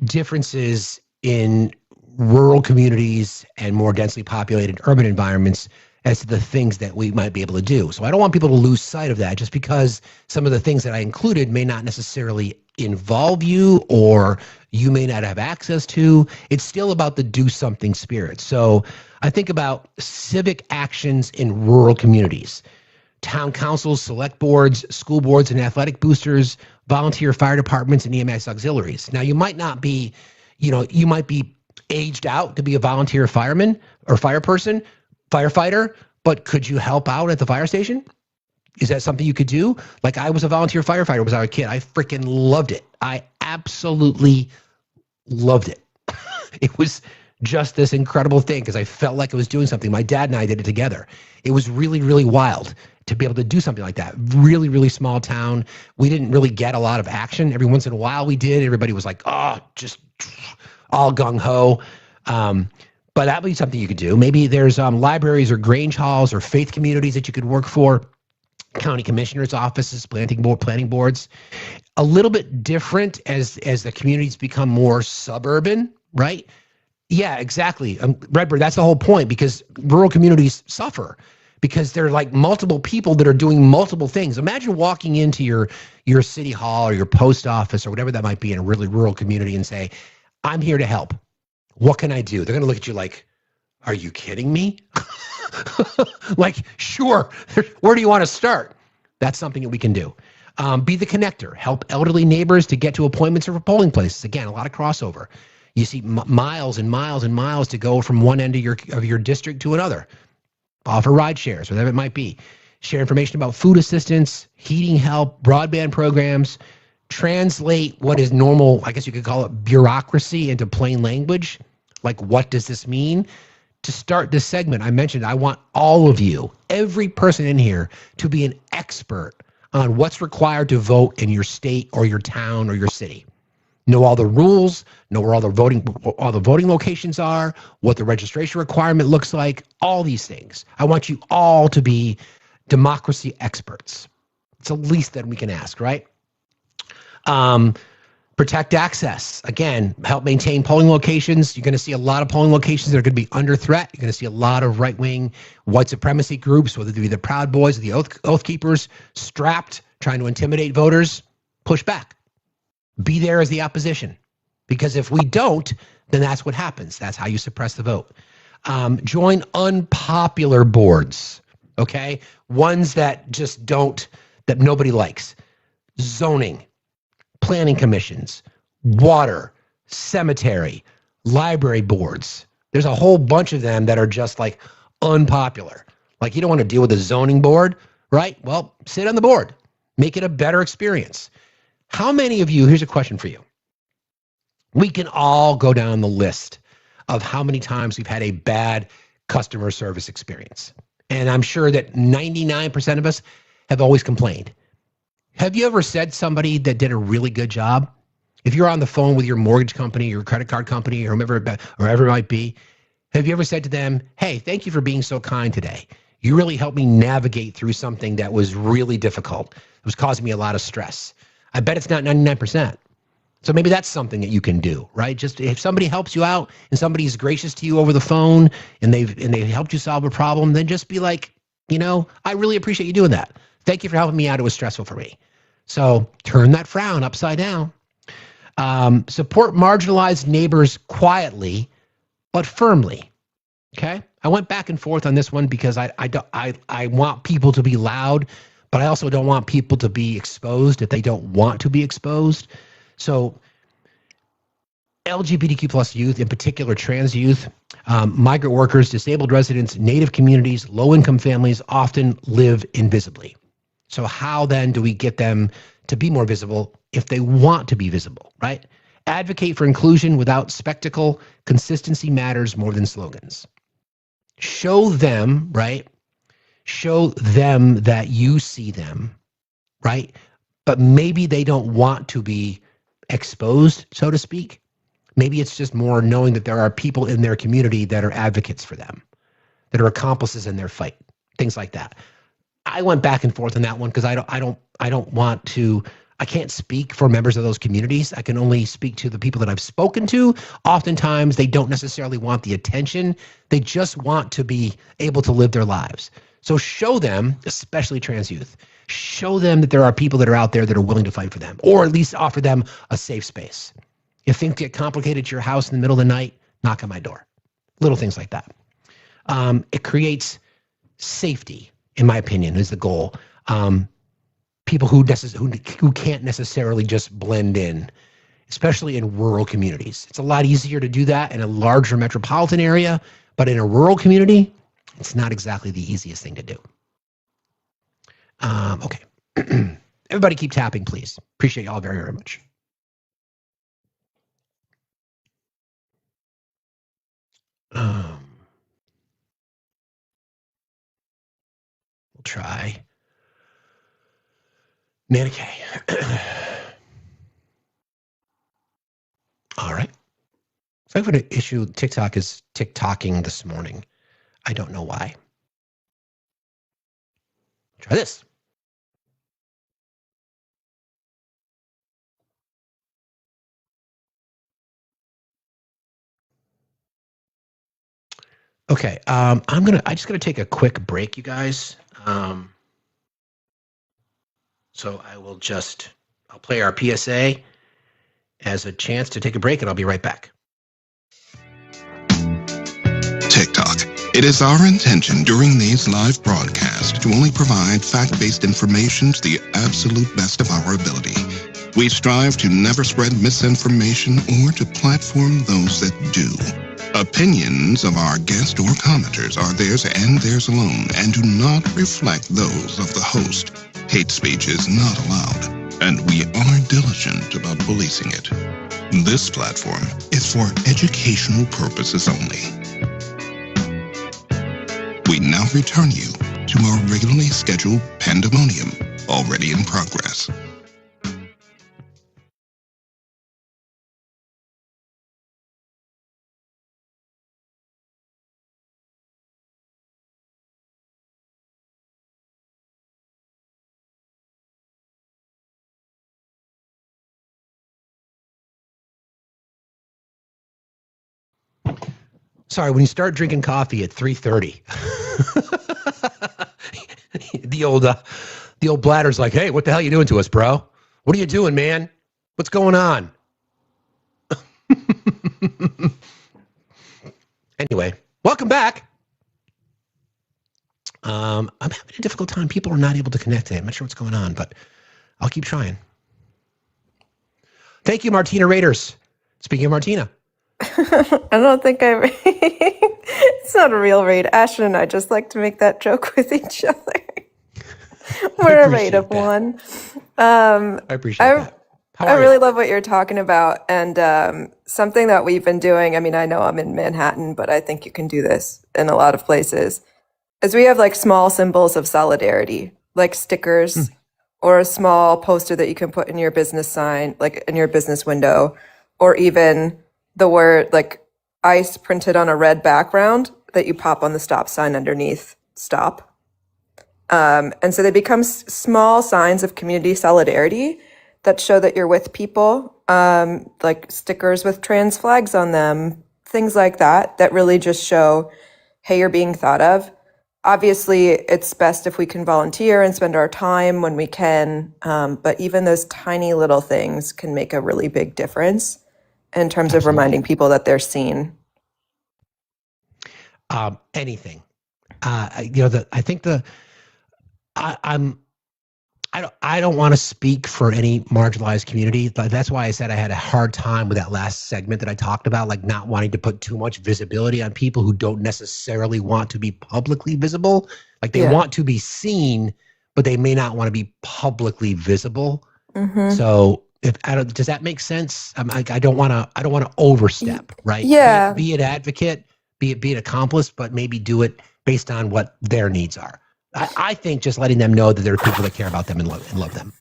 differences in rural communities and more densely populated urban environments as to the things that we might be able to do. So I don't want people to lose sight of that just because some of the things that I included may not necessarily involve you or you may not have access to. It's still about the do something spirit. So I think about civic actions in rural communities. Town councils, select boards, school boards and athletic boosters, volunteer fire departments and EMS auxiliaries. Now you might not be, you might be aged out to be a volunteer fireman or fireperson, firefighter, but could you help out at the fire station? Is that something you could do? Like I was a volunteer firefighter when I was a kid. I freaking loved it. I absolutely loved it. It was just this incredible thing because I felt like I was doing something. My dad and I did it together. It was really, really wild to be able to do something like that. Really, really small town. We didn't really get a lot of action. Every once in a while we did. Everybody was like, oh, just all gung-ho. But that would be something you could do. Maybe there's libraries or Grange halls or faith communities that you could work for. County commissioners' offices, planning boards. A little bit different as the communities become more suburban, right? Yeah, exactly. Redbird, that's the whole point because rural communities suffer because they're like multiple people that are doing multiple things. Imagine walking into your city hall or your post office or whatever that might be in a really rural community and say, I'm here to help. What can I do? They're going to look at you like, are you kidding me? Like, sure. Where do you want to start? That's something that we can do. Be the connector. Help elderly neighbors to get to appointments or polling places. Again, a lot of crossover. You see miles and miles and miles to go from one end of your district to another. Offer ride shares, whatever it might be. Share information about food assistance, heating help, broadband programs. Translate what is normal, I guess you could call it bureaucracy, into plain language. Like, what does this mean? To start this segment, I mentioned I want all of you, every person in here, to be an expert on what's required to vote in your state or your town or your city. Know all the rules, know where all the voting locations are, what the registration requirement looks like, all these things. I want you all to be democracy experts. It's the least that we can ask, right? Protect access. Again, help maintain polling locations. You're going to see a lot of polling locations that are going to be under threat. You're going to see a lot of right-wing white supremacy groups, whether they be the Proud Boys or the Oath Keepers, strapped, trying to intimidate voters. Push back. Be there as the opposition. Because if we don't, then that's what happens. That's how you suppress the vote. Join unpopular boards, okay? Ones that just don't, that nobody likes. Zoning, planning commissions, water, cemetery, library boards. There's a whole bunch of them that are just like unpopular. Like you don't want to deal with the zoning board, right? Well, sit on the board. Make it a better experience. How many of you, here's a question for you. We can all go down the list of how many times we've had a bad customer service experience. And I'm sure that 99% of us have always complained. Have you ever said somebody that did a really good job? If you're on the phone with your mortgage company, your credit card company, or whoever it might be, have you ever said to them, hey, thank you for being so kind today. You really helped me navigate through something that was really difficult. It was causing me a lot of stress. I bet it's not 99%. So maybe that's something that you can do, right? Just if somebody helps you out and somebody's gracious to you over the phone and they've helped you solve a problem, then just be like, I really appreciate you doing that. Thank you for helping me out. It was stressful for me. So turn that frown upside down. Support marginalized neighbors quietly, but firmly. Okay? I went back and forth on this one because I want people to be loud, but I also don't want people to be exposed if they don't want to be exposed. So LGBTQ plus youth, in particular trans youth, migrant workers, disabled residents, Native communities, low-income families often live invisibly. So how then do we get them to be more visible if they want to be visible, right? Advocate for inclusion without spectacle. Consistency matters more than slogans. Show them, right? Show them that you see them, right? But maybe they don't want to be exposed, so to speak. Maybe it's just more knowing that there are people in their community that are advocates for them, that are accomplices in their fight, things like that. I went back and forth on that one because I don't want to. I can't speak for members of those communities. I can only speak to the people that I've spoken to. Oftentimes, they don't necessarily want the attention. They just want to be able to live their lives. So show them, especially trans youth, show them that there are people that are out there that are willing to fight for them, or at least offer them a safe space. If things get complicated at your house in the middle of the night, knock on my door. Little things like that. It creates safety, in my opinion, is the goal. People who can't necessarily just blend in, especially in rural communities. It's a lot easier to do that in a larger metropolitan area, but in a rural community, it's not exactly the easiest thing to do. Okay. Everybody keep tapping, please. Appreciate y'all very, very much. We'll try Nana K. All right. So I've got an issue. TikTok is TikToking this morning. I don't know why. Try this. Okay, I just gotta take a quick break, you guys. So I'll play our PSA as a chance to take a break, and I'll be right back. TikTok. It is our intention during these live broadcasts to only provide fact-based information to the absolute best of our ability. We strive to never spread misinformation or to platform those that do. Opinions of our guests or commenters are theirs and theirs alone and do not reflect those of the host. Hate speech is not allowed, and we are diligent about policing it. This platform is for educational purposes only. We now return you to our regularly scheduled pandemonium, already in progress. Sorry, when you start drinking coffee at 3:30, the old bladder's like, "Hey, what the hell are you doing to us, bro? What are you doing, man? What's going on?" Anyway, welcome back. I'm having a difficult time. People are not able to connect today. I'm not sure what's going on, but I'll keep trying. Thank you, Martina Raiders. Speaking of Martina. I don't think I've It's not a real raid. Ashton and I just like to make that joke with each other. We're a raid of one. I appreciate that. I really love what you're talking about. And something that we've been doing, I mean, I know I'm in Manhattan, but I think you can do this in a lot of places, is we have like small symbols of solidarity, like stickers or a small poster that you can put in your business sign, like in your business window, or even the word like ICE printed on a red background that you pop on the stop sign underneath stop. And so they become small signs of community solidarity that show that you're with people, like stickers with trans flags on them, things like that, that really just show, hey, you're being thought of. Obviously, it's best if we can volunteer and spend our time when we can, but even those tiny little things can make a really big difference in terms of reminding people that they're seen. Anything. I think I don't want to speak for any marginalized community. That's why I said I had a hard time with that last segment that I talked about, like not wanting to put too much visibility on people who don't necessarily want to be publicly visible. Like they want to be seen, but they may not want to be publicly visible. So does that make sense? I don't want to overstep, right? Yeah. Be an advocate, be an accomplice, but maybe do it based on what their needs are. I think just letting them know that there are people that care about them and love them.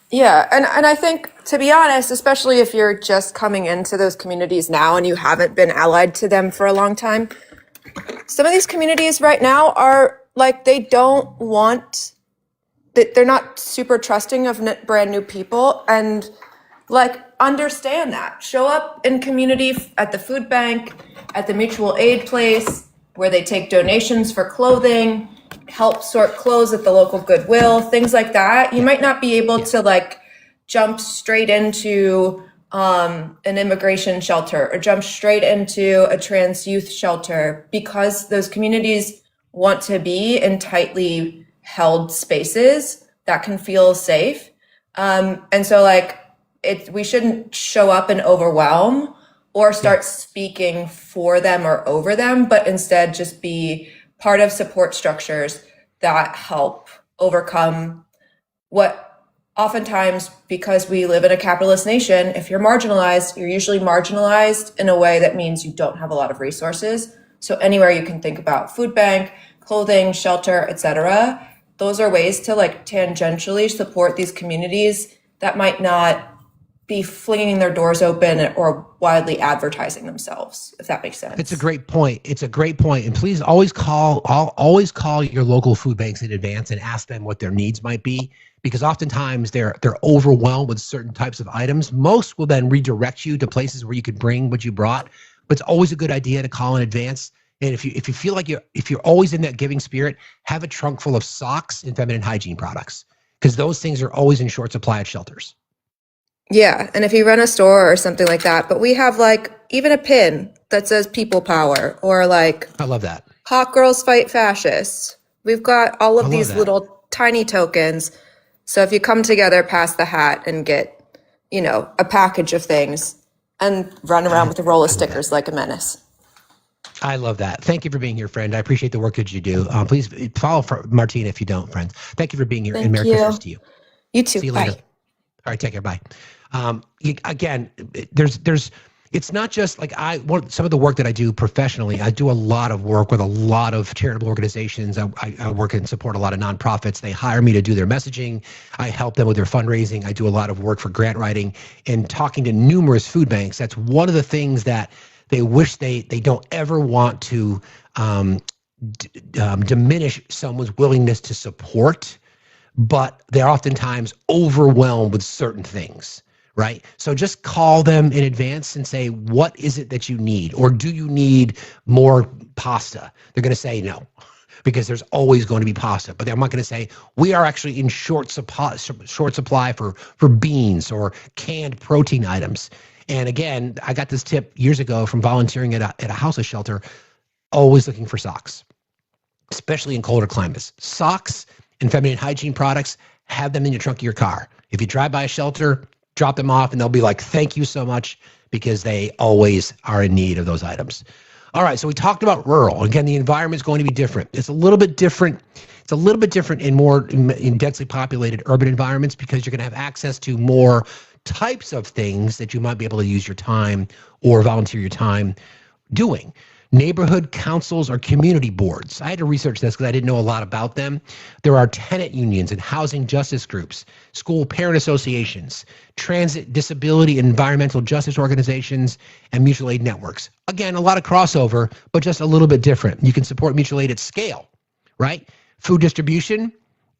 Yeah, and I think, to be honest, especially if you're just coming into those communities now and you haven't been allied to them for a long time, some of these communities right now are like, they're not super trusting of brand new people, and like, understand that. Show up in community at the food bank, at the mutual aid place, where they take donations for clothing, help sort clothes at the local Goodwill, things like that. You might not be able to like jump straight into an immigration shelter or jump straight into a trans youth shelter, because those communities want to be in tightly held spaces that can feel safe. And so like we shouldn't show up and overwhelm or start speaking for them or over them, but instead just be part of support structures that help overcome what oftentimes, because we live in a capitalist nation, if you're marginalized, you're usually marginalized in a way that means you don't have a lot of resources. So anywhere you can think about food bank, clothing, shelter, etc., those are ways to like tangentially support these communities that might not be flinging their doors open or widely advertising themselves, if that makes sense. It's a great point. And please always call your local food banks in advance and ask them what their needs might be, because oftentimes they're overwhelmed with certain types of items. Most will then redirect you to places where you could bring what you brought, but it's always a good idea to call in advance. And if you feel like you're always in that giving spirit, have a trunk full of socks and feminine hygiene products, because those things are always in short supply at shelters. Yeah, and if you run a store or something like that, but we have like even a pin that says people power, or like, I love that. Hot girls fight fascists. We've got all of these little tiny tokens. So if you come together, pass the hat and get, a package of things and run around with a roll of stickers like a menace. I love that. Thank you for being here, friend. I appreciate the work that you do. Please follow Martina if you don't, friends. Thank you for being here. Thank and Merry you. Christmas to you. You too. See you Bye. later. All right, take care. Bye. Again, it's not just like some of the work that I do professionally. I do a lot of work with a lot of charitable organizations. I work and support a lot of nonprofits. They hire me to do their messaging. I help them with their fundraising. I do a lot of work for grant writing and talking to numerous food banks. That's one of the things that they wish they don't ever want to diminish someone's willingness to support, but they're oftentimes overwhelmed with certain things, right? So just call them in advance and say, what is it that you need? Or do you need more pasta? They're going to say no, because there's always going to be pasta. But they're not going to say, we are actually in short supply for beans or canned protein items. And again, I got this tip years ago from volunteering at a house shelter, always looking for socks, especially in colder climates. Socks and feminine hygiene products, have them in your trunk of your car. If you drive by a shelter, drop them off and they'll be like, thank you so much, because they always are in need of those items. All right, so we talked about rural. Again, the environment is going to be different. It's a little bit different. It's a little bit different in more in densely populated urban environments because you're going to have access to more types of things that you might be able to use your time or volunteer your time doing. Neighborhood councils or community boards. I had to research this because I didn't know a lot about them. There are tenant unions and housing justice groups, school parent associations, transit, disability, and environmental justice organizations, and mutual aid networks. Again, a lot of crossover, but just a little bit different. You can support mutual aid at scale, right? Food distribution,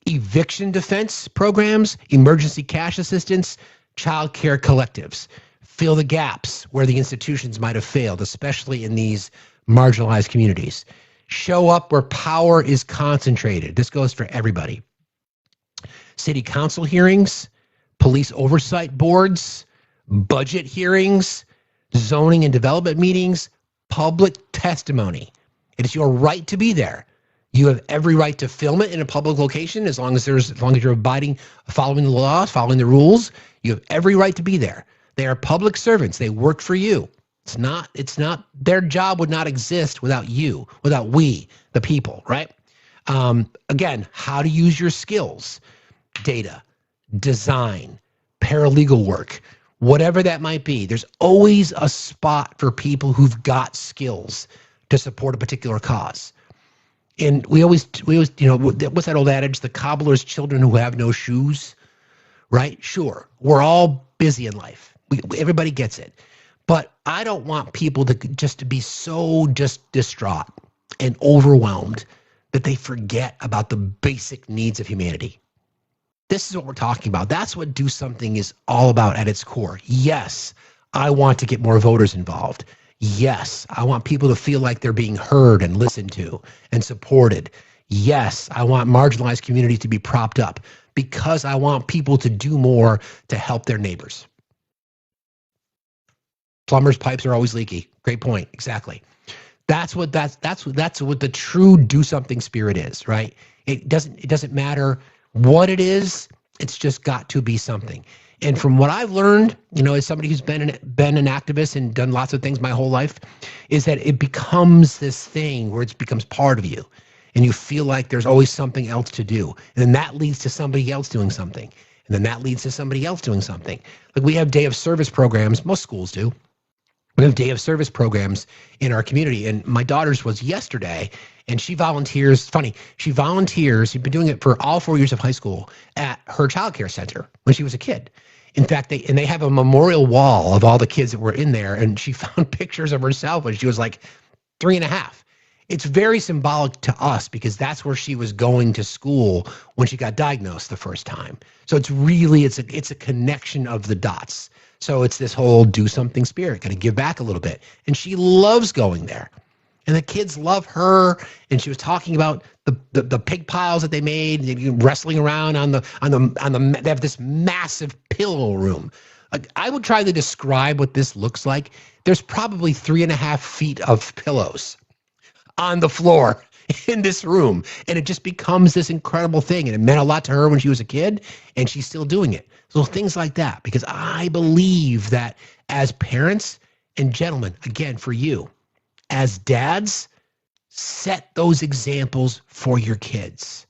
eviction defense programs, emergency cash assistance, child care collectives. Fill the gaps where the institutions might have failed, especially in these marginalized communities. Show up where power is concentrated. This goes for everybody. City council hearings, police oversight boards, budget hearings, zoning and development meetings, public testimony. It is your right to be there. You have every right to film it in a public location as long as you're following the laws, following the rules. You have every right to be there. They are public servants. They work for you. It's not their job would not exist without you, without we, the people, right? Again, how to use your skills, data, design, paralegal work, whatever that might be. There's always a spot for people who've got skills to support a particular cause. And we always, you know, what's that old adage? The cobbler's children who have no shoes, right? Sure, we're all busy in life. Everybody gets it. But I don't want people to be so just distraught and overwhelmed that they forget about the basic needs of humanity. This is what we're talking about. That's what Do Something is all about at its core. Yes, I want to get more voters involved. Yes, I want people to feel like they're being heard and listened to and supported. Yes, I want marginalized communities to be propped up because I want people to do more to help their neighbors. Plumbers' pipes are always leaky. Great point. Exactly. That's what the true Do Something spirit is, right? It doesn't matter what it is. It's just got to be something. And from what I've learned, you know, as somebody who's been an activist and done lots of things my whole life, is that it becomes this thing where it becomes part of you, and you feel like there's always something else to do, and then that leads to somebody else doing something, and then that leads to somebody else doing something. Like we have day of service programs. Most schools do. We have day of service programs in our community, and my daughter's was yesterday, and she volunteers. Funny, she volunteers. She's been doing it for all 4 years of high school at her child care center when she was a kid. In fact, they have a memorial wall of all the kids that were in there, and she found pictures of herself when she was like 3.5. It's very symbolic to us because that's where she was going to school when she got diagnosed the first time. So it's a connection of the dots. So it's this whole do something spirit, got to give back a little bit. And she loves going there. And the kids love her. And she was talking about the pig piles that they made, wrestling around on the they have this massive pillow room. I would try to describe what this looks like. There's probably 3.5 feet of pillows on the floor in this room. And it just becomes this incredible thing. And it meant a lot to her when she was a kid, and she's still doing it. So things like that, because I believe that as parents and gentlemen, again, for you, as dads, set those examples for your kids.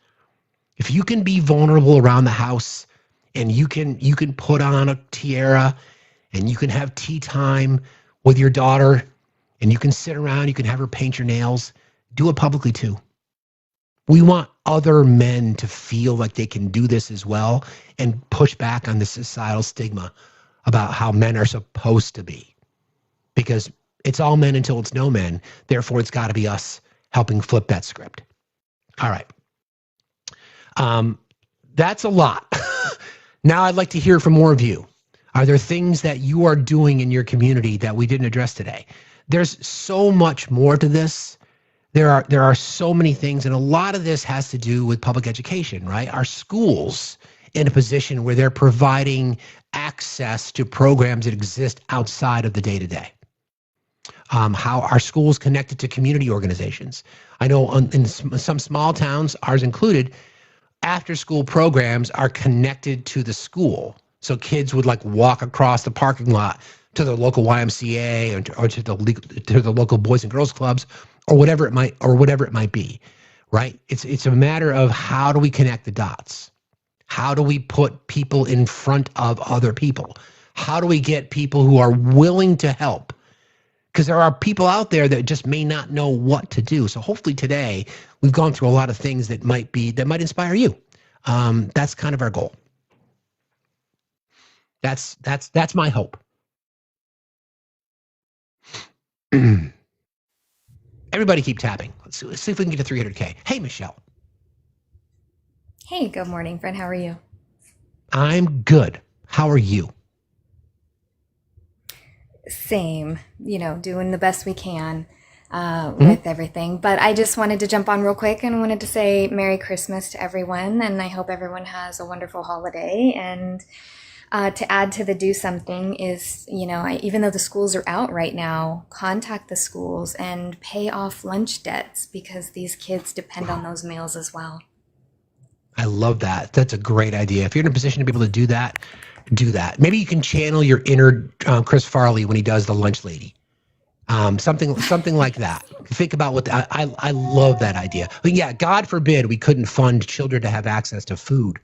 If you can be vulnerable around the house and you can put on a tiara and you can have tea time with your daughter and you can sit around, you can have her paint your nails, do it publicly too. We want other men to feel like they can do this as well and push back on the societal stigma about how men are supposed to be. Because it's all men until it's no men. Therefore, it's got to be us helping flip that script. All right. That's a lot. Now I'd like to hear from more of you. Are there things that you are doing in your community that we didn't address today? There's so much more to this. There are so many things, and a lot of this has to do with public education, right? Our schools in a position where they're providing access to programs that exist outside of the day-to-day. How our schools connected to community organizations. I know in some small towns, ours included, after-school programs are connected to the school. So kids would like walk across the parking lot to the local YMCA or to the local Boys and Girls Clubs or whatever it might be, right? It's a matter of how do we connect the dots? How do we put people in front of other people? How do we get people who are willing to help? Because there are people out there that just may not know what to do. So hopefully today we've gone through a lot of things that might inspire you. That's kind of our goal. That's my hope. Everybody keep tapping. Let's see if we can get to 300K. Hey, Michelle. Hey, good morning, friend. How are you? I'm good. How are you? Same, doing the best we can with everything. But I just wanted to jump on real quick and wanted to say Merry Christmas to everyone. And I hope everyone has a wonderful holiday. And to add to the do something is, even though the schools are out right now, contact the schools and pay off lunch debts because these kids depend on those meals as well. I love that. That's a great idea. If you're in a position to be able to do that, do that. Maybe you can channel your inner Chris Farley when he does the lunch lady. Something like that. Think about what I love that idea. But yeah, God forbid we couldn't fund children to have access to food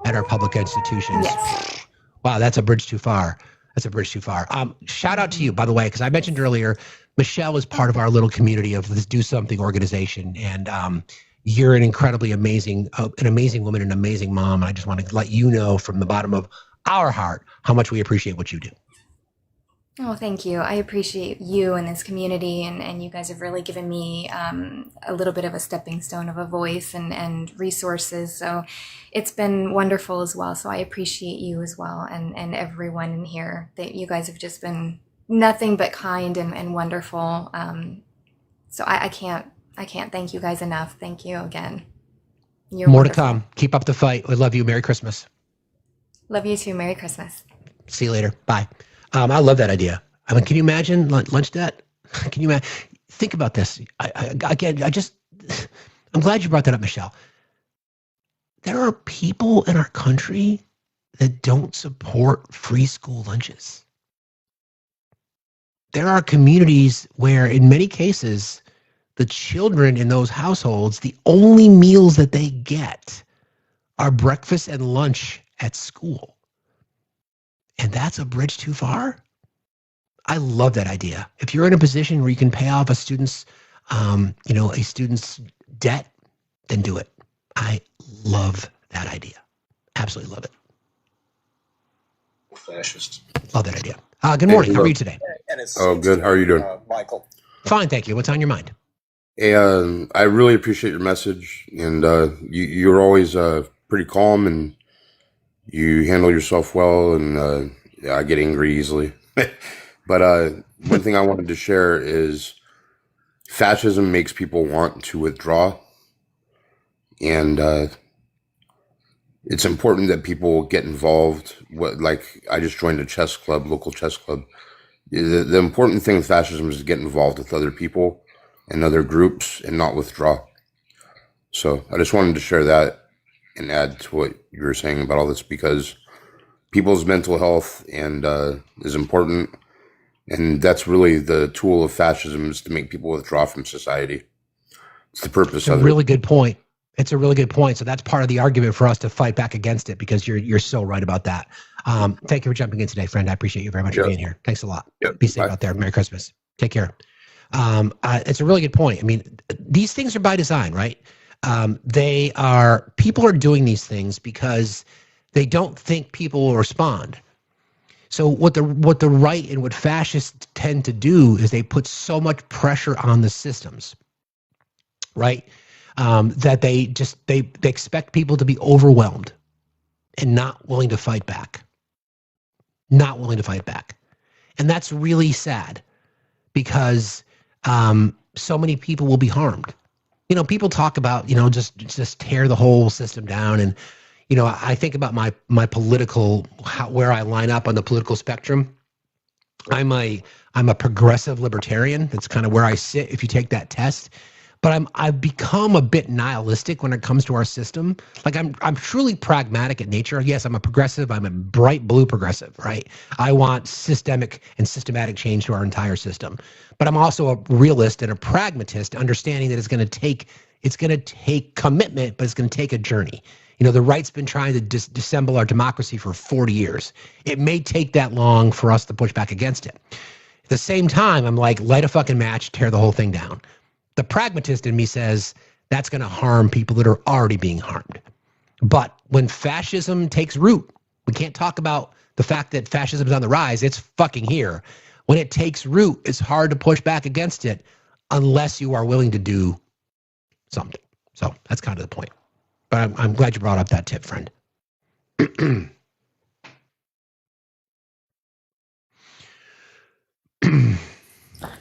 at our public institutions. Yes. Wow, that's a bridge too far. That's a bridge too far. Shout out to you, by the way, because I mentioned earlier, Michelle is part of our little community of this Do Something organization, and you're an incredibly amazing woman, an amazing mom. I just want to let you know from the bottom of our heart how much we appreciate what you do. Oh, thank you. I appreciate you and this community, and you guys have really given me a little bit of a stepping stone of a voice and resources. So it's been wonderful as well. So I appreciate you as well, and everyone in here. That you guys have just been nothing but kind and wonderful. So I can't thank you guys enough. Thank you again. You're More wonderful. to come. Keep up the fight. We love you. Merry Christmas. Love you too. Merry Christmas. See you later. Bye. I love that idea. I mean, can you imagine lunch debt? Can you think about this? I'm glad you brought that up, Michelle. There are people in our country that don't support free school lunches. There are communities where, in many cases, the children in those households, the only meals that they get are breakfast and lunch at school. And that's a bridge too far. I love that idea. If you're in a position where you can pay off a student's debt, then do it. I love that idea. Absolutely love it. Fascist. Love that idea. Good morning. How are you today? Oh, good. How are you doing? Michael. Fine, thank you. What's on your mind? Hey, I really appreciate your message, and you're always pretty calm, and you handle yourself well, and I get angry easily. But one thing I wanted to share is fascism makes people want to withdraw, and it's important that people get involved. Like I just joined a chess club, local chess club. The important thing with fascism is to get involved with other people and other groups and not withdraw. So I just wanted to share that and add to what you were saying about all this, because people's mental health is important. And that's really the tool of fascism, is to make people withdraw from society. It's the purpose of it. Really good point. It's a really good point. So that's part of the argument for us to fight back against it, because you're so right about that. Thank you for jumping in today, friend. I appreciate you very much for being here. Thanks a lot. Be safe out there. Merry Christmas. Take care. It's a really good point. I mean, these things are by design, right? People are doing these things because they don't think people will respond. So what the right and what fascists tend to do is they put so much pressure on the systems, right? That they expect people to be overwhelmed and not willing to fight back. Not willing to fight back. And that's really sad, because so many people will be harmed. You know, people talk about, just tear the whole system down. And, I think about my political, where I line up on the political spectrum. I'm a progressive libertarian. That's kind of where I sit if you take that test. but I've become a bit nihilistic when it comes to our system. Like I'm truly pragmatic at nature. Yes, I'm a progressive. I'm a bright blue progressive, right? I want systemic and systematic change to our entire system. But I'm also a realist and a pragmatist, understanding that it's going to take commitment, but it's going to take a journey. You know, the right's been trying to disassemble our democracy for 40 years. It may take that long for us to push back against it. At the same time, I'm like, light a fucking match, tear the whole thing down. The pragmatist in me says that's going to harm people that are already being harmed. But when fascism takes root, we can't talk about the fact that fascism is on the rise. It's fucking here. When it takes root, it's hard to push back against it unless you are willing to do something. So that's kind of the point. But I'm glad you brought up that tip, friend.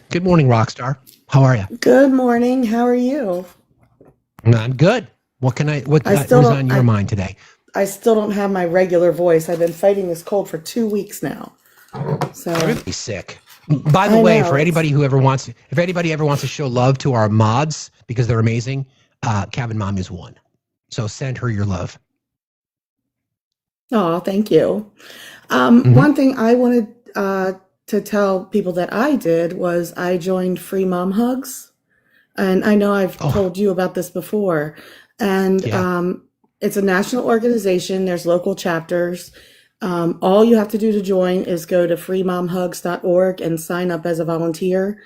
Good morning, Rockstar. How are you? Good morning. How are you? I'm good. What is on your mind today? I still don't have my regular voice. I've been fighting this cold for 2 weeks now. So everybody's sick. By the way, for anybody who ever wants, if anybody ever wants to show love to our mods because they're amazing, Cabin Mom is one. So send her your love. Oh, thank you. One thing I wanted to tell people that I did was I joined Free Mom Hugs. And I know I've told you about this before. And it's a national organization. There's local chapters. All you have to do to join is go to freemomhugs.org and sign up as a volunteer.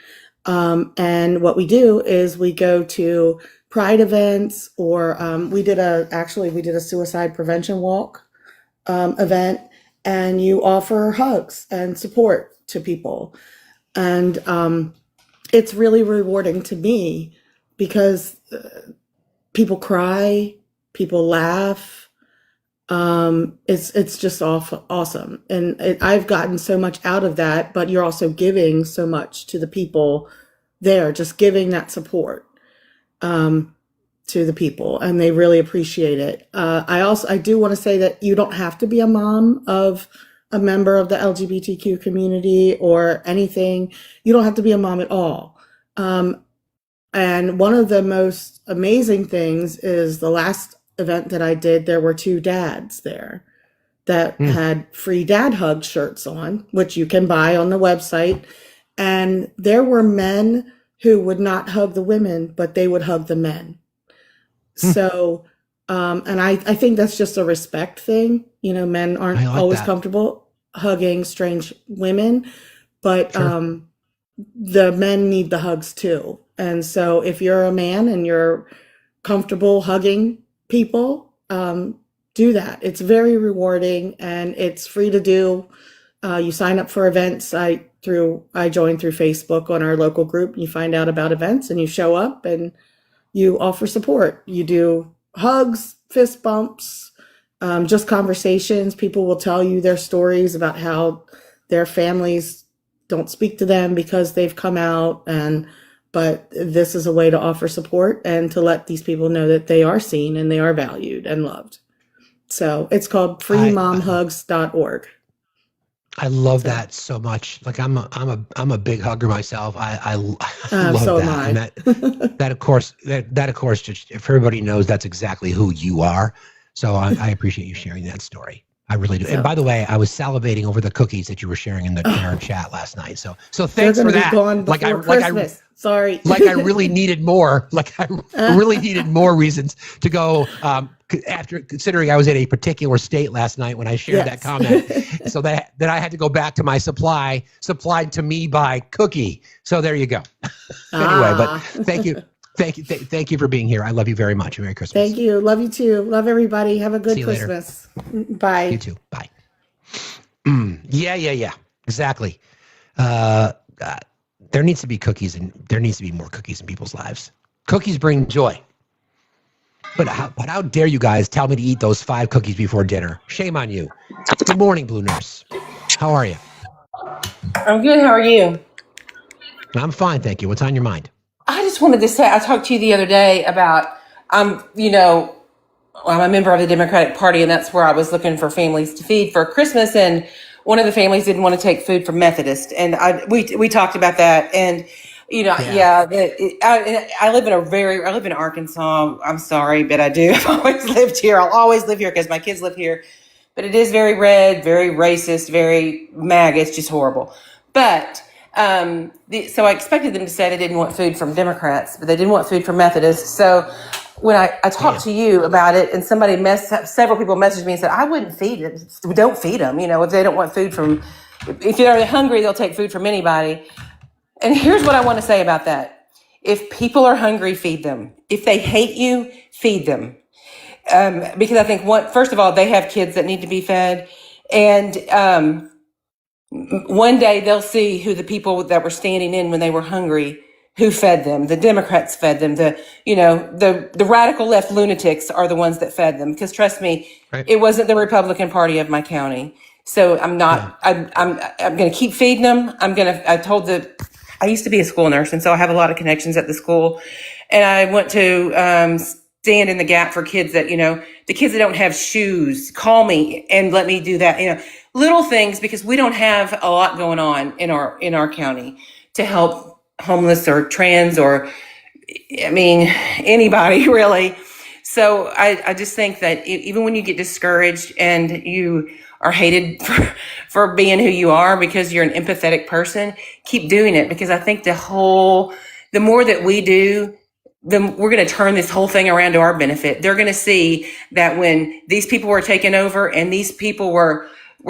And what we do is we go to Pride events, or we did a suicide prevention walk event, and you offer hugs and support to people. And it's really rewarding to me because people cry, people laugh. It's just awesome. And I've gotten so much out of that, but you're also giving so much to the people there, just giving that support to the people, and they really appreciate it. I do want to say that you don't have to be a mom of a member of the LGBTQ community or anything. You don't have to be a mom at all. And one of the most amazing things is the last event that I did, there were 2 dads there that had free dad hug shirts on, which you can buy on the website. And there were men who would not hug the women, but they would hug the men. So, and I think that's just a respect thing. You know, men aren't always comfortable hugging strange women, but the men need the hugs too. And so if you're a man and you're comfortable hugging people, do that. It's very rewarding and it's free to do. You sign up for events. I joined through Facebook on our local group. You find out about events and you show up and you offer support. You do hugs, fist bumps, just conversations. People will tell you their stories about how their families don't speak to them because they've come out, but this is a way to offer support and to let these people know that they are seen and they are valued and loved. So it's called freemomhugs.org. I love that so much. Like I'm a big hugger myself. I love so that. am I. And that of course, just if everybody knows that's exactly who you are. So I appreciate you sharing that story. I really do. And by the way, I was salivating over the cookies that you were sharing in our chat last night. So thanks for that. Sorry. Like I really needed more. Like I really needed more reasons to go. After considering I was in a particular state last night when I shared that comment, so that I had to go back to my supply supplied to me by Cookie. So there you go. Anyway, but thank you for being here. I love you very much. Merry Christmas. Thank you. Love you too. Love everybody. Have a good Christmas. Bye. You too. Bye. Yeah. Exactly. There needs to be cookies, and there needs to be more cookies in people's lives. Cookies bring joy. But how dare you guys tell me to eat those 5 cookies before dinner? Shame on you. Good morning, Blue Nurse. How are you? I'm good. How are you? I'm fine, thank you. What's on your mind? I just wanted to say, I talked to you the other day about, I'm a member of the Democratic Party, and that's where I was looking for families to feed for Christmas. And one of the families didn't want to take food from Methodist. And we talked about that. And I live in Arkansas. I'm sorry, but I do. I've always lived here. I'll always live here because my kids live here. But it is very red, very racist, very MAGA. It's just horrible. But so I expected them to say they didn't want food from Democrats, but they didn't want food from Methodists. So when I talked to you about it, and several people messaged me and said, I wouldn't feed them. Don't feed them. If they don't want food from, if they're hungry, they'll take food from anybody. And here's what I want to say about that. If people are hungry, feed them. If they hate you, feed them. Because I think first of all, they have kids that need to be fed. And one day they'll see who the people that were standing in when they were hungry, who fed them. The Democrats fed them. The radical left lunatics are the ones that fed them. Because trust me, It wasn't the Republican Party of my county. So I'm not, I'm going to keep feeding them. I used to be a school nurse, and so I have a lot of connections at the school. And I went to stand in the gap for kids that, the kids that don't have shoes, call me and let me do that. Little things, because we don't have a lot going on in our county to help homeless or trans or, anybody really. So I just think that even when you get discouraged and you are hated for being who you are because you're an empathetic person, keep doing it, because I think the more that we do, then we're going to turn this whole thing around to our benefit. They're going to see that when these people were taking over and these people were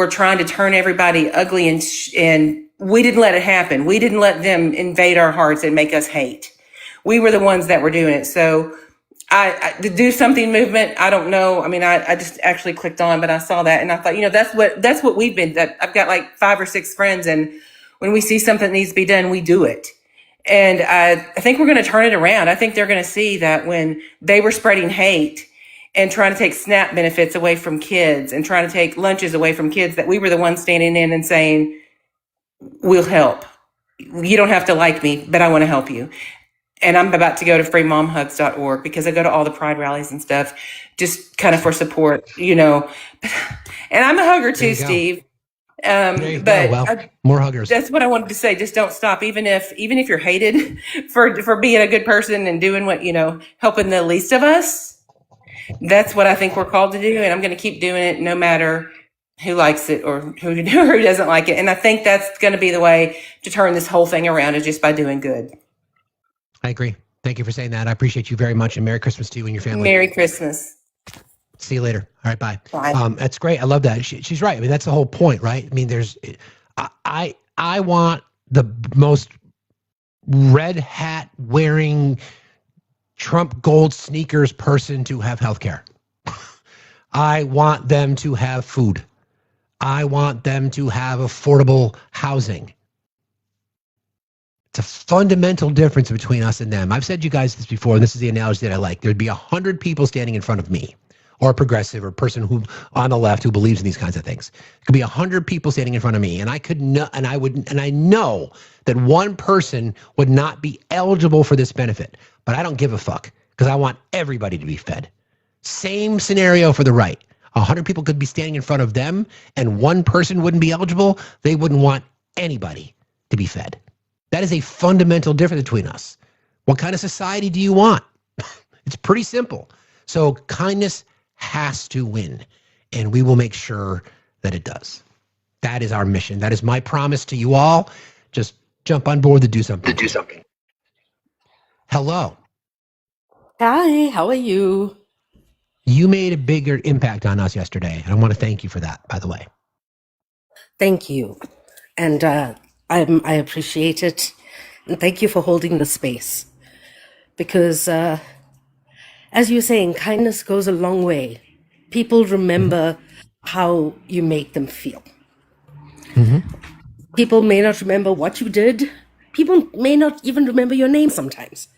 trying to turn everybody ugly, and we didn't let it happen. We didn't let them invade our hearts and make us hate. We were the ones that were doing it. So the do something movement, I don't know. I just actually clicked on, but I saw that and I thought, that's what we've been. That I've got like 5 or 6 friends, and when we see something that needs to be done, we do it. And I think we're going to turn it around. I think they're going to see that when they were spreading hate and trying to take SNAP benefits away from kids and trying to take lunches away from kids, that we were the ones standing in and saying, we'll help. You don't have to like me, but I want to help you. And I'm about to go to freemomhugs.org because I go to all the pride rallies and stuff, just kind of for support, And I'm a hugger too, Steve. More huggers. That's what I wanted to say. Just don't stop, even if you're hated for being a good person and doing what, helping the least of us. That's what I think we're called to do, and I'm going to keep doing it no matter who likes it or who doesn't like it. And I think that's going to be the way to turn this whole thing around, is just by doing good. I agree. Thank you for saying that. I appreciate you very much, and Merry Christmas to you and your family. Merry Christmas. See you later. All right, bye. Bye. That's great. I love that. She's right. That's the whole point, right? I want the most red hat wearing Trump gold sneakers person to have health care. I want them to have food. I want them to have affordable housing. It's a fundamental difference between us and them. I've said to you guys this before, and this is the analogy that I like. There'd be 100 people standing in front of me, or a progressive or person who on the left who believes in these kinds of things. It could be 100 people standing in front of me, and I know that one person would not be eligible for this benefit, but I don't give a fuck because I want everybody to be fed. Same scenario for the right. 100 people could be standing in front of them, and one person wouldn't be eligible. They wouldn't want anybody to be fed. That is a fundamental difference between us. What kind of society do you want? It's pretty simple. So kindness has to win, and we will make sure that it does. That is our mission. That is my promise to you all. Just jump on board to do something. Hello. Hi, how are you? You made a bigger impact on us yesterday, and I want to thank you for that, by the way. Thank you. And I appreciate it. And thank you for holding the space. Because as you're saying, kindness goes a long way. People remember how you make them feel. Mm-hmm. People may not remember what you did. People may not even remember your name sometimes.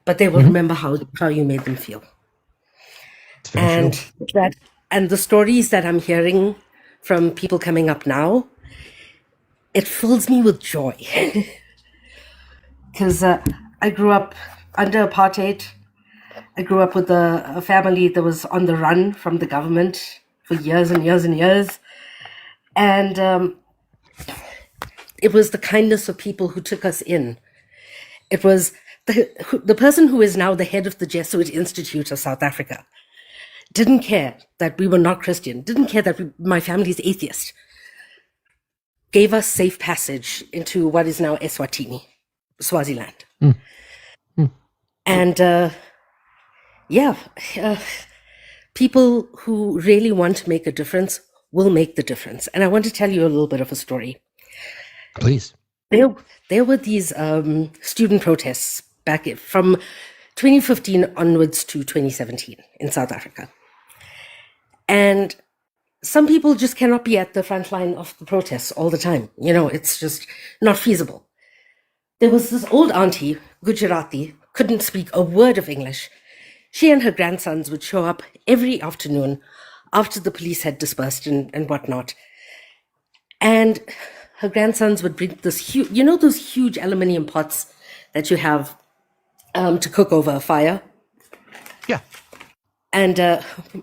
But they will remember how you made them feel. And the stories that I'm hearing from people coming up now, it fills me with joy. Because I grew up under apartheid. I grew up with a family that was on the run from the government for years and years and years. And it was the kindness of people who took us in. It was the person who is now the head of the Jesuit Institute of South Africa didn't care that we were not Christian, didn't care that my family is atheist, gave us safe passage into what is now Eswatini, Swaziland. And people who really want to make a difference will make the difference. And I want to tell you a little bit of a story. Please. There were these student protests back from 2015 onwards to 2017 in South Africa. And some people just cannot be at the front line of the protests all the time. You know, it's just not feasible. There was this old auntie, Gujarati, couldn't speak a word of English. She and her grandsons would show up every afternoon after the police had dispersed and whatnot. And her grandsons would bring this huge, you know, those huge aluminium pots that you have to cook over a fire? Yeah. And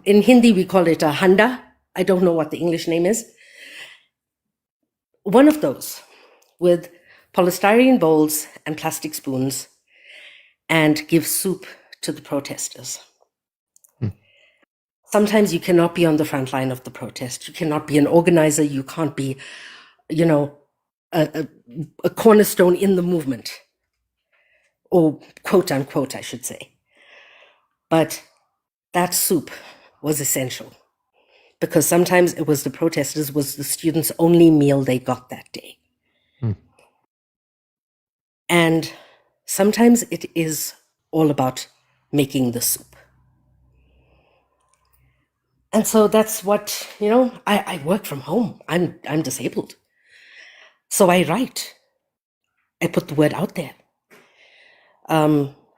in Hindi, we call it a handa. I don't know what the English name is. One of those with polystyrene bowls and plastic spoons, and give soup to the protesters. Sometimes you cannot be on the front line of the protest. You cannot be an organizer. You can't be, you know, a cornerstone in the movement, or quote unquote, I should say. But that soup was essential, because sometimes it was the protesters, was the students' only meal they got that day. And sometimes it is all about making the soup. And so that's what, you know, I work from home. I'm disabled. So I write. I put the word out there.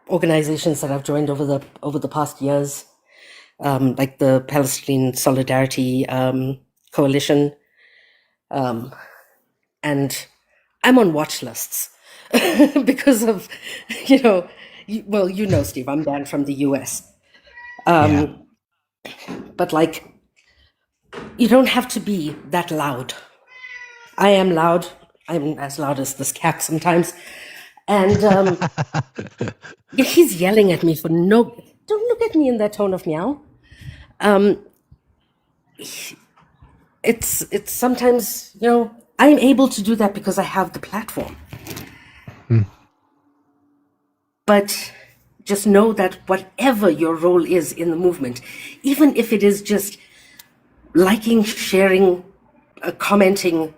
Organizations that I've joined over the past years, like the Palestinian Solidarity Coalition, and I'm on watch lists because of, you know, Steve, I'm banned from the US. But like, you don't have to be that loud. I am loud. I'm as loud as this cat sometimes. And he's yelling at me for don't look at me in that tone of meow. It's sometimes, you know, I'm able to do that because I have the platform. But just know that whatever your role is in the movement, even if it is just liking, sharing, commenting,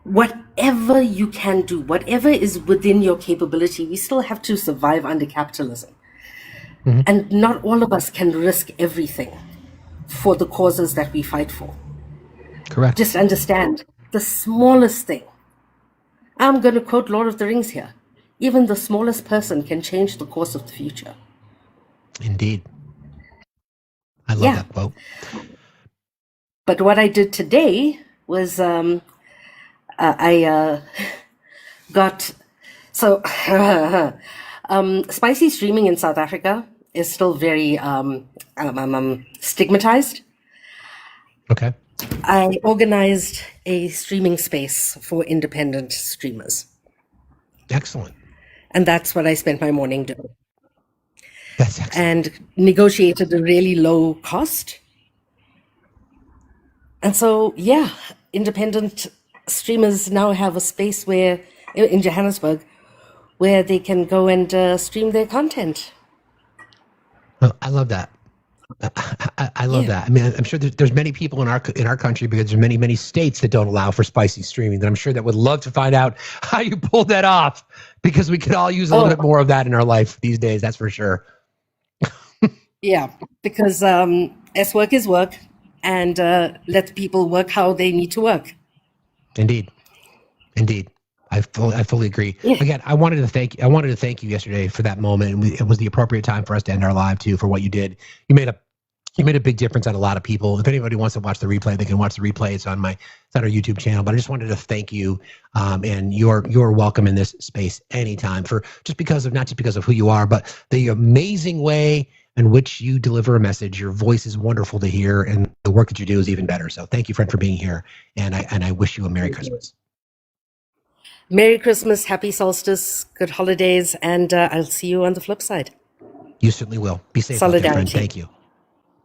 whatever you can do, whatever is within your capability, we still have to survive under capitalism. And not all of us can risk everything for the causes that we fight for. Correct. Just understand the smallest thing. I'm going to quote Lord of the Rings here. Even the smallest person can change the course of the future. Indeed. I love that quote. But what I did today was I got... So, spicy streaming in South Africa is still very stigmatized. Okay. I organized a streaming space for independent streamers. Excellent. And that's what I spent my morning doing. That's excellent. And negotiated a really low cost. And so, yeah, independent streamers now have a space where, in Johannesburg, where they can go and stream their content. Well, I love that. I love that. I mean, I'm sure there's many people in our country, because there's many states that don't allow for spicy streaming, that I'm sure that would love to find out how you pulled that off, because we could all use a little bit more of that in our life these days. That's for sure. Yeah, because as work is work, and let people work how they need to work. Indeed. I fully agree. Yeah. Again, I wanted to thank you yesterday for that moment. And it was the appropriate time for us to end our live too, for what you did. You made a big difference on a lot of people. If anybody wants to watch the replay, they can watch the replay. It's on our YouTube channel. But I just wanted to thank you, and you're welcome in this space anytime, for not just because of who you are, but the amazing way in which you deliver a message. Your voice is wonderful to hear, and the work that you do is even better. So thank you, friend, for being here. And I wish you a Merry Christmas. Merry Christmas, happy solstice, good holidays, and I'll see you on the flip side. You certainly will. Be safe out there, friend. Solidarity. Thank you.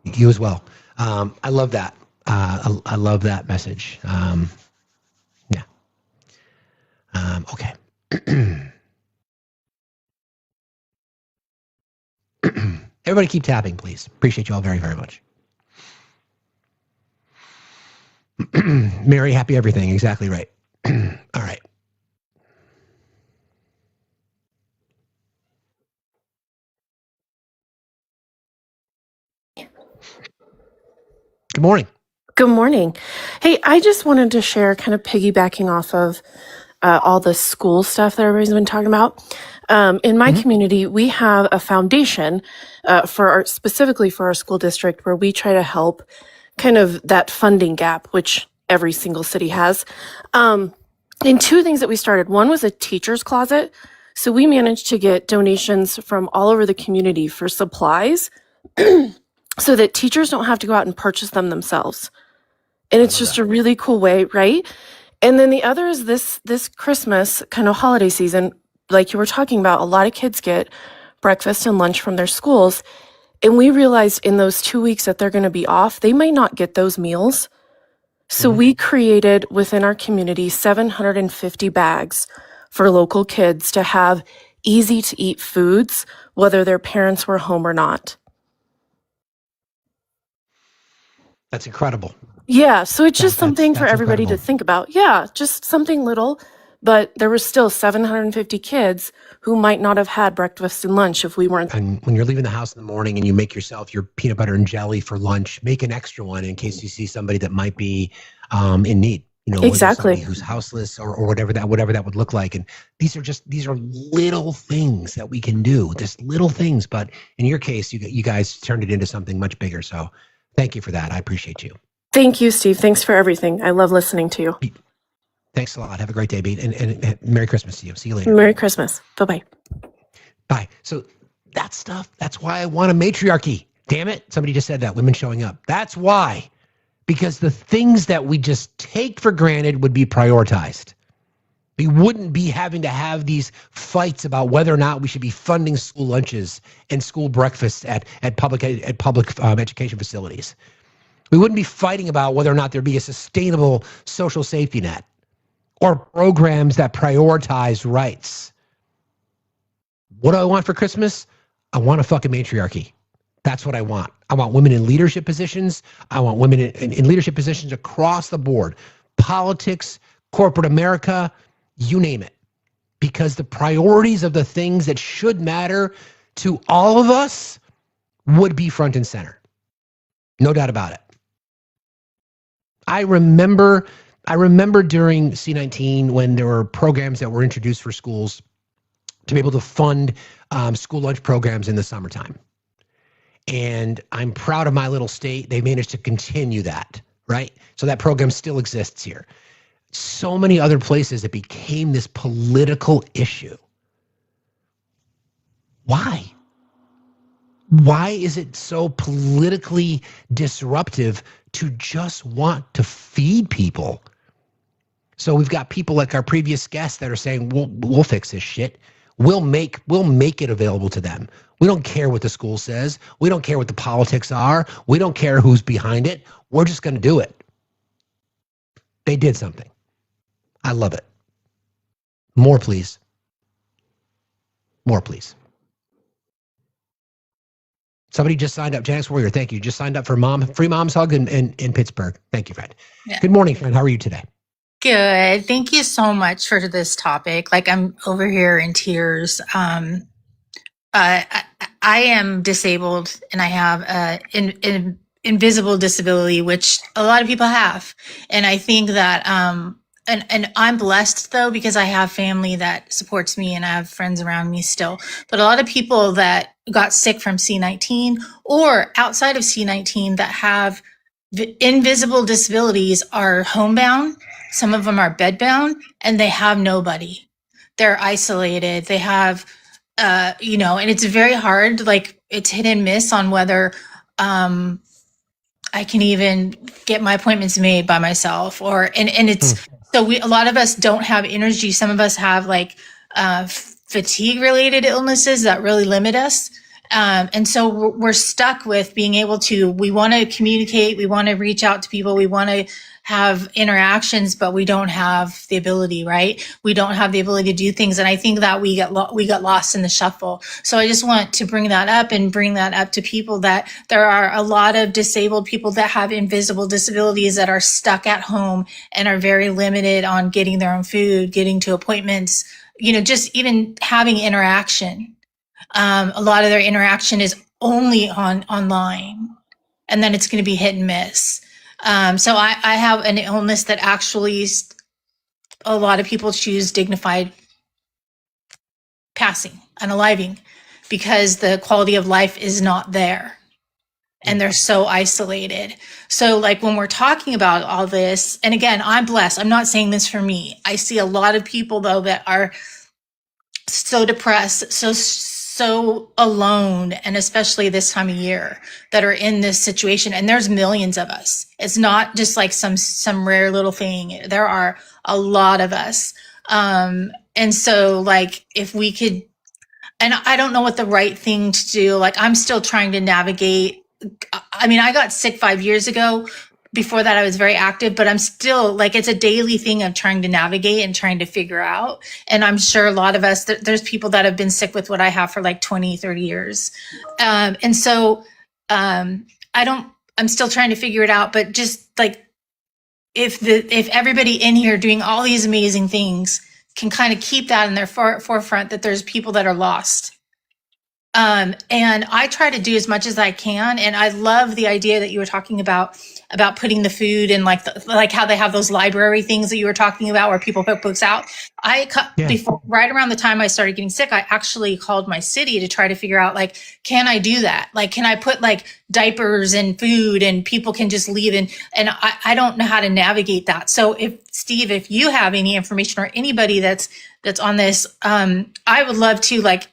You as well. I love that. I love that message. Yeah. Okay. Everybody keep tapping, please. Appreciate you all very, very much. Merry, happy everything. Exactly right. All right. Good morning. Good morning. Hey, I just wanted to share, kind of piggybacking off of all the school stuff that everybody's been talking about. In my community, we have a foundation specifically for our school district where we try to help kind of that funding gap, which every single city has. And two things that we started. One was a teacher's closet. So we managed to get donations from all over the community for supplies so that teachers don't have to go out and purchase them themselves. And it's just a really cool way, right? And then the other is this Christmas kind of holiday season, like you were talking about, a lot of kids get breakfast and lunch from their schools. And we realized in those 2 weeks that they're going to be off, they might not get those meals. So we created within our community 750 bags for local kids to have easy to eat foods, whether their parents were home or not. That's incredible. Yeah, so it's just something for that's everybody to incredible. think about. Yeah, just something little, but there were still 750 kids who might not have had breakfast and lunch if we weren't. And when you're leaving the house in the morning and you make yourself your peanut butter and jelly for lunch, make an extra one in case you see somebody that might be in need. You know, whether Exactly. somebody who's houseless or whatever that would look like. And these are little things that we can do, just little things. But in your case, you guys turned it into something much bigger. So thank you for that. I appreciate you. Thank you, Steve. Thanks for everything. I love listening to you. Thanks a lot. Have a great day, Beat. And Merry Christmas to you. See you later. Merry Christmas. Bye-bye. Bye. So that stuff, that's why I want a matriarchy. Damn it. Somebody just said that. Women showing up. That's why. Because the things that we just take for granted would be prioritized. We wouldn't be having to have these fights about whether or not we should be funding school lunches and school breakfasts at public education facilities. We wouldn't be fighting about whether or not there'd be a sustainable social safety net or programs that prioritize rights. What do I want for Christmas? I want a fucking matriarchy. That's what I want. I want women in leadership positions. I want women in leadership positions across the board. Politics, corporate America, you name it. Because the priorities of the things that should matter to all of us would be front and center. No doubt about it. I remember during C-19 when there were programs that were introduced for schools to be able to fund school lunch programs in the summertime. And I'm proud of my little state. They managed to continue that, right? So that program still exists here. So many other places it became this political issue. Why? Why is it so politically disruptive to just want to feed people? So we've got people like our previous guests that are saying, we'll fix this shit. We'll make it available to them. We don't care what the school says. We don't care what the politics are. We don't care who's behind it. We're just going to do it. They did something. I love it. More, please. More, please. Somebody just signed up. Janice Warrior, thank you. Just signed up for free mom's hug in Pittsburgh. Thank you, friend. Yeah. Good morning, friend. How are you today? Good. Thank you so much for this topic. Like, I'm over here in tears. I am disabled and I have an invisible disability, which a lot of people have. And I think that, and I'm blessed though, because I have family that supports me and I have friends around me still. But a lot of people that got sick from C-19 or outside of C-19 that have invisible disabilities are homebound. Some of them are bedbound and they have nobody. They're isolated. They have, and it's very hard. Like, it's hit and miss on whether I can even get my appointments made by myself, and it's So a lot of us don't have energy. Some of us have like fatigue related illnesses that really limit us. And so we're stuck with being able to, we want to communicate, we want to reach out to people, we want to have interactions, but we don't have the ability, right? We don't have the ability to do things. And I think that we got lost in the shuffle. So I just want to bring that up and bring that up to people, that there are a lot of disabled people that have invisible disabilities that are stuck at home and are very limited on getting their own food, getting to appointments, just even having interaction. A lot of their interaction is only online, and then it's going to be hit and miss. So I have an illness that actually a lot of people choose dignified passing, unaliving, because the quality of life is not there and they're so isolated. So like when we're talking about all this, and again, I'm blessed. I'm not saying this for me. I see a lot of people though that are so depressed, so alone, and especially this time of year, that are in this situation. And there's millions of us. It's not just like some rare little thing. There are a lot of us. And so like if we could, and I don't know what the right thing to do. Like I'm still trying to navigate. I mean, I got sick 5 years ago. Before that, I was very active, but I'm still like, it's a daily thing of trying to navigate and trying to figure out. And I'm sure a lot of us, there's people that have been sick with what I have for like 20, 30 years. And so I'm still trying to figure it out, but just like, if everybody in here doing all these amazing things can kind of keep that in their forefront, that there's people that are lost. And I try to do as much as I can. And I love the idea that you were talking about putting the food in like how they have those library things that you were talking about where people put books out. Before, right around the time I started getting sick, I actually called my city to try to figure out, like, can I do that? Like, can I put like diapers and food and people can just leave? And I don't know how to navigate that. So Steve, if you have any information or anybody that's on this, I would love to, like,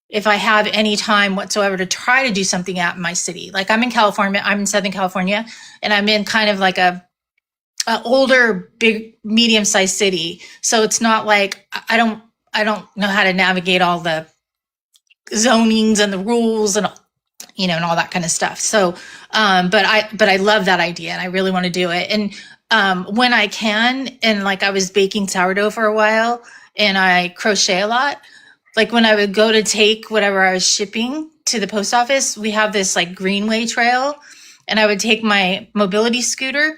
if I have any time whatsoever, to try to do something out in my city. Like I'm in California, I'm in Southern California, and I'm in kind of like a older, big, medium-sized city. So it's not like I don't know how to navigate all the zonings and the rules and and all that kind of stuff. So, but I love that idea and I really want to do it. And when I can, and like I was baking sourdough for a while and I crochet a lot. Like when I would go to take whatever I was shipping to the post office, we have this like Greenway trail, and I would take my mobility scooter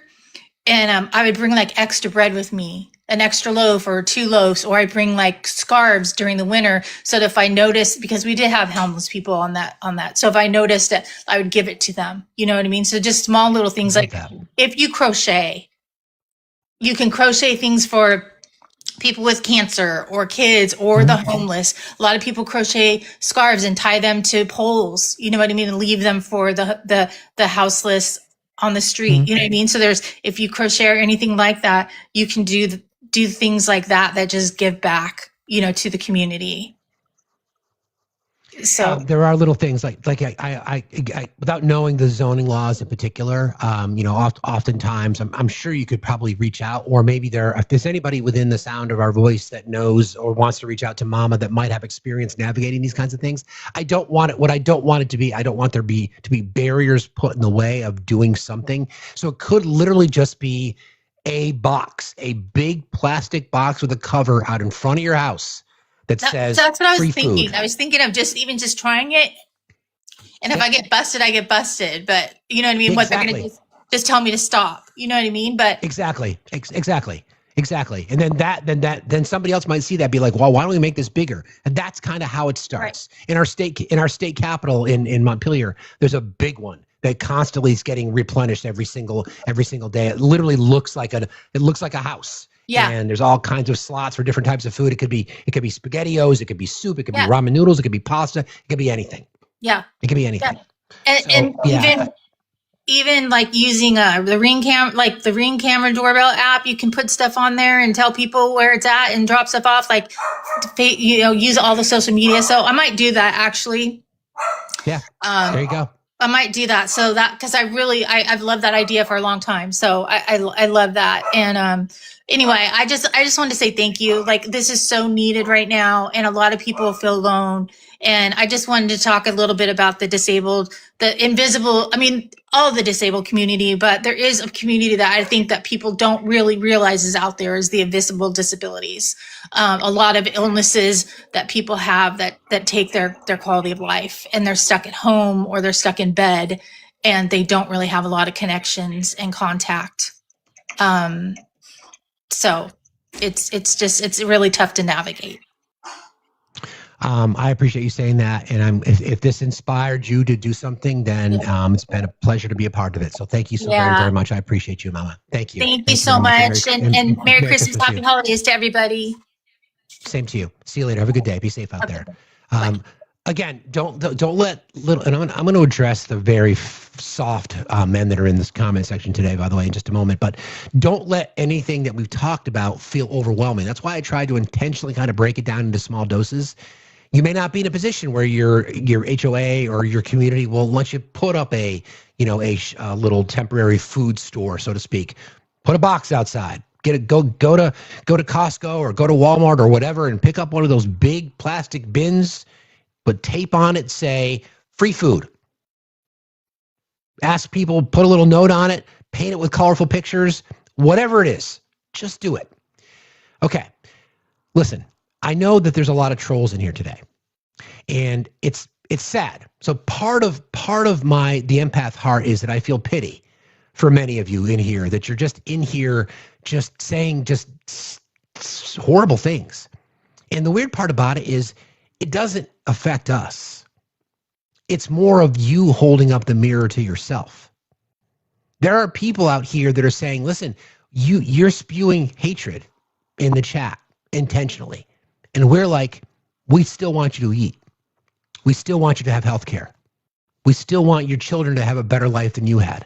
and I would bring like extra bread with me, an extra loaf or 2 loaves, or I'd bring like scarves during the winter. So that if I noticed, because we did have homeless people on that. So if I noticed it, I would give it to them. You know what I mean? So just small little things like that. If you crochet, you can crochet things for people with cancer or kids or the homeless. A lot of people crochet scarves and tie them to poles, you know what I mean, and leave them for the houseless on the street. You know what I mean? So if you crochet or anything like that, you can do things like that just give back, to the community. So there are little things like I without knowing the zoning laws in particular, oftentimes I'm sure you could probably reach out, or maybe if there's anybody within the sound of our voice that knows or wants to reach out to Mama that might have experience navigating these kinds of things. I don't want there to be barriers put in the way of doing something. So it could literally just be a big plastic box with a cover out in front of your house that says that's what I was free thinking. food. I was thinking of just trying it. And if I get busted, I get busted. But you know what I mean? What they're going to just tell me to stop. You know what I mean? But exactly. And then somebody else might see that, be like, well, why don't we make this bigger? And that's kind of how it starts. Right. In our state capital in Montpelier, there's a big one that constantly is getting replenished every single day. It literally looks like a house. Yeah. And there's all kinds of slots for different types of food. It could be SpaghettiOs, it could be soup, it could be ramen noodles, it could be pasta, it could be anything. Yeah. It could be anything. Yeah. Even like using the Ring camera doorbell app, you can put stuff on there and tell people where it's at and drop stuff off, like use all the social media. So I might do that actually. Yeah. There you go. I might do that. So that, because I've loved that idea for a long time. So I love that. anyway, I just wanted to say thank you. Like, this is so needed right now, and a lot of people feel alone. And I just wanted to talk a little bit about the disabled, the invisible, I mean, all the disabled community, but there is a community that I think that people don't really realize is out there, is the invisible disabilities. A lot of illnesses that people have that take their quality of life, and they're stuck at home or they're stuck in bed, and they don't really have a lot of connections and contact. So it's really tough to navigate. I appreciate you saying that, and if this inspired you to do something, then it's been a pleasure to be a part of it. So thank you so very, very much. I appreciate you, Mama. Thank you. Thank you so much, and Merry Christmas, to Happy you. Holidays to everybody. Same to you. See you later. Have a good day. Be safe out there. Again, don't let little. And I'm going to address the very soft men that are in this comment section today, by the way, in just a moment. But don't let anything that we've talked about feel overwhelming. That's why I tried to intentionally kind of break it down into small doses. You may not be in a position where your HOA or your community will let you put up a little temporary food store, so to speak. Put a box outside. Go to Costco or go to Walmart or whatever and pick up one of those big plastic bins, put tape on it, say free food. Ask people, put a little note on it, paint it with colorful pictures, whatever it is, just do it. Okay, listen, I know that there's a lot of trolls in here today, and it's sad. So part of the empath heart is that I feel pity for many of you in here, that you're just in here just saying just horrible things. And the weird part about it is it doesn't affect us. It's more of you holding up the mirror to yourself. There are people out here that are saying, listen, you're spewing hatred in the chat intentionally. And we're like, we still want you to eat. We still want you to have health care. We still want your children to have a better life than you had.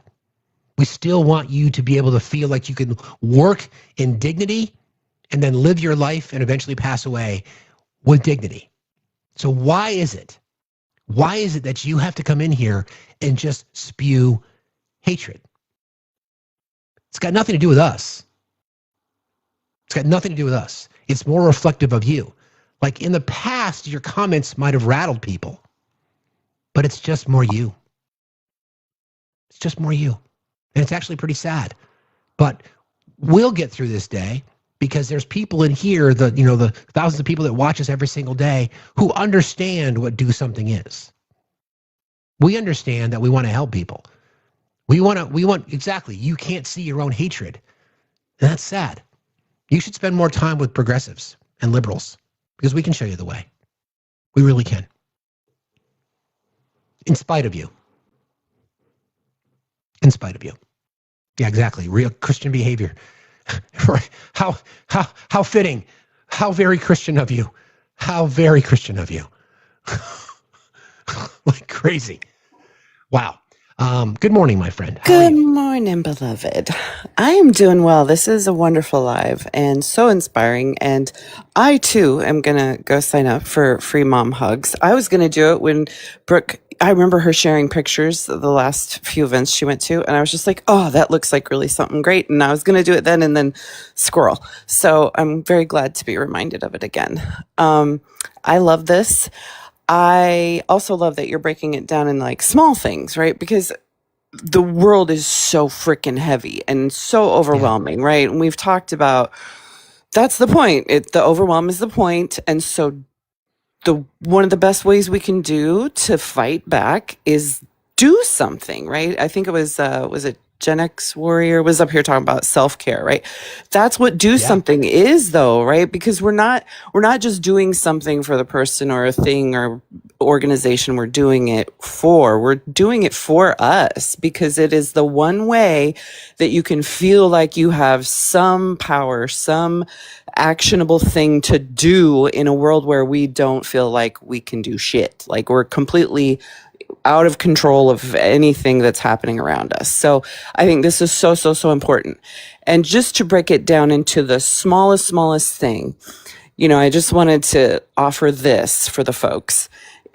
We still want you to be able to feel like you can work in dignity and then live your life and eventually pass away with dignity. So why is it that you have to come in here and just spew hatred? It's got nothing to do with us. It's got nothing to do with us. It's more reflective of you. Like in the past, your comments might have rattled people, but it's just more you. It's just more you. And it's actually pretty sad. But we'll get through this day because there's people in here, the thousands of people that watch us every single day who understand what do something is. We understand that we want to help people. We want exactly. You can't see your own hatred. And that's sad. You should spend more time with progressives and liberals because we can show you the way. We really can. In spite of you. In spite of you. Yeah, exactly. Real Christian behavior. Right. How fitting. How very Christian of you. How very Christian of you. Like crazy. Wow. Good morning, my friend. Good morning, beloved. I am doing well. This is a wonderful live and so inspiring. And I, too, am going to go sign up for free mom hugs. I was going to do it when Brooke, I remember her sharing pictures of the last few events she went to. And I was just like, oh, that looks like really something great. And I was going to do it then and then squirrel. So I'm very glad to be reminded of it again. I love this. I also love that you're breaking it down in like small things, right? Because the world is so freaking heavy and so overwhelming, right? And we've talked about that's the point. The overwhelm is the point. And so one of the best ways we can do to fight back is do something, right? I think it was it Gen X Warrior was up here talking about self-care, right? That's what do something is though, right? Because we're not just doing something for the person or a thing or organization we're doing it for. We're doing it for us because it is the one way that you can feel like you have some power, some actionable thing to do in a world where we don't feel like we can do shit. Like we're completely out of control of anything that's happening around us. So I think this is so, so, so important. And just to break it down into the smallest thing, I just wanted to offer this for the folks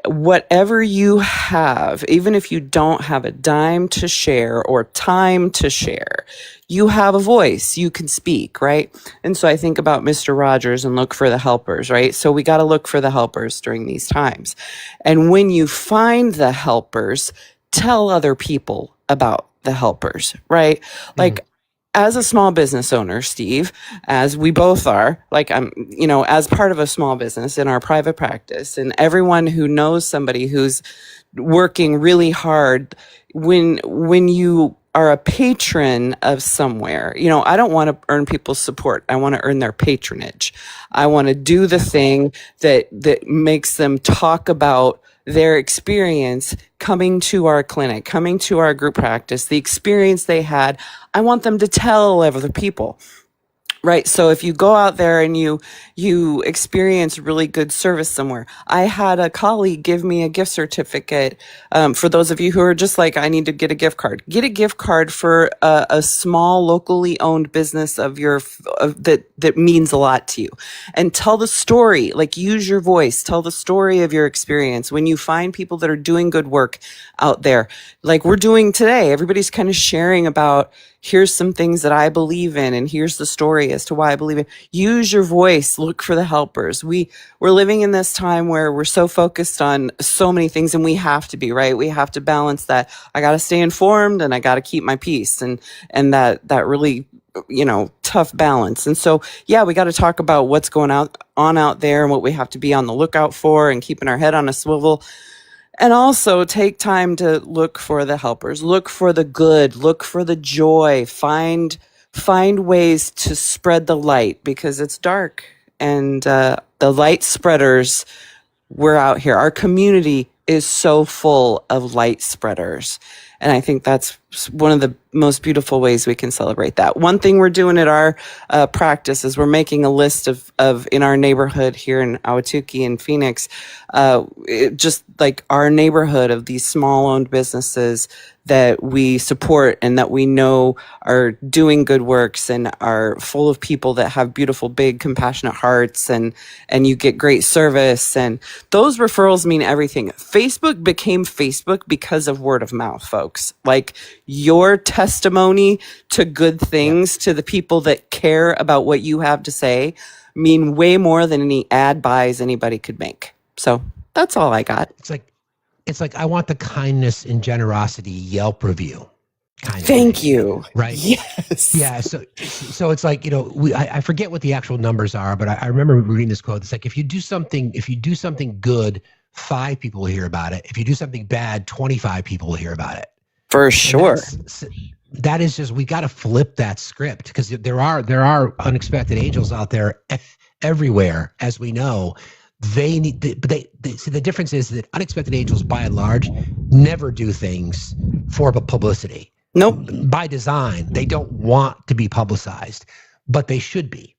whatever you have, even if you don't have a dime to share or time to share, you have a voice, you can speak, right? And so I think about Mr. Rogers and look for the helpers, right? So we got to look for the helpers during these times. And when you find the helpers, tell other people about the helpers, right? Like, as a small business owner, Steve, as we both are, like I'm, as part of a small business in our private practice, and everyone who knows somebody who's working really hard, when you are a patron of somewhere, I don't want to earn people's support. I want to earn their patronage. I want to do the thing that makes them talk about their experience coming to our clinic, coming to our group practice, the experience they had. I want them to tell other people. Right. So if you go out there and you experience really good service somewhere, I had a colleague give me a gift certificate. For those of you who are just like, I need to get a gift card. Get a gift card for a small locally owned business of that means a lot to you, and tell the story. Like, use your voice. Tell the story of your experience when you find people that are doing good work out there, like we're doing today. Everybody's kind of sharing about, here's some things that I believe in, and here's the story as to why I believe it. Use your voice. Look for the helpers. We're living in this time where we're so focused on so many things, and we have to be, right? We have to balance that. I got to stay informed and I got to keep my peace, and that really, tough balance. And so, yeah, we got to talk about what's going on out there and what we have to be on the lookout for, and keeping our head on a swivel. And also take time to look for the helpers, look for the good, look for the joy, find ways to spread the light, because it's dark, and the light spreaders, we're out here. Our community is so full of light spreaders. And I think that's one of the most beautiful ways we can celebrate that. One thing we're doing at our practice is we're making a list of in our neighborhood here in Ahwatukee and Phoenix, just like our neighborhood of these small owned businesses that we support and that we know are doing good works and are full of people that have beautiful, big, compassionate hearts, and you get great service. And those referrals mean everything. Facebook became Facebook because of word of mouth, folks. Like, your testimony to good things to the people that care about what you have to say mean way more than any ad buys anybody could make. So that's all I got. It's like I want the kindness and generosity Yelp review. Thank you. Right? Yes. Yeah. So it's like, I forget what the actual numbers are, but I remember reading this quote. It's like, if you do something good, 5 people will hear about it. If you do something bad, 25 people will hear about it. For sure. That is just, we got to flip that script, because there are unexpected angels out there everywhere, as we know. They need, see, the difference is that unexpected angels, by and large, never do things for publicity. Nope. By design, they don't want to be publicized, but they should be.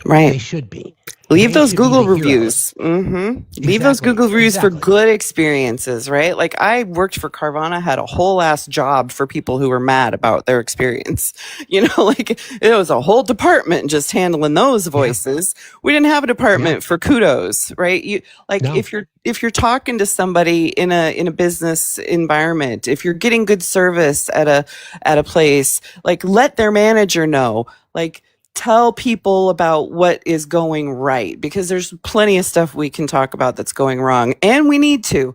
Right. They should be. Leave those Google reviews. Leave those Google reviews for good experiences, right? Like, I worked for Carvana, had a whole ass job for people who were mad about their experience. Like, it was a whole department just handling those voices. Yeah. We didn't have a department for kudos, right? If you're talking to somebody in a business environment, if you're getting good service at a place, like, let their manager know, like, tell people about what is going right, because there's plenty of stuff we can talk about that's going wrong, and we need to,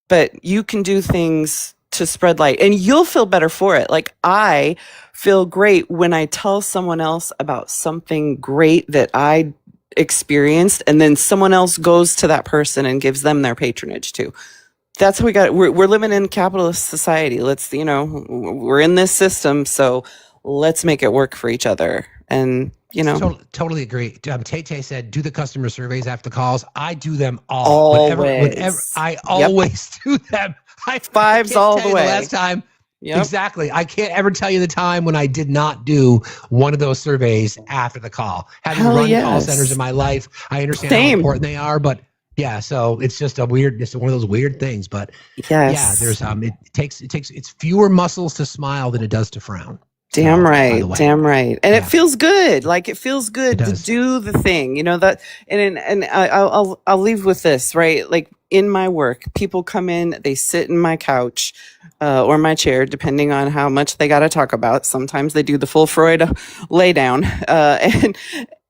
but you can do things to spread light, and you'll feel better for it. Like, I feel great when I tell someone else about something great that I experienced, and then someone else goes to that person and gives them their patronage too. That's what we got. We're living in capitalist society. Let's, we're in this system, so let's make it work for each other. And, totally agree. Tay said, do the customer surveys after calls. I do them all. Always. Whenever I always do them. Fives all the way. The last time. Yep. Exactly. I can't ever tell you the time when I did not do one of those surveys after the call. Having run call centers in my life, I understand how important they are, but yeah, so it's just it's one of those weird things. But yeah, there's it's fewer muscles to smile than it does to frown. Damn right. And it feels good. Like, it feels good to do the thing, and I'll leave with this, right? Like, in my work. People come in, they sit in my couch or my chair, depending on how much they got to talk about. Sometimes they do the full Freud lay down,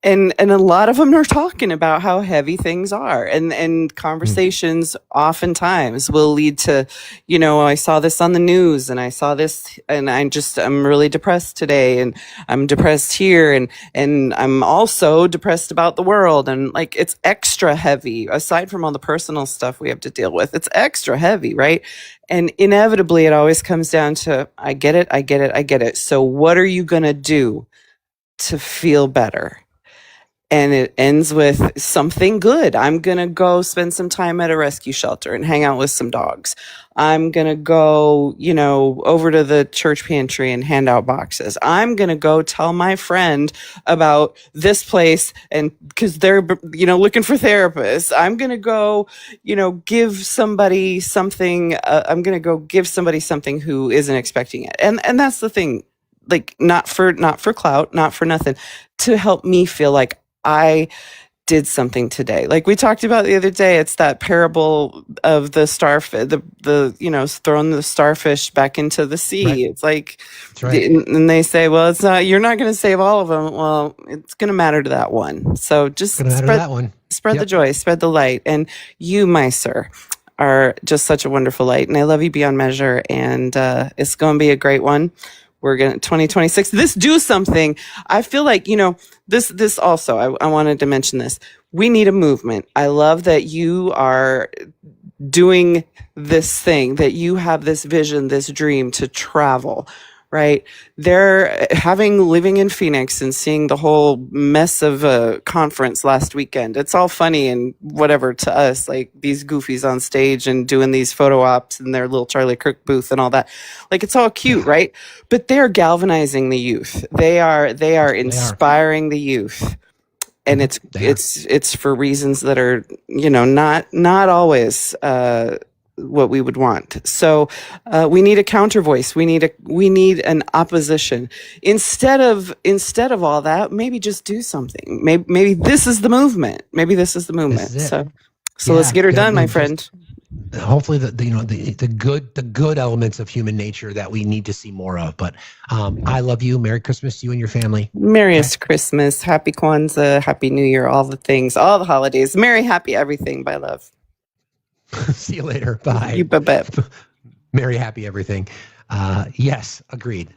and a lot of them are talking about how heavy things are, and conversations oftentimes will lead to, I saw this on the news, and I saw this, and I'm really depressed today, and I'm depressed here, and I'm also depressed about the world, and like it's extra heavy aside from all the personal stuff we have to deal with. It's extra heavy, right? And inevitably it always comes down to, I get it. So what are you going to do to feel better? And it ends with something good. I'm going to go spend some time at a rescue shelter and hang out with some dogs. I'm going to go, over to the church pantry and hand out boxes. I'm going to go tell my friend about this place, and because they're, looking for therapists. I'm going to go, give somebody something. I'm going to go give somebody something who isn't expecting it. And that's the thing, like not for clout, not for nothing, to help me feel like I did something today. Like we talked about the other day, it's that parable of the starfish, throwing the starfish back into the sea. Right. It's like, and they say, well, it's not, you're not going to save all of them. Well, it's going to matter to that one. So just spread the joy, spread the light. And you, my sir, are just such a wonderful light. And I love you beyond measure. And it's going to be a great one. We're going to 2026. This do something. I feel like, this also, I wanted to mention this. We need a movement. I love that you are doing this thing, that you have this vision, this dream to travel, right? Living in Phoenix and seeing the whole mess of a conference last weekend. It's all funny and whatever to us, like these goofies on stage and doing these photo ops in their little Charlie Kirk booth and all that. Like it's all cute, right? But they're galvanizing the youth. They are inspiring the youth. And it's for reasons that are, not always what we would want. So we need a counter voice. We need an opposition. Instead of all that, maybe just do something. Maybe this is the movement. So let's get her done, my friend. Hopefully the good elements of human nature that we need to see more of. But I love you. Merry Christmas to you and your family. Merriest Christmas, Happy Kwanzaa, Happy New Year, all the things, all the holidays. Merry, happy everything, my love. See you later. Bye. You bet. Merry, happy everything. Yes, agreed.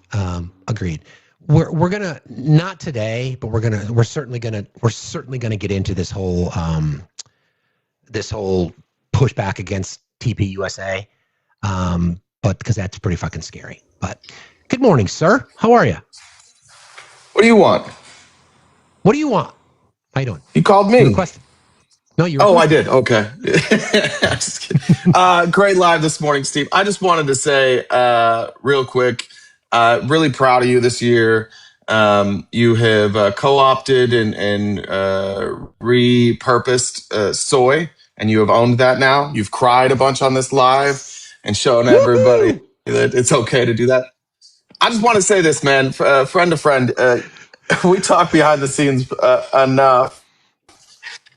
Agreed. We're gonna, not today, but we're certainly gonna get into this whole pushback against TP USA. But because that's pretty fucking scary. But good morning, sir. How are you? What do you want? What do you want? How you doing? You called me. You requested. No, you. Oh, I did. Okay. Just kidding. Great live this morning, Steve. I just wanted to say, real quick, really proud of you this year. You have co-opted and repurposed soy, and you have owned that now. You've cried a bunch on this live and shown everybody that it's okay to do that. I just want to say this, man, friend to friend. We talk behind the scenes enough.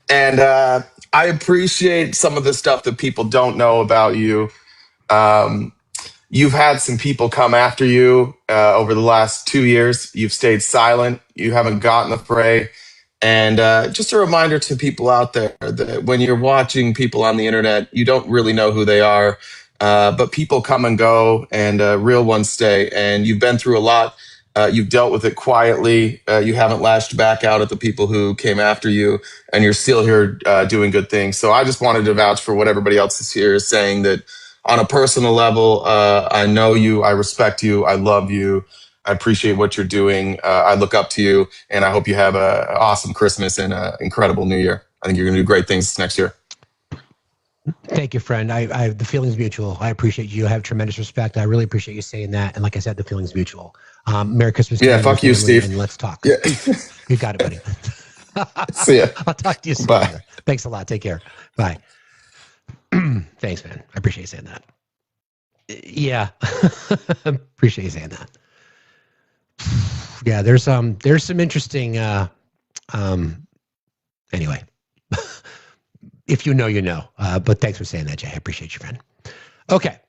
And I appreciate some of the stuff that people don't know about you. You've had some people come after you over the last 2 years. You've stayed silent. You haven't gotten the fray. And just a reminder to people out there that when you're watching people on the internet, you don't really know who they are. But people come and go, and real ones stay. And you've been through a lot. You've dealt with it quietly. You haven't lashed back out at the people who came after you, and you're still here doing good things. So I just wanted to vouch for what everybody else is here is saying, that on a personal level, I know you, I respect you, I love you, I appreciate what you're doing. I look up to you, and I hope you have an awesome Christmas and an incredible New Year. I think you're going to do great things next year. Thank you, friend. I the feeling's mutual. I appreciate you. I have tremendous respect. I really appreciate you saying that. And like I said, the feeling's mutual. Merry Christmas. Yeah, fuck you, Steve. And let's talk. Yeah. You got it, buddy. See ya. I'll talk to you soon. Bye. Thanks a lot. Take care. Bye. Thanks, man. I appreciate you saying that. Yeah. Appreciate you saying that. Yeah, there's some interesting anyway. If you know, you know. But thanks for saying that, Jay. I appreciate you, friend. Okay.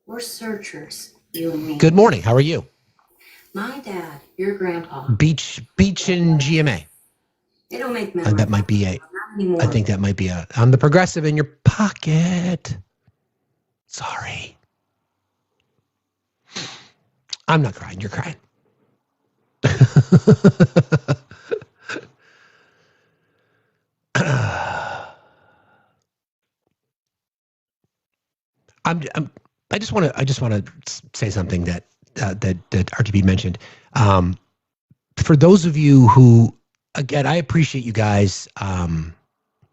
We're searchers, you and me. Good morning. How are you? My dad, your grandpa. Beach and GMA. They don't make memory. That might be Not anymore. I think that might be I'm the progressive in your pocket. Sorry. I'm not crying. You're crying. I just want to say something that RTB mentioned. For those of you who, again, I appreciate you guys,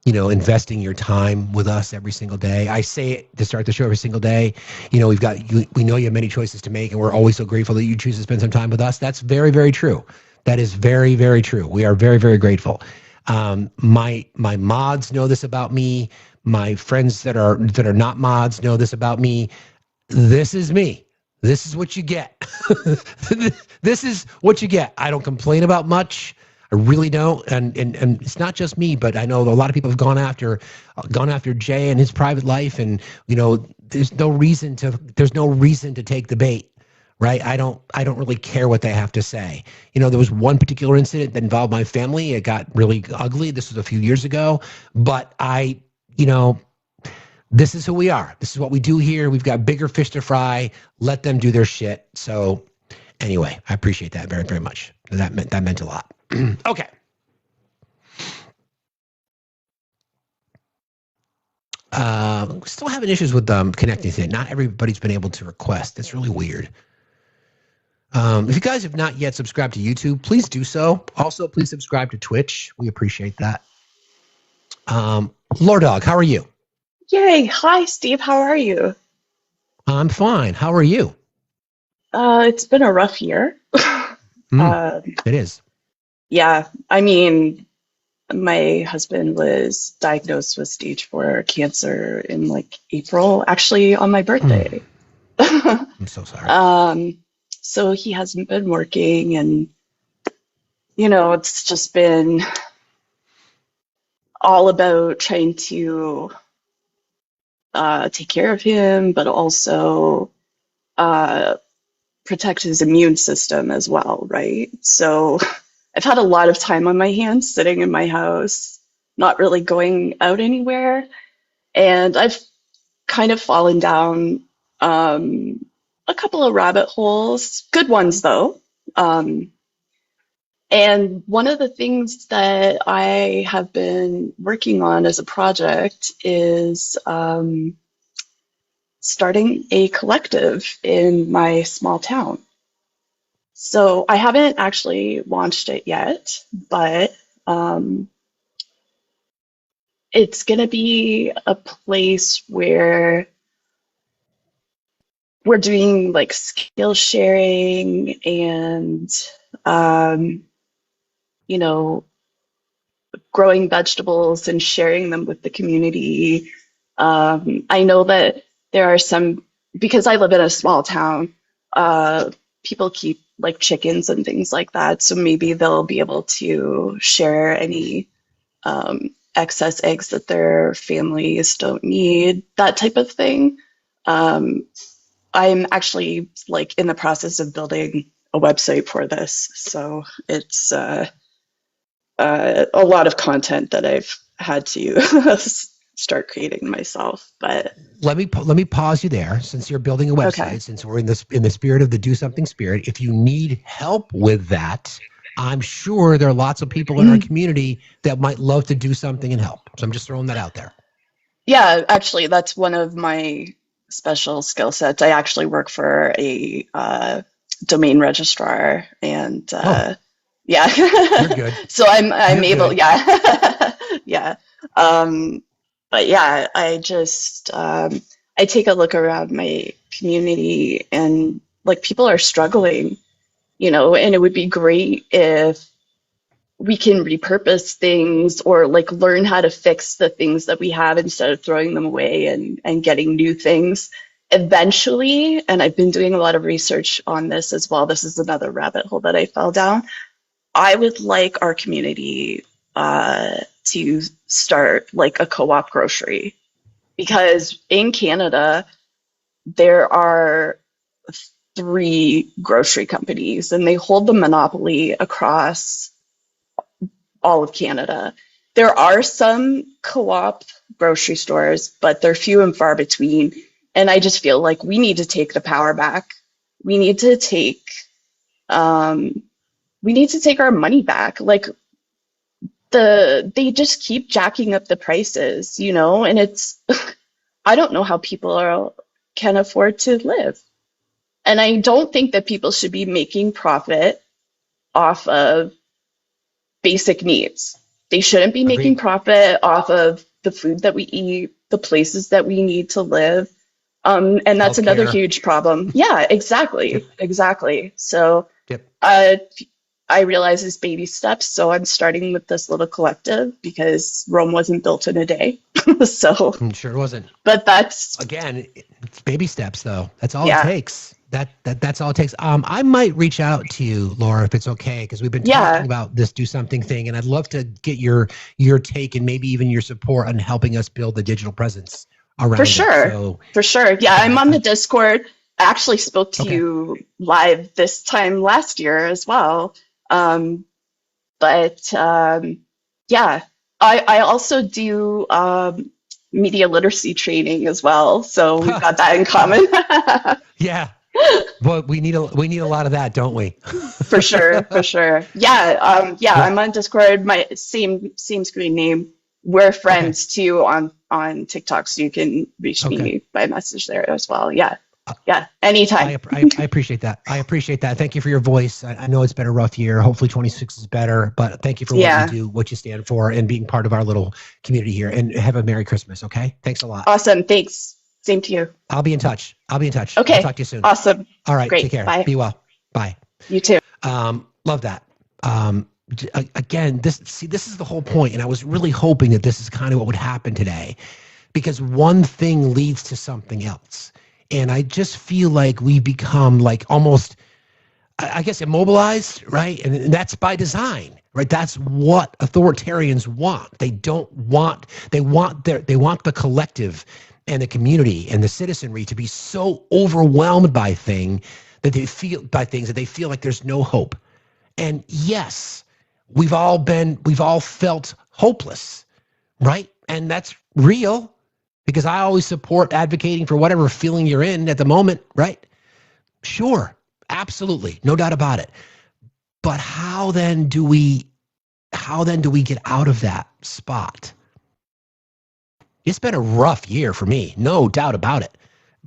investing your time with us every single day. I say it to start the show every single day. We know you have many choices to make, and we're always so grateful that you choose to spend some time with us. That's very, very true. That is very, very true. We are very, very grateful. My mods know this about me. My friends that are not mods know this about me. This is me. This is what you get. This is what you get. I don't complain about much. I really don't. And it's not just me, but I know a lot of people have gone after Jay and his private life. And, there's no reason to take the bait. Right. I don't really care what they have to say. There was one particular incident that involved my family. It got really ugly. This was a few years ago, but this is who we are. This is what we do here. We've got bigger fish to fry. Let them do their shit. So anyway, I appreciate that very, very much. That meant a lot. Okay. Still having issues with connecting to it. Not everybody's been able to request. It's really weird. If you guys have not yet subscribed to YouTube, please do so. Also, please subscribe to Twitch. We appreciate that. Lord Dog, how are you? Yay. Hi, Steve. How are you? I'm fine. How are you? It's been a rough year. It is. Yeah. I mean, my husband was diagnosed with stage 4 cancer in April, actually on my birthday. I'm so sorry. So he hasn't been working, and, it's just been all about trying to take care of him, but also protect his immune system as well, right? So I've had a lot of time on my hands sitting in my house, not really going out anywhere. And I've kind of fallen down a couple of rabbit holes, good ones though. And one of the things that I have been working on as a project is starting a collective in my small town. So I haven't actually launched it yet, but it's going to be a place where we're doing skill sharing and, growing vegetables and sharing them with the community. I know that there are some, because I live in a small town, people keep chickens and things like that. So maybe they'll be able to share any excess eggs that their families don't need, that type of thing. I'm actually in the process of building a website for this. So it's a lot of content that I've had to start creating myself. But let me pause you there, since you're building a website. Okay. Since we're in the spirit of the do something spirit. If you need help with that, I'm sure there are lots of people in our community that might love to do something and help. So I'm just throwing that out there. Yeah, actually, that's one of my special skill sets. I actually work for a domain registrar, and yeah, you're good. So I'm you're able, good. yeah, yeah. But yeah, I just I take a look around my community, and people are struggling, and it would be great if we can repurpose things or learn how to fix the things that we have instead of throwing them away and getting new things. eventually, and I've been doing a lot of research on this as well. This is another rabbit hole that I fell down. I would like our community to start like a co-op grocery, because in Canada there are 3 grocery companies and they hold the monopoly across all of Canada. There are some co-op grocery stores, but they're few and far between. And I just feel like we need to take the power back. We need to take our money back. Like they just keep jacking up the prices, you know, and it's I don't know how people can afford to live. And I don't think that people should be making profit off of basic needs. They shouldn't be making profit off of the food that we eat, the places that we need to live. And that's another huge problem. Yeah, exactly. Exactly. So I realize it's baby steps. So I'm starting with this little collective because Rome wasn't built in a day. So sure it wasn't. But that's again, it's baby steps though. That's all it takes. That's all it takes. I might reach out to you, Laura, if it's okay, because we've been talking about this do something thing, and I'd love to get your take and maybe even your support on helping us build the digital presence around for sure. So, for sure. Yeah, I'm on the Discord. I actually spoke to you live this time last year as well. Yeah, I also do media literacy training as well. So we've got that in common. Yeah. Well, we need a lot of that, don't we? For sure. Yeah. I'm on Discord. My same screen name. We're friends too on TikTok, so you can reach me by message there as well. Yeah. Anytime. I appreciate that. Thank you for your voice. I know it's been a rough year. Hopefully 26 is better, but thank you for what you do, what you stand for, and being part of our little community here. And have a Merry Christmas, okay? Thanks a lot. Awesome. Thanks. Same to you. I'll be in touch. Okay. I'll talk to you soon. Awesome. All right. Great. Take care. Bye. Be well. Bye. You too. Love that. Again, this is the whole point, and I was really hoping that this is kind of what would happen today, because one thing leads to something else. And I just feel like we become like almost, I guess, immobilized, right? And that's by design, right? That's what authoritarians want. They want the collective and the community and the citizenry to be so overwhelmed by things that they feel like there's no hope. And yes, we've all felt hopeless, right? And that's real, because I always support advocating for whatever feeling you're in at the moment, right? Sure, absolutely, no doubt about it. But how then do we get out of that spot? It's been a rough year for me, no doubt about it.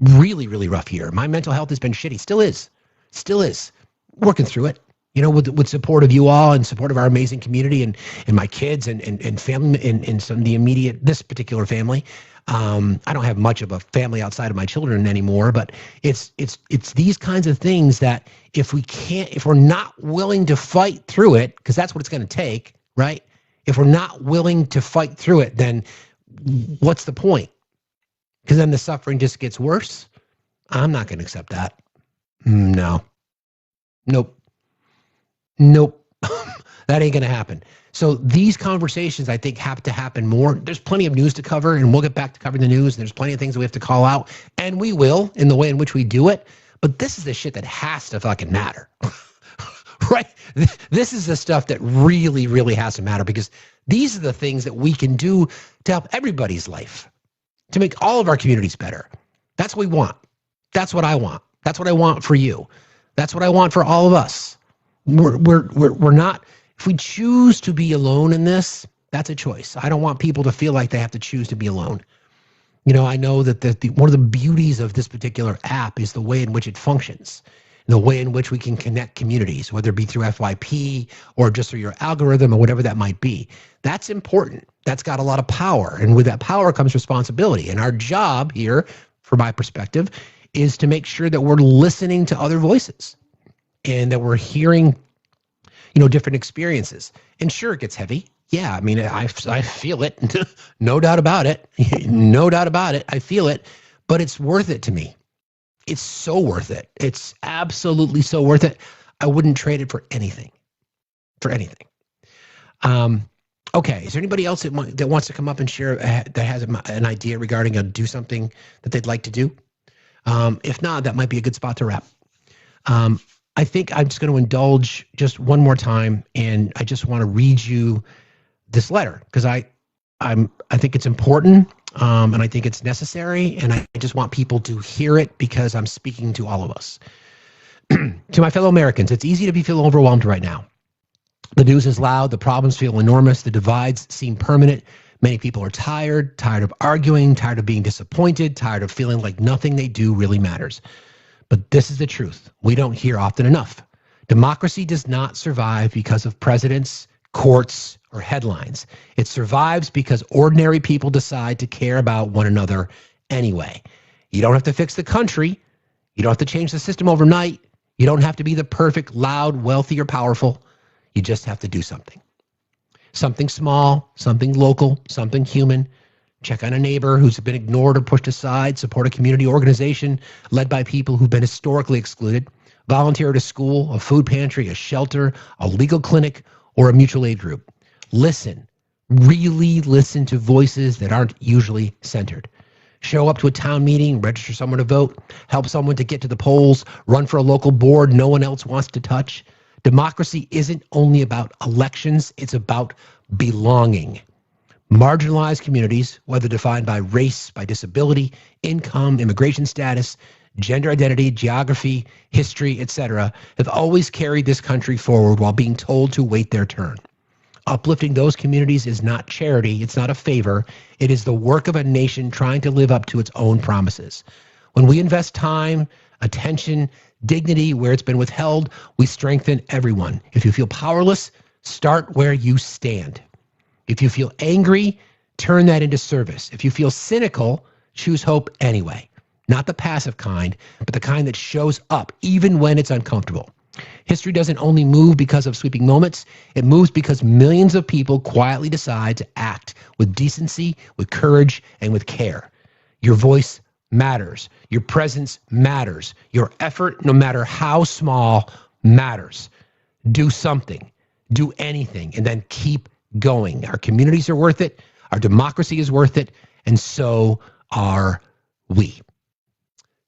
Really, really rough year. My mental health has been shitty, still is. Working through it, you know, with support of you all and support of our amazing community and my kids and family and some of the immediate, this particular family. I don't have much of a family outside of my children anymore, but it's these kinds of things that if we're not willing to fight through it, because that's what it's going to take, right? If we're not willing to fight through it, then what's the point? Because then the suffering just gets worse. I'm not going to accept that. No. Nope. That ain't going to happen. So these conversations, I think, have to happen more. There's plenty of news to cover, and we'll get back to covering the news. And there's plenty of things that we have to call out, and we will in the way in which we do it. But this is the shit that has to fucking matter, right? This is the stuff that really, really has to matter, because these are the things that we can do to help everybody's life, to make all of our communities better. That's what we want. That's what I want. That's what I want for you. That's what I want for all of us. We're not, if we choose to be alone in this, that's a choice. I don't want people to feel like they have to choose to be alone. You know, I know that one of the beauties of this particular app is the way in which it functions, the way in which we can connect communities, whether it be through FYP or just through your algorithm or whatever that might be. That's important. That's got a lot of power. And with that power comes responsibility. And our job here, from my perspective, is to make sure that we're listening to other voices and that we're hearing, you know, different experiences. And sure, it gets heavy. Yeah, I mean, I feel it. No doubt about it. No doubt about it. I feel it. But it's worth it to me. It's so worth it. It's absolutely so worth it. I wouldn't trade it for anything. For anything. Okay. Is there anybody else that wants to come up and share that has an idea regarding do something that they'd like to do? If not, that might be a good spot to wrap. I think I'm just going to indulge just one more time, and I just want to read you this letter because I think it's important, and I think it's necessary, and I just want people to hear it because I'm speaking to all of us. To my fellow Americans, it's easy to feel overwhelmed right now. The news is loud, the problems feel enormous, the divides seem permanent. Many people are tired of arguing, tired of being disappointed, tired of feeling like nothing they do really matters. But this is the truth we don't hear often enough. Democracy does not survive because of presidents, courts, or headlines. It survives because ordinary people decide to care about one another anyway. You don't have to fix the country. You don't have to change the system overnight. You don't have to be the perfect, loud, wealthy, or powerful. You just have to do something. Something small, something local, something human. Check on a neighbor who's been ignored or pushed aside. Support a community organization led by people who've been historically excluded. Volunteer at a school, a food pantry, a shelter, a legal clinic, or a mutual aid group. Listen. Really listen to voices that aren't usually centered. Show up to a town meeting, register someone to vote, help someone to get to the polls, run for a local board no one else wants to touch. Democracy isn't only about elections, it's about belonging. Marginalized communities, whether defined by race, by disability, income, immigration status, gender identity, geography, history, etc., have always carried this country forward while being told to wait their turn. Uplifting those communities is not charity, it's not a favor, it is the work of a nation trying to live up to its own promises. When we invest time, attention, dignity where it's been withheld, we strengthen everyone. If you feel powerless, start where you stand. If you feel angry, turn that into service. If you feel cynical, choose hope anyway. Not the passive kind, but the kind that shows up even when it's uncomfortable. History doesn't only move because of sweeping moments. It moves because millions of people quietly decide to act with decency, with courage, and with care. Your voice matters. Your presence matters. Your effort, no matter how small, matters. Do something. Do anything, and then keep going. Our communities are worth it. Our democracy is worth it. And so are we.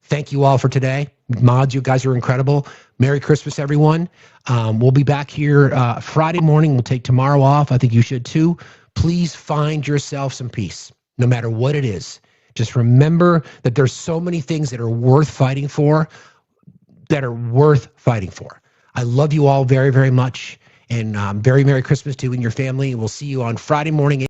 Thank you all for today. Mods, you guys are incredible. Merry Christmas, everyone. We'll be back here Friday morning. We'll take tomorrow off. I think you should too. Please find yourself some peace, no matter what it is. Just remember that there's so many things that are worth fighting for, I love you all very, very much. And very Merry Christmas to you and your family. We'll see you on Friday morning.